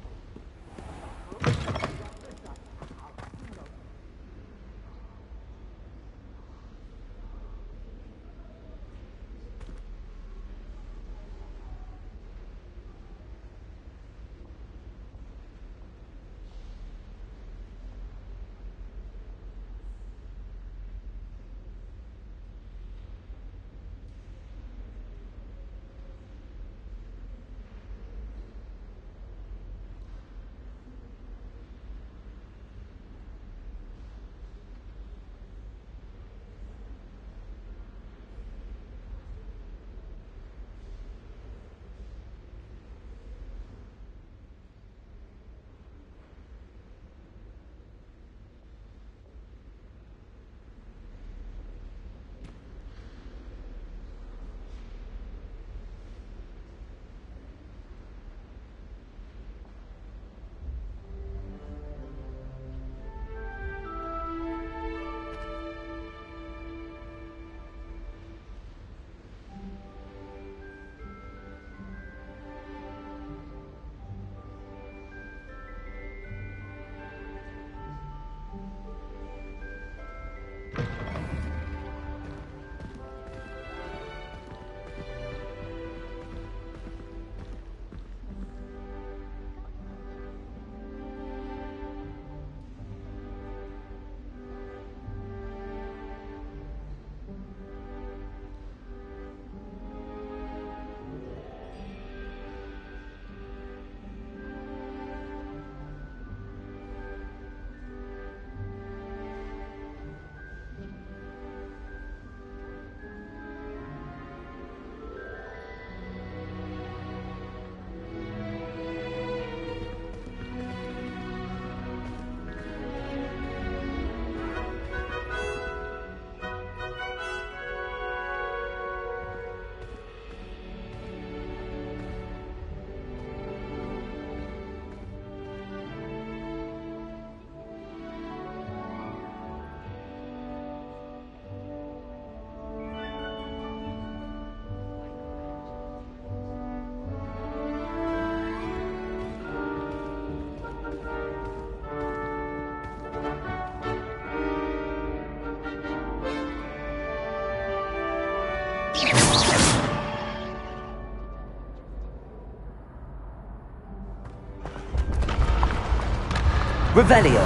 [SPEAKER 2] Revelio.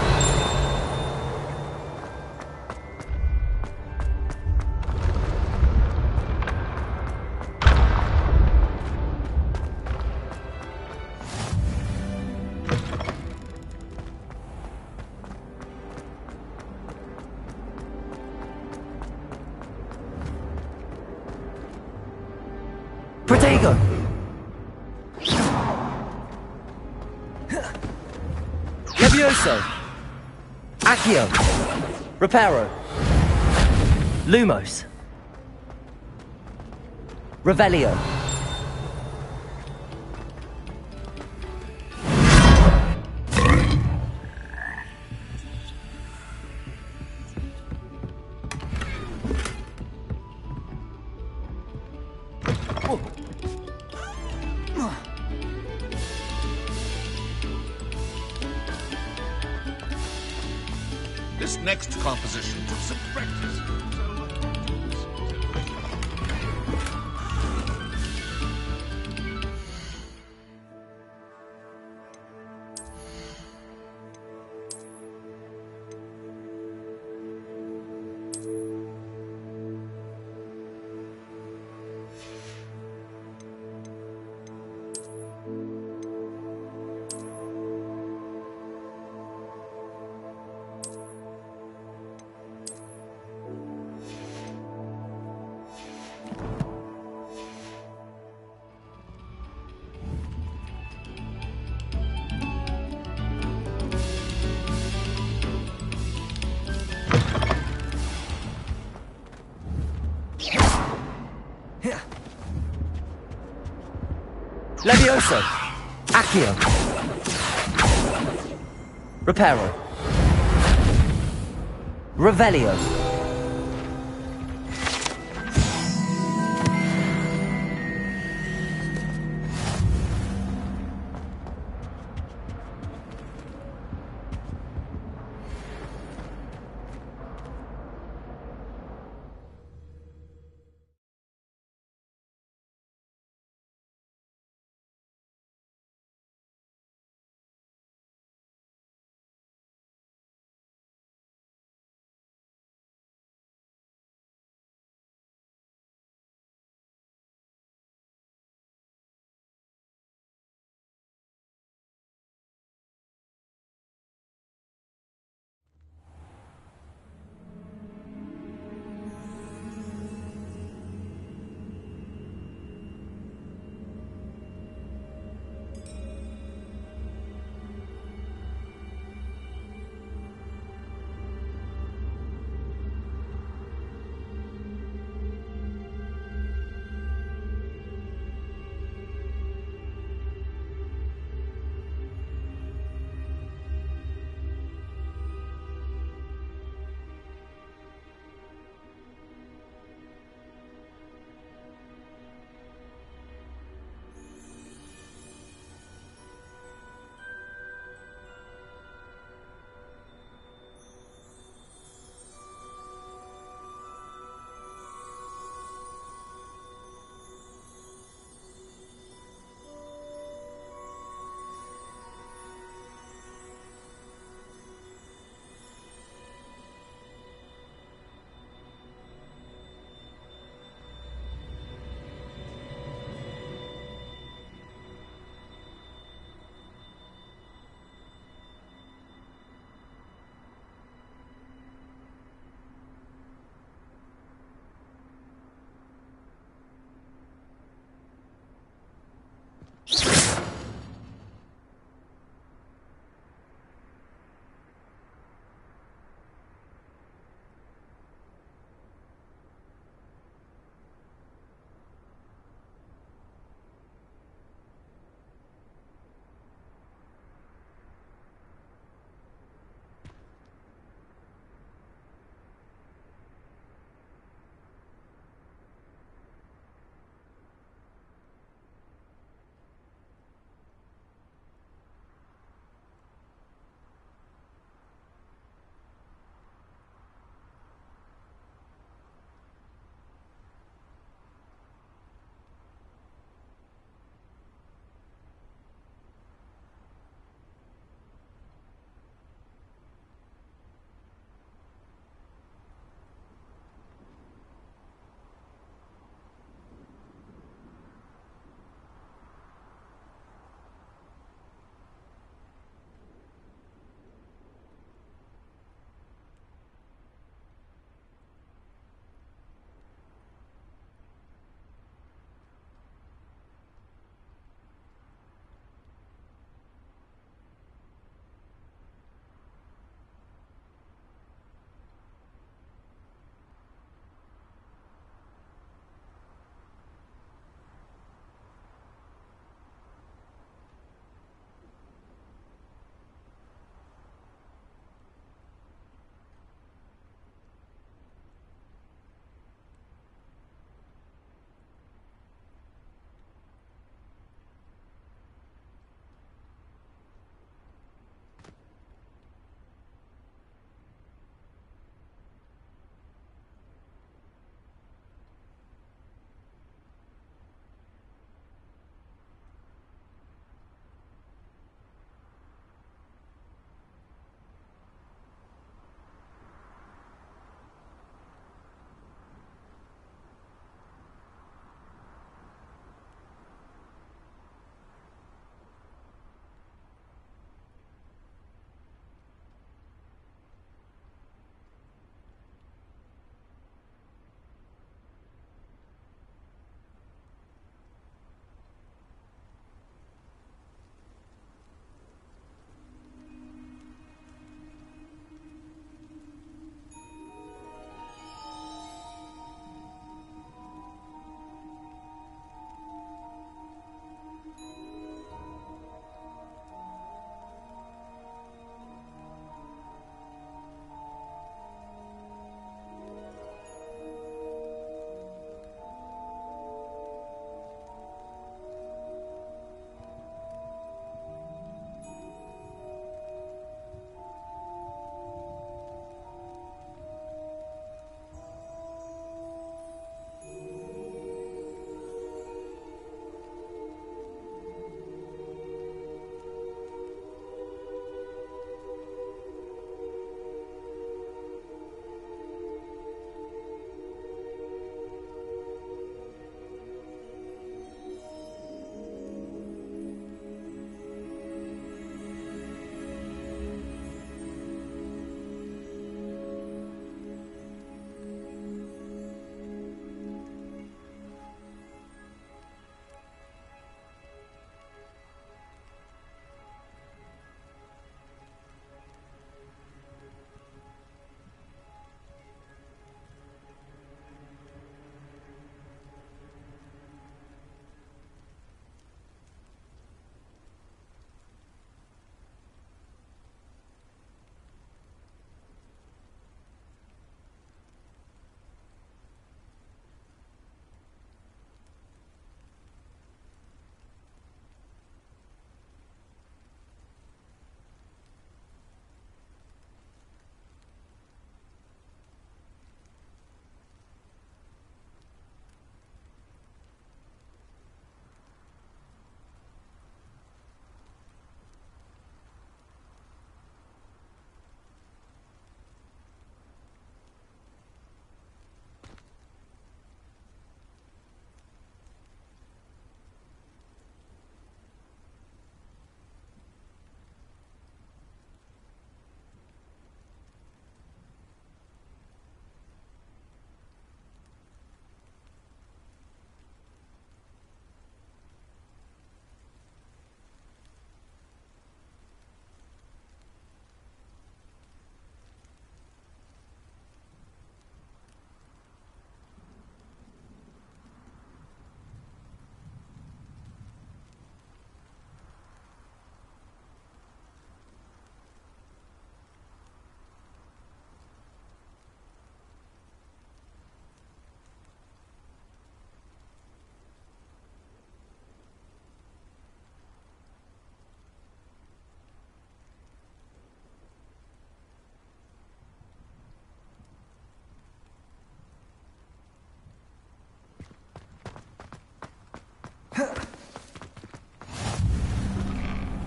[SPEAKER 2] Protego. Levioso. Accio. Reparo. Lumos. Revelio.
[SPEAKER 3] This next composition took some practice.
[SPEAKER 2] Levioso. Accio. Reparo. Revelio.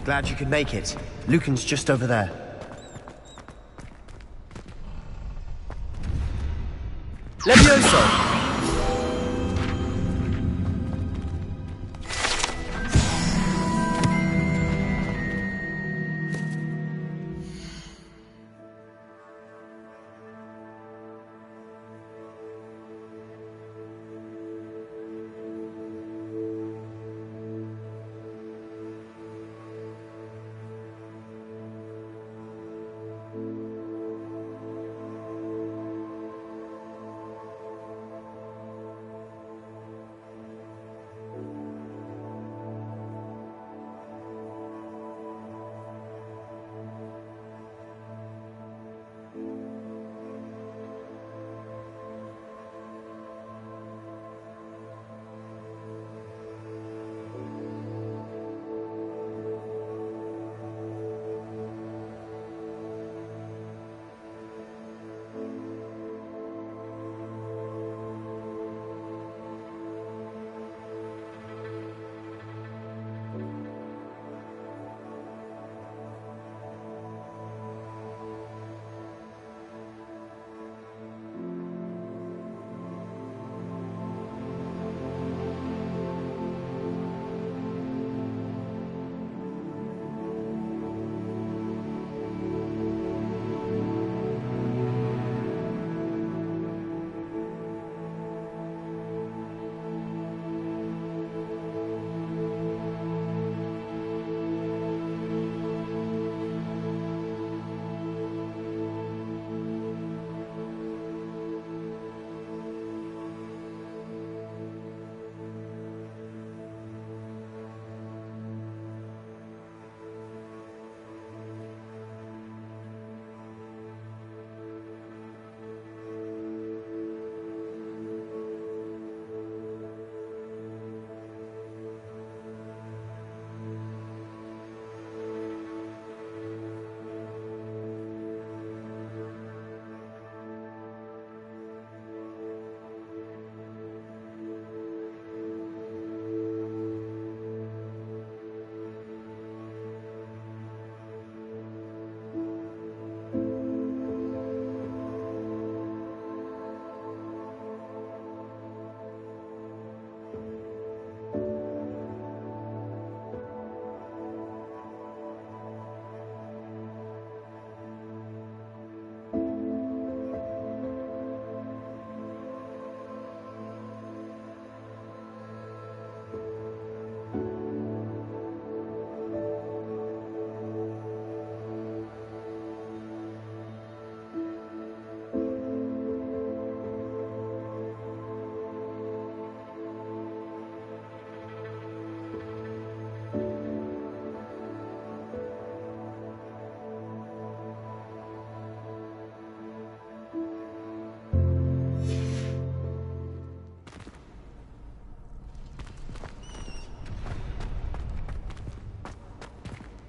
[SPEAKER 12] Glad you could make it. Lucan's just over there. Levioso!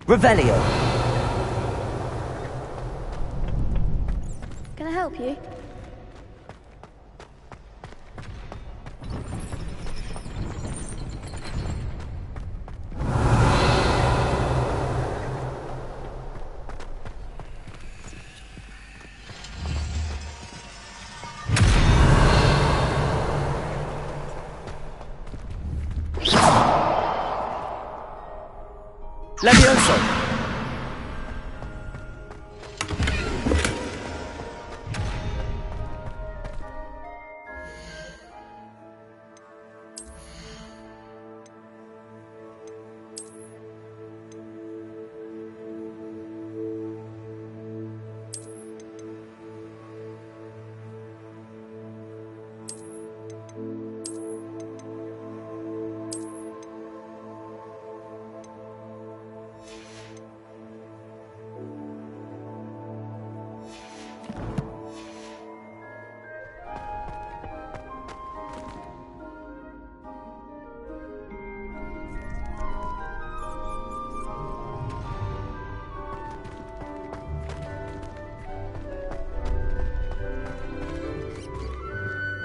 [SPEAKER 2] Revelio.
[SPEAKER 15] Can I help you?
[SPEAKER 12] Levioso!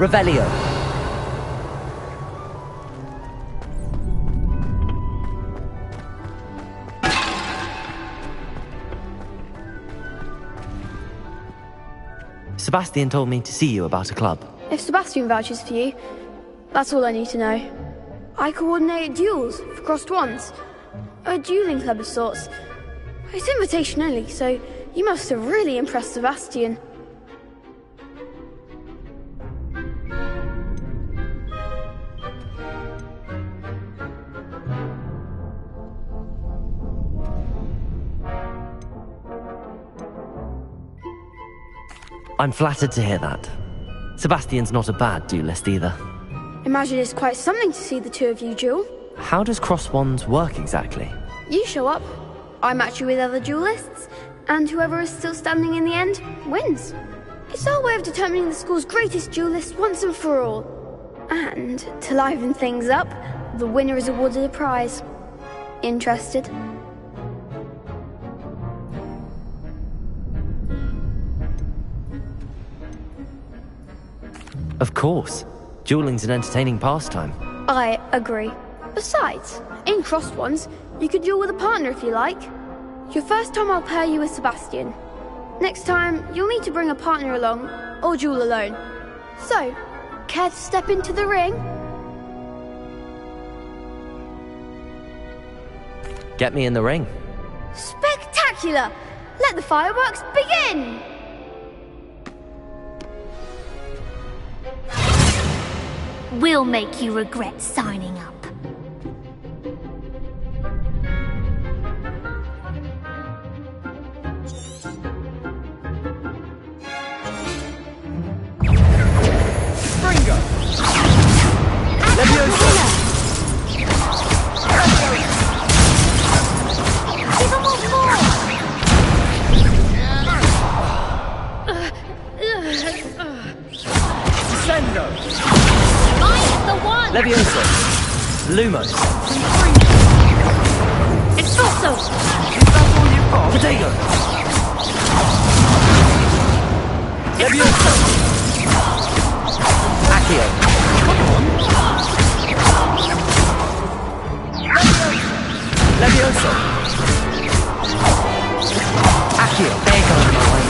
[SPEAKER 2] Revelio. Sebastian told me to see you about a club.
[SPEAKER 15] If Sebastian vouches for you, that's all I need to know. I coordinate duels for crossed ones. A dueling club of sorts. It's invitation only, so you must have really impressed Sebastian.
[SPEAKER 2] I'm flattered to hear that. Sebastian's not a bad duelist either.
[SPEAKER 15] Imagine it's quite something to see the two of you duel.
[SPEAKER 2] How does cross wands work exactly?
[SPEAKER 15] You show up, I match you with other duelists, and whoever is still standing in the end wins. It's our way of determining the school's greatest duelist once and for all. And to liven things up, the winner is awarded a prize. Interested?
[SPEAKER 2] Of course. Dueling's an entertaining pastime.
[SPEAKER 15] I agree. Besides, in crossed ones, you could duel with a partner if you like. Your first time I'll pair you with Sebastian. Next time, you'll need to bring a partner along, or duel alone. So, care to step into the ring?
[SPEAKER 2] Get me in the ring.
[SPEAKER 15] Spectacular! Let the fireworks begin!
[SPEAKER 4] We'll make you regret signing up.
[SPEAKER 7] Springo!
[SPEAKER 4] Leviosa! Give him one more!
[SPEAKER 7] Sendo!
[SPEAKER 4] I am the one!
[SPEAKER 2] Leviosa! Lumos!
[SPEAKER 4] It's also!
[SPEAKER 2] Potato! Leviosa! Accio! Leviosa! Accio! There goes my way.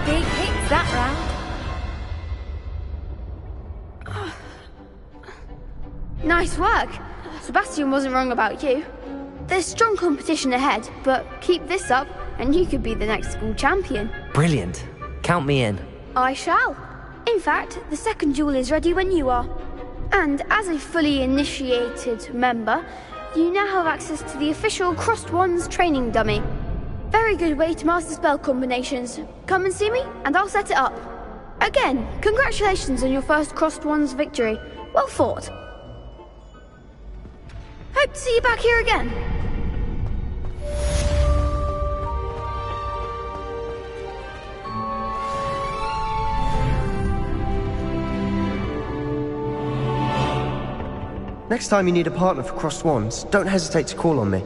[SPEAKER 4] Big hits that round.
[SPEAKER 15] Nice work. Sebastian wasn't wrong about you. There's strong competition ahead, but keep this up and you could be the next school champion.
[SPEAKER 2] Brilliant. Count me in.
[SPEAKER 15] I shall. In fact, the second duel is ready when you are. And as a fully initiated member, you now have access to the official Crossed Wands training dummy. Very good way to master spell combinations. Come and see me, and I'll set it up. Again, congratulations on your first Crossed Wands victory. Well fought. Hope to see you back here again.
[SPEAKER 9] Next time you need a partner for crossed wands, don't hesitate to call on me.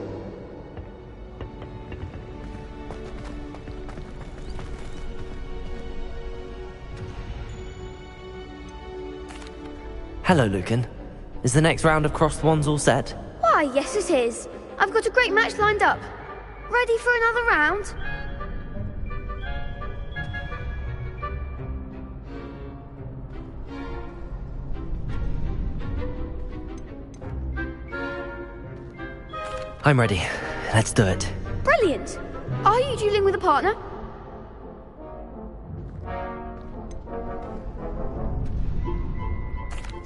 [SPEAKER 2] Hello, Lucan. Is the next round of crossed wands all set?
[SPEAKER 15] Why, yes it is. I've got a great match lined up. Ready for another round?
[SPEAKER 2] I'm ready. Let's do it.
[SPEAKER 15] Brilliant. Are you dueling with a partner?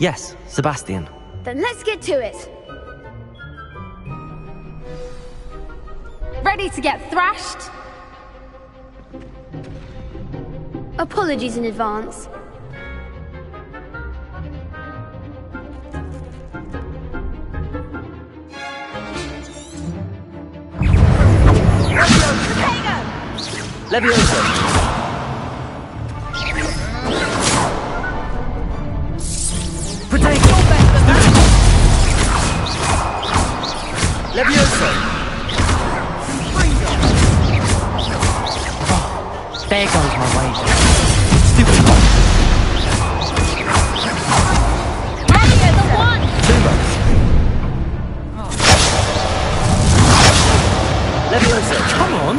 [SPEAKER 2] Yes, Sebastian.
[SPEAKER 15] Then let's get to it.
[SPEAKER 4] Ready to get thrashed?
[SPEAKER 15] Apologies in advance.
[SPEAKER 2] Leviosa! Potato! Leviosa! Oh, there goes my way. Stupid one.
[SPEAKER 4] Mario, the one!
[SPEAKER 2] Lumos! Leviosa, come on!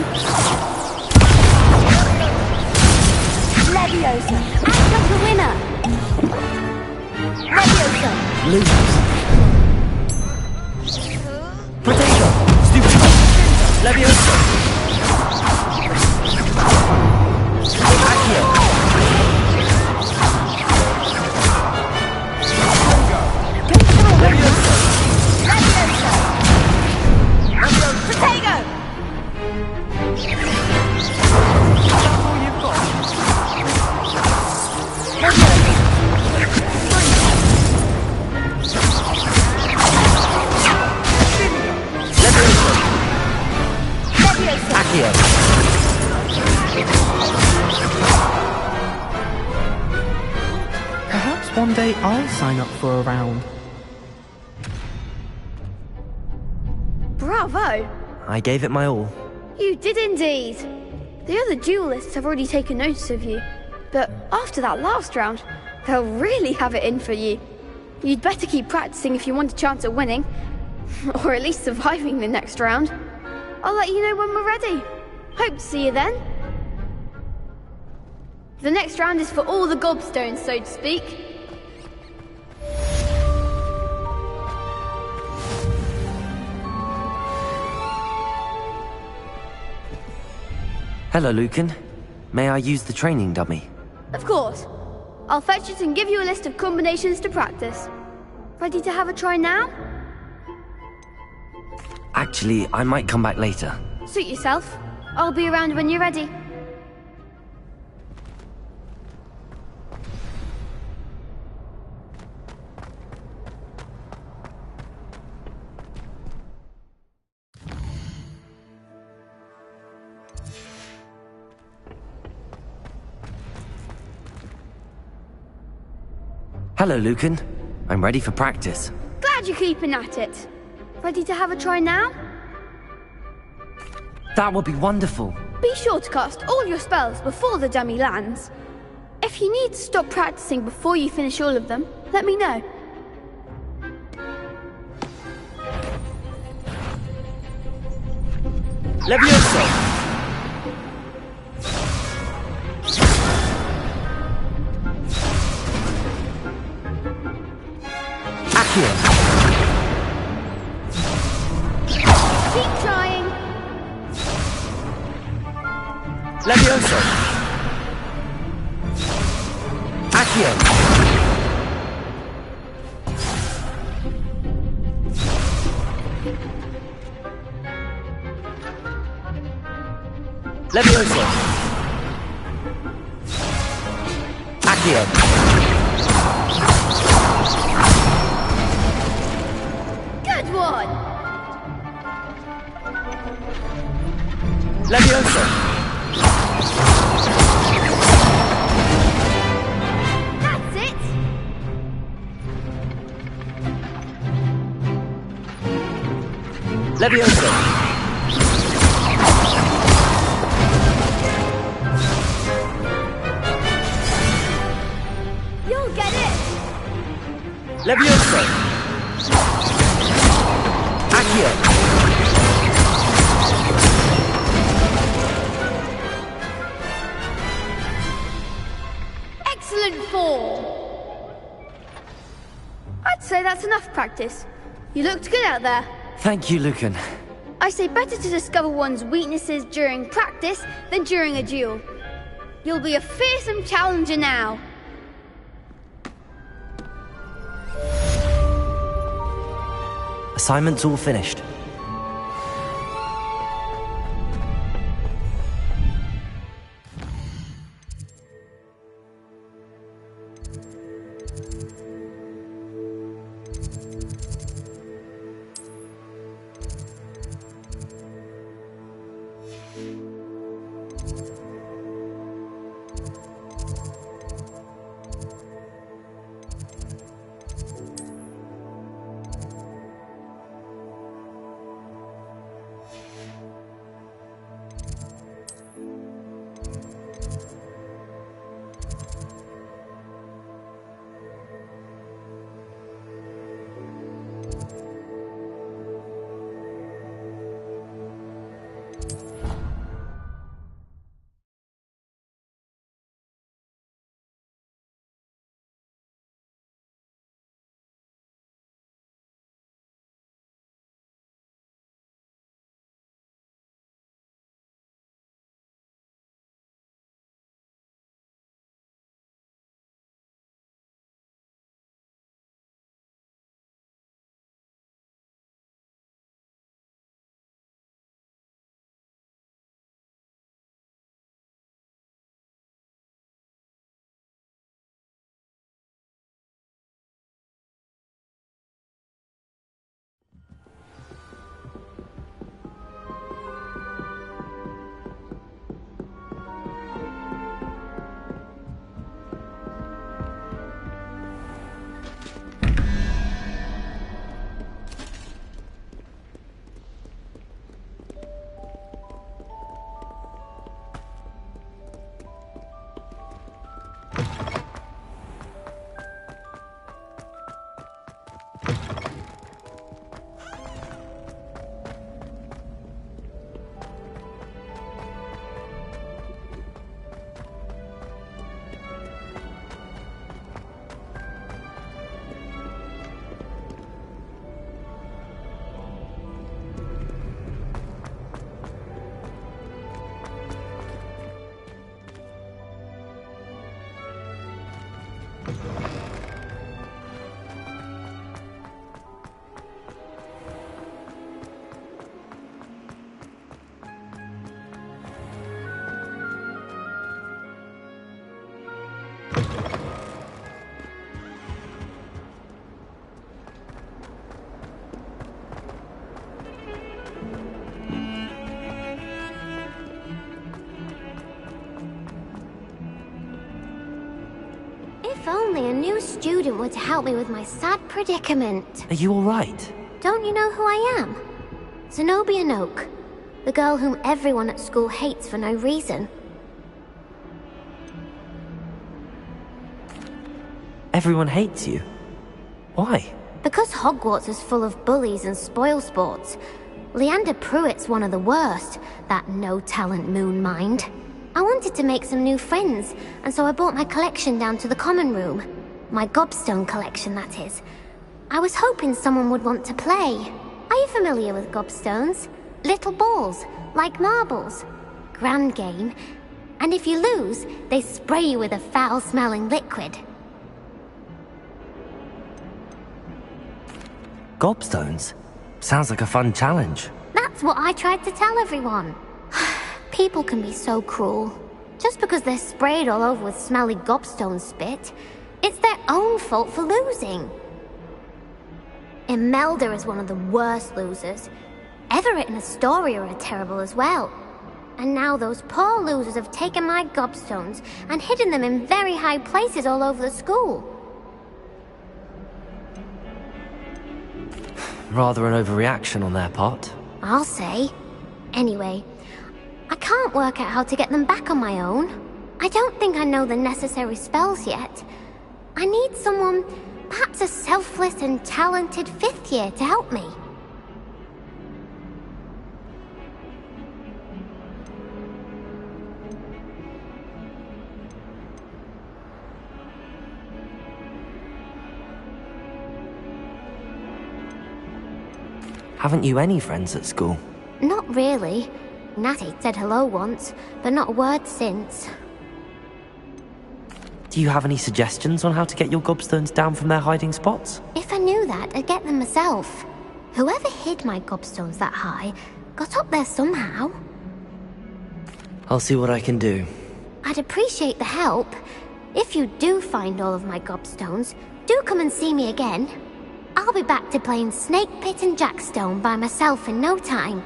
[SPEAKER 2] Lose. Potato! Stupid! Leviosa! Accio! Leviosa!
[SPEAKER 18] Potato! That's all you've got?
[SPEAKER 2] Accio!
[SPEAKER 19] Perhaps one day I'll sign up for a round.
[SPEAKER 15] Bravo!
[SPEAKER 2] I gave it my all.
[SPEAKER 15] You did indeed. The other duelists have already taken notice of you, but after that last round, they'll really have it in for you. You'd better keep practicing if you want a chance at winning, or at least surviving the next round. I'll let you know when we're ready. Hope to see you then. The next round is for all the gobstones, so to speak.
[SPEAKER 2] Hello, Lucan. May I use the training dummy?
[SPEAKER 15] Of course. I'll fetch it and give you a list of combinations to practice. Ready to have a try now?
[SPEAKER 2] Actually, I might come back later.
[SPEAKER 15] Suit yourself. I'll be around when you're ready.
[SPEAKER 2] Hello, Lucan. I'm ready for practice.
[SPEAKER 15] Glad you're keeping at it. Ready to have a try now?
[SPEAKER 2] That would be wonderful.
[SPEAKER 15] Be sure to cast all your spells before the dummy lands. If you need to stop practicing before you finish all of them, let me know.
[SPEAKER 2] Levioso! Accio!
[SPEAKER 15] Keep trying.
[SPEAKER 2] Levioso! Accio! Levioso! Accio!
[SPEAKER 15] Good one.
[SPEAKER 2] Levioso!
[SPEAKER 15] That's it.
[SPEAKER 2] Levioso!
[SPEAKER 15] You'll get it.
[SPEAKER 2] Levioso! Accio!
[SPEAKER 15] Excellent form. I'd say that's enough practice. You looked good out there.
[SPEAKER 2] Thank you, Lucan.
[SPEAKER 15] I say better to discover one's weaknesses during practice than during a duel. You'll be a fearsome challenger now.
[SPEAKER 2] Assignment's all finished.
[SPEAKER 4] If only a new student were to help me with my sad predicament.
[SPEAKER 2] Are you alright?
[SPEAKER 4] Don't you know who I am? Zenobia Noak, the girl whom everyone at school hates for no reason.
[SPEAKER 2] Everyone hates you. Why?
[SPEAKER 4] Because Hogwarts is full of bullies and spoilsports. Leander Pruitt's one of the worst, that no-talent moon mind. I wanted to make some new friends, and so I brought my collection down to the common room. My gobstone collection, that is. I was hoping someone would want to play. Are you familiar with gobstones? Little balls, like marbles. Grand game. And if you lose, they spray you with a foul-smelling liquid.
[SPEAKER 2] Gobstones? Sounds like a fun challenge.
[SPEAKER 4] That's what I tried to tell everyone. People can be so cruel. Just because they're sprayed all over with smelly gobstone spit, it's their own fault for losing. Imelda is one of the worst losers. Everett and Astoria are terrible as well. And now those poor losers have taken my gobstones and hidden them in very high places all over the school.
[SPEAKER 2] Rather an overreaction on their part.
[SPEAKER 4] I'll say. Anyway, I can't work out how to get them back on my own. I don't think I know the necessary spells yet. I need someone, perhaps a selfless and talented 5th year to help me.
[SPEAKER 2] Haven't you any friends at school?
[SPEAKER 4] Not really. Natty said hello once, but not a word since.
[SPEAKER 2] Do you have any suggestions on how to get your gobstones down from their hiding spots?
[SPEAKER 4] If I knew that, I'd get them myself. Whoever hid my gobstones that high got up there somehow.
[SPEAKER 2] I'll see what I can do.
[SPEAKER 4] I'd appreciate the help. If you do find all of my gobstones, do come and see me again. I'll be back to playing Snake Pit and Jackstone by myself in no time.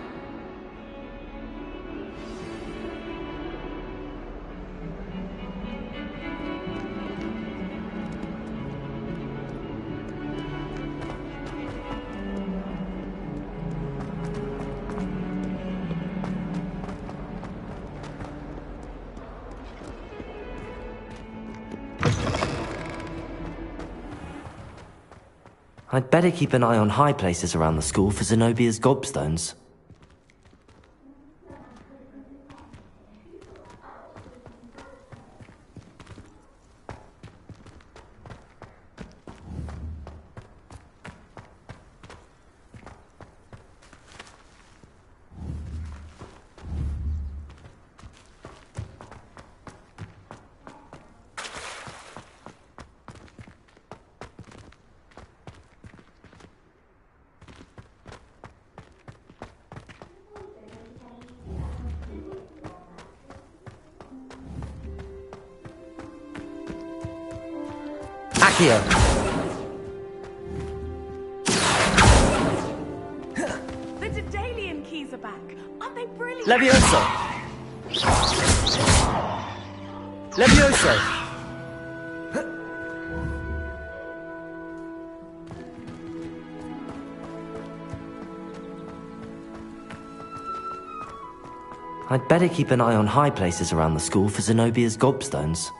[SPEAKER 2] I'd better keep an eye on high places around the school for Zenobia's gobstones. Accio!
[SPEAKER 18] The Daedalian keys are back. Aren't they brilliant?
[SPEAKER 12] Levioso! Levioso!
[SPEAKER 2] I'd better keep an eye on high places around the school for Zenobia's gobstones.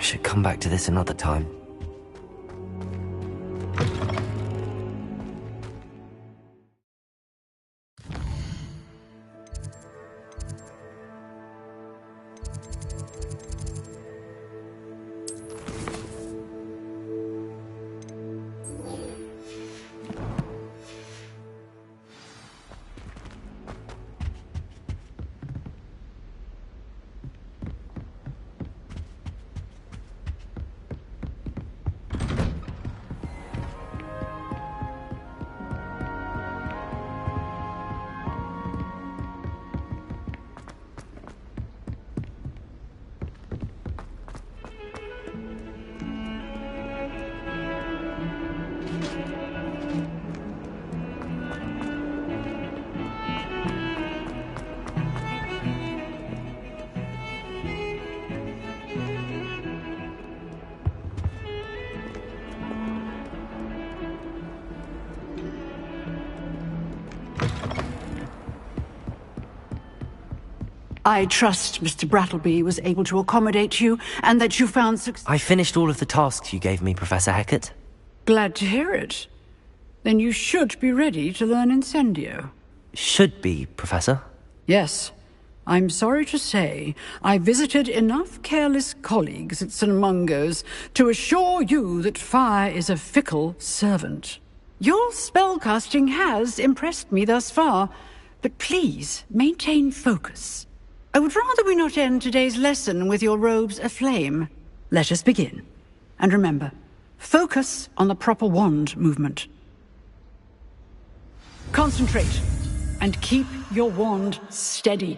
[SPEAKER 2] should come back to this another time.
[SPEAKER 11] I trust Mr. Brattleby was able to accommodate you, and that you found success.
[SPEAKER 2] I finished all of the tasks you gave me, Professor Hecat.
[SPEAKER 11] Glad to hear it. Then you should be ready to learn Incendio.
[SPEAKER 2] Should be, Professor.
[SPEAKER 11] Yes. I'm sorry to say, I visited enough careless colleagues at St. Mungo's to assure you that fire is a fickle servant. Your spellcasting has impressed me thus far, but please maintain focus. I would rather we not end today's lesson with your robes aflame. Let us begin. And remember, focus on the proper wand movement. Concentrate, and keep your wand steady.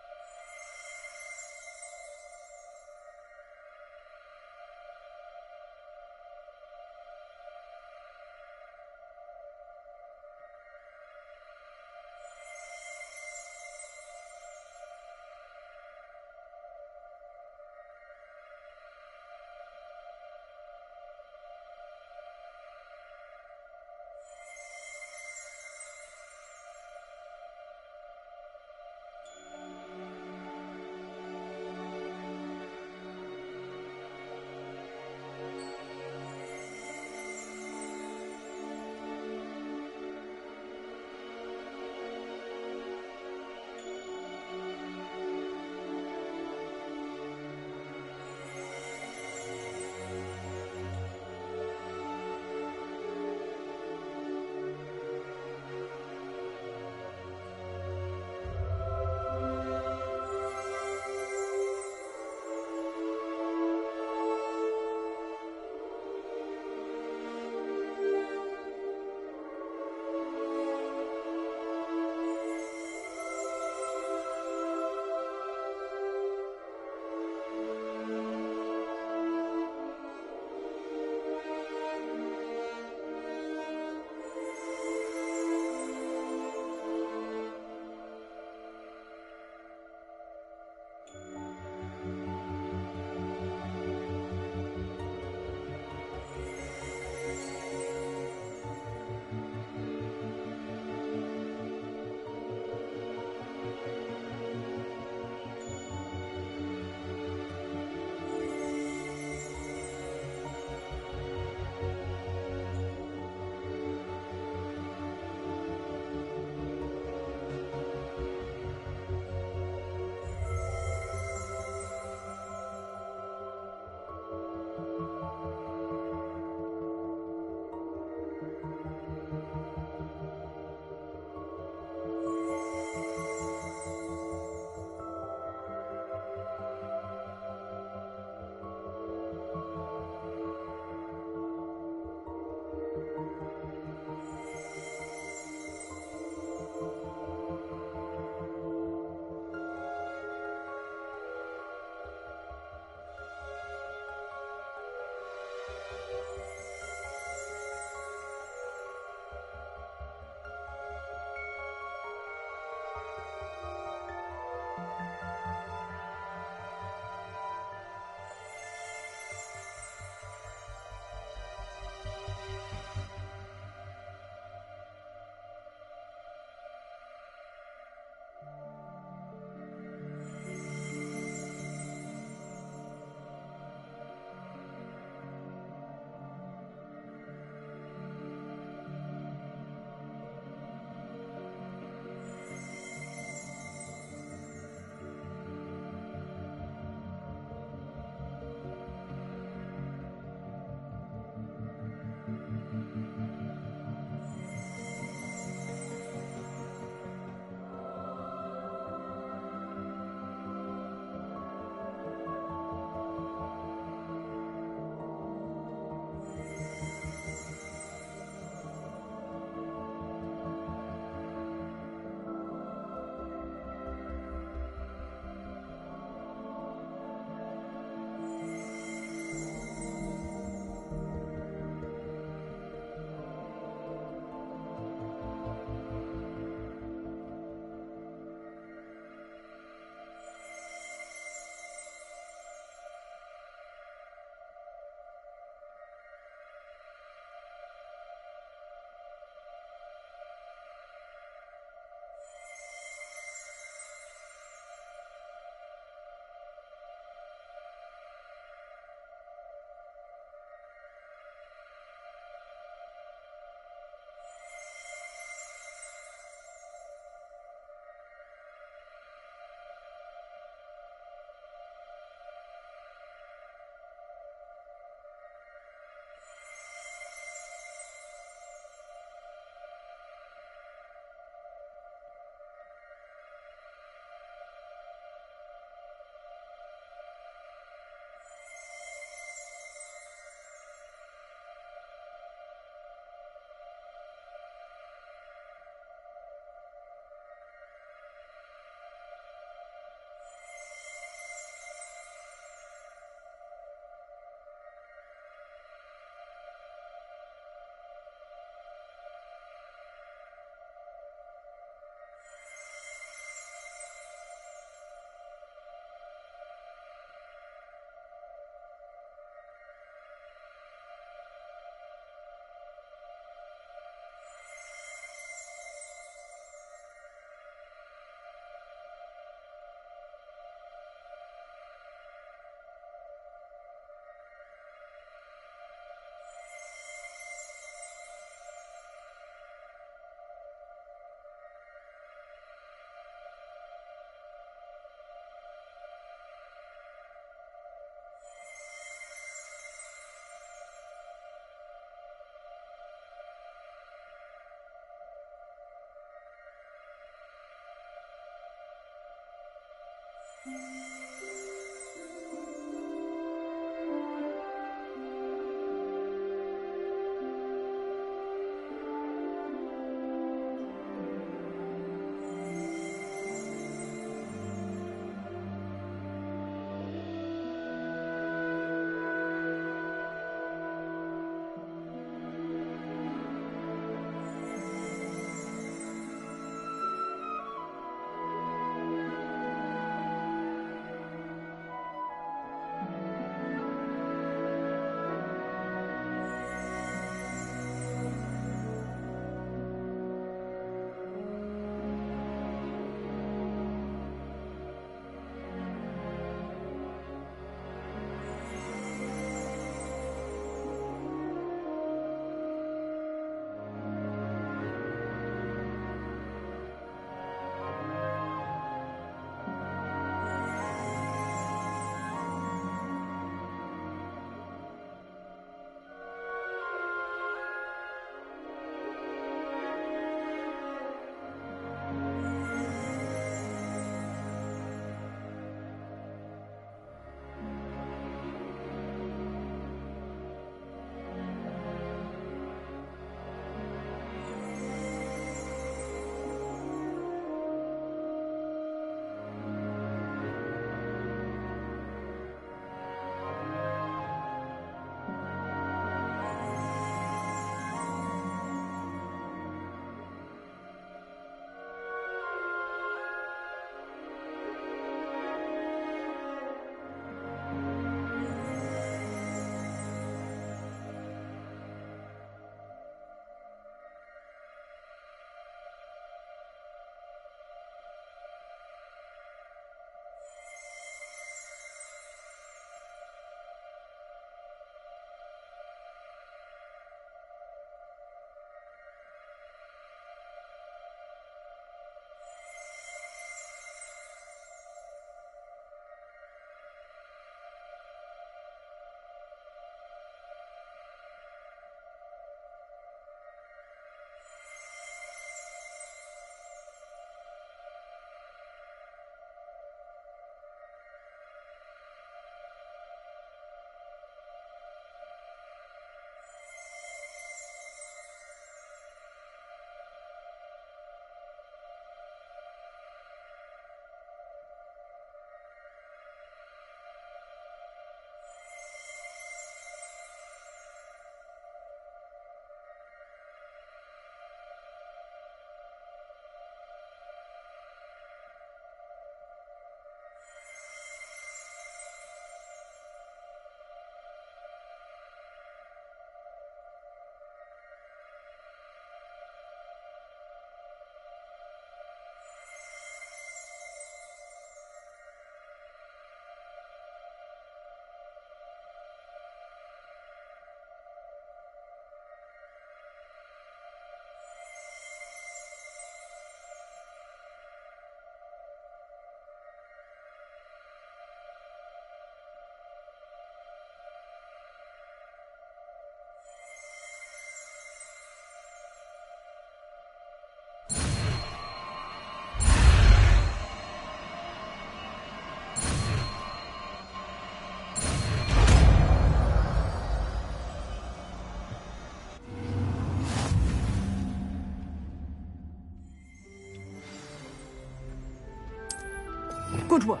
[SPEAKER 11] Good work.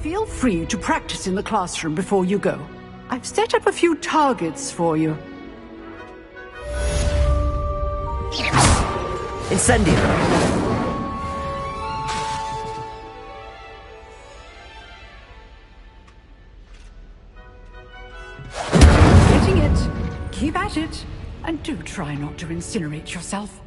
[SPEAKER 11] Feel free to practice in the classroom before you go. I've set up a few targets for you.
[SPEAKER 2] Incendio!
[SPEAKER 11] Getting it. Keep at it. And do try not to incinerate yourself.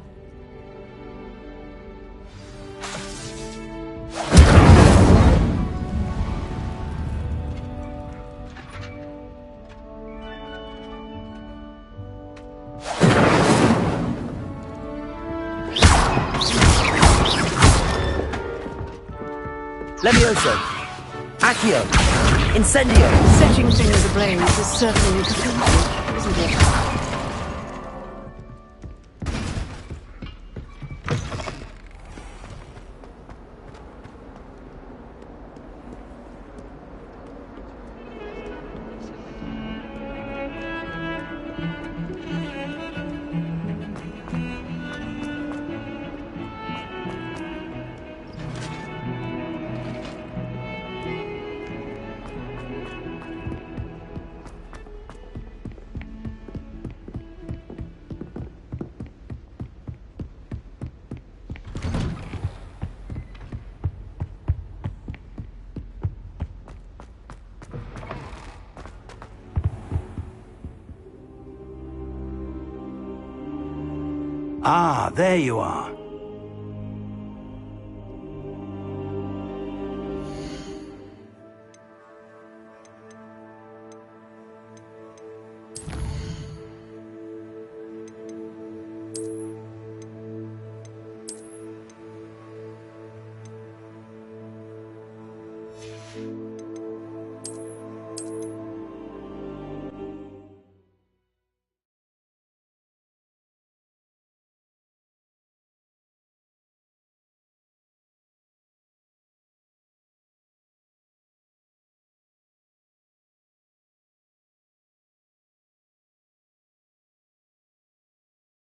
[SPEAKER 2] Levioso! Accio! Incendio!
[SPEAKER 11] Setting things ablaze is certainly a privilege, isn't it?
[SPEAKER 6] Ah, there you are.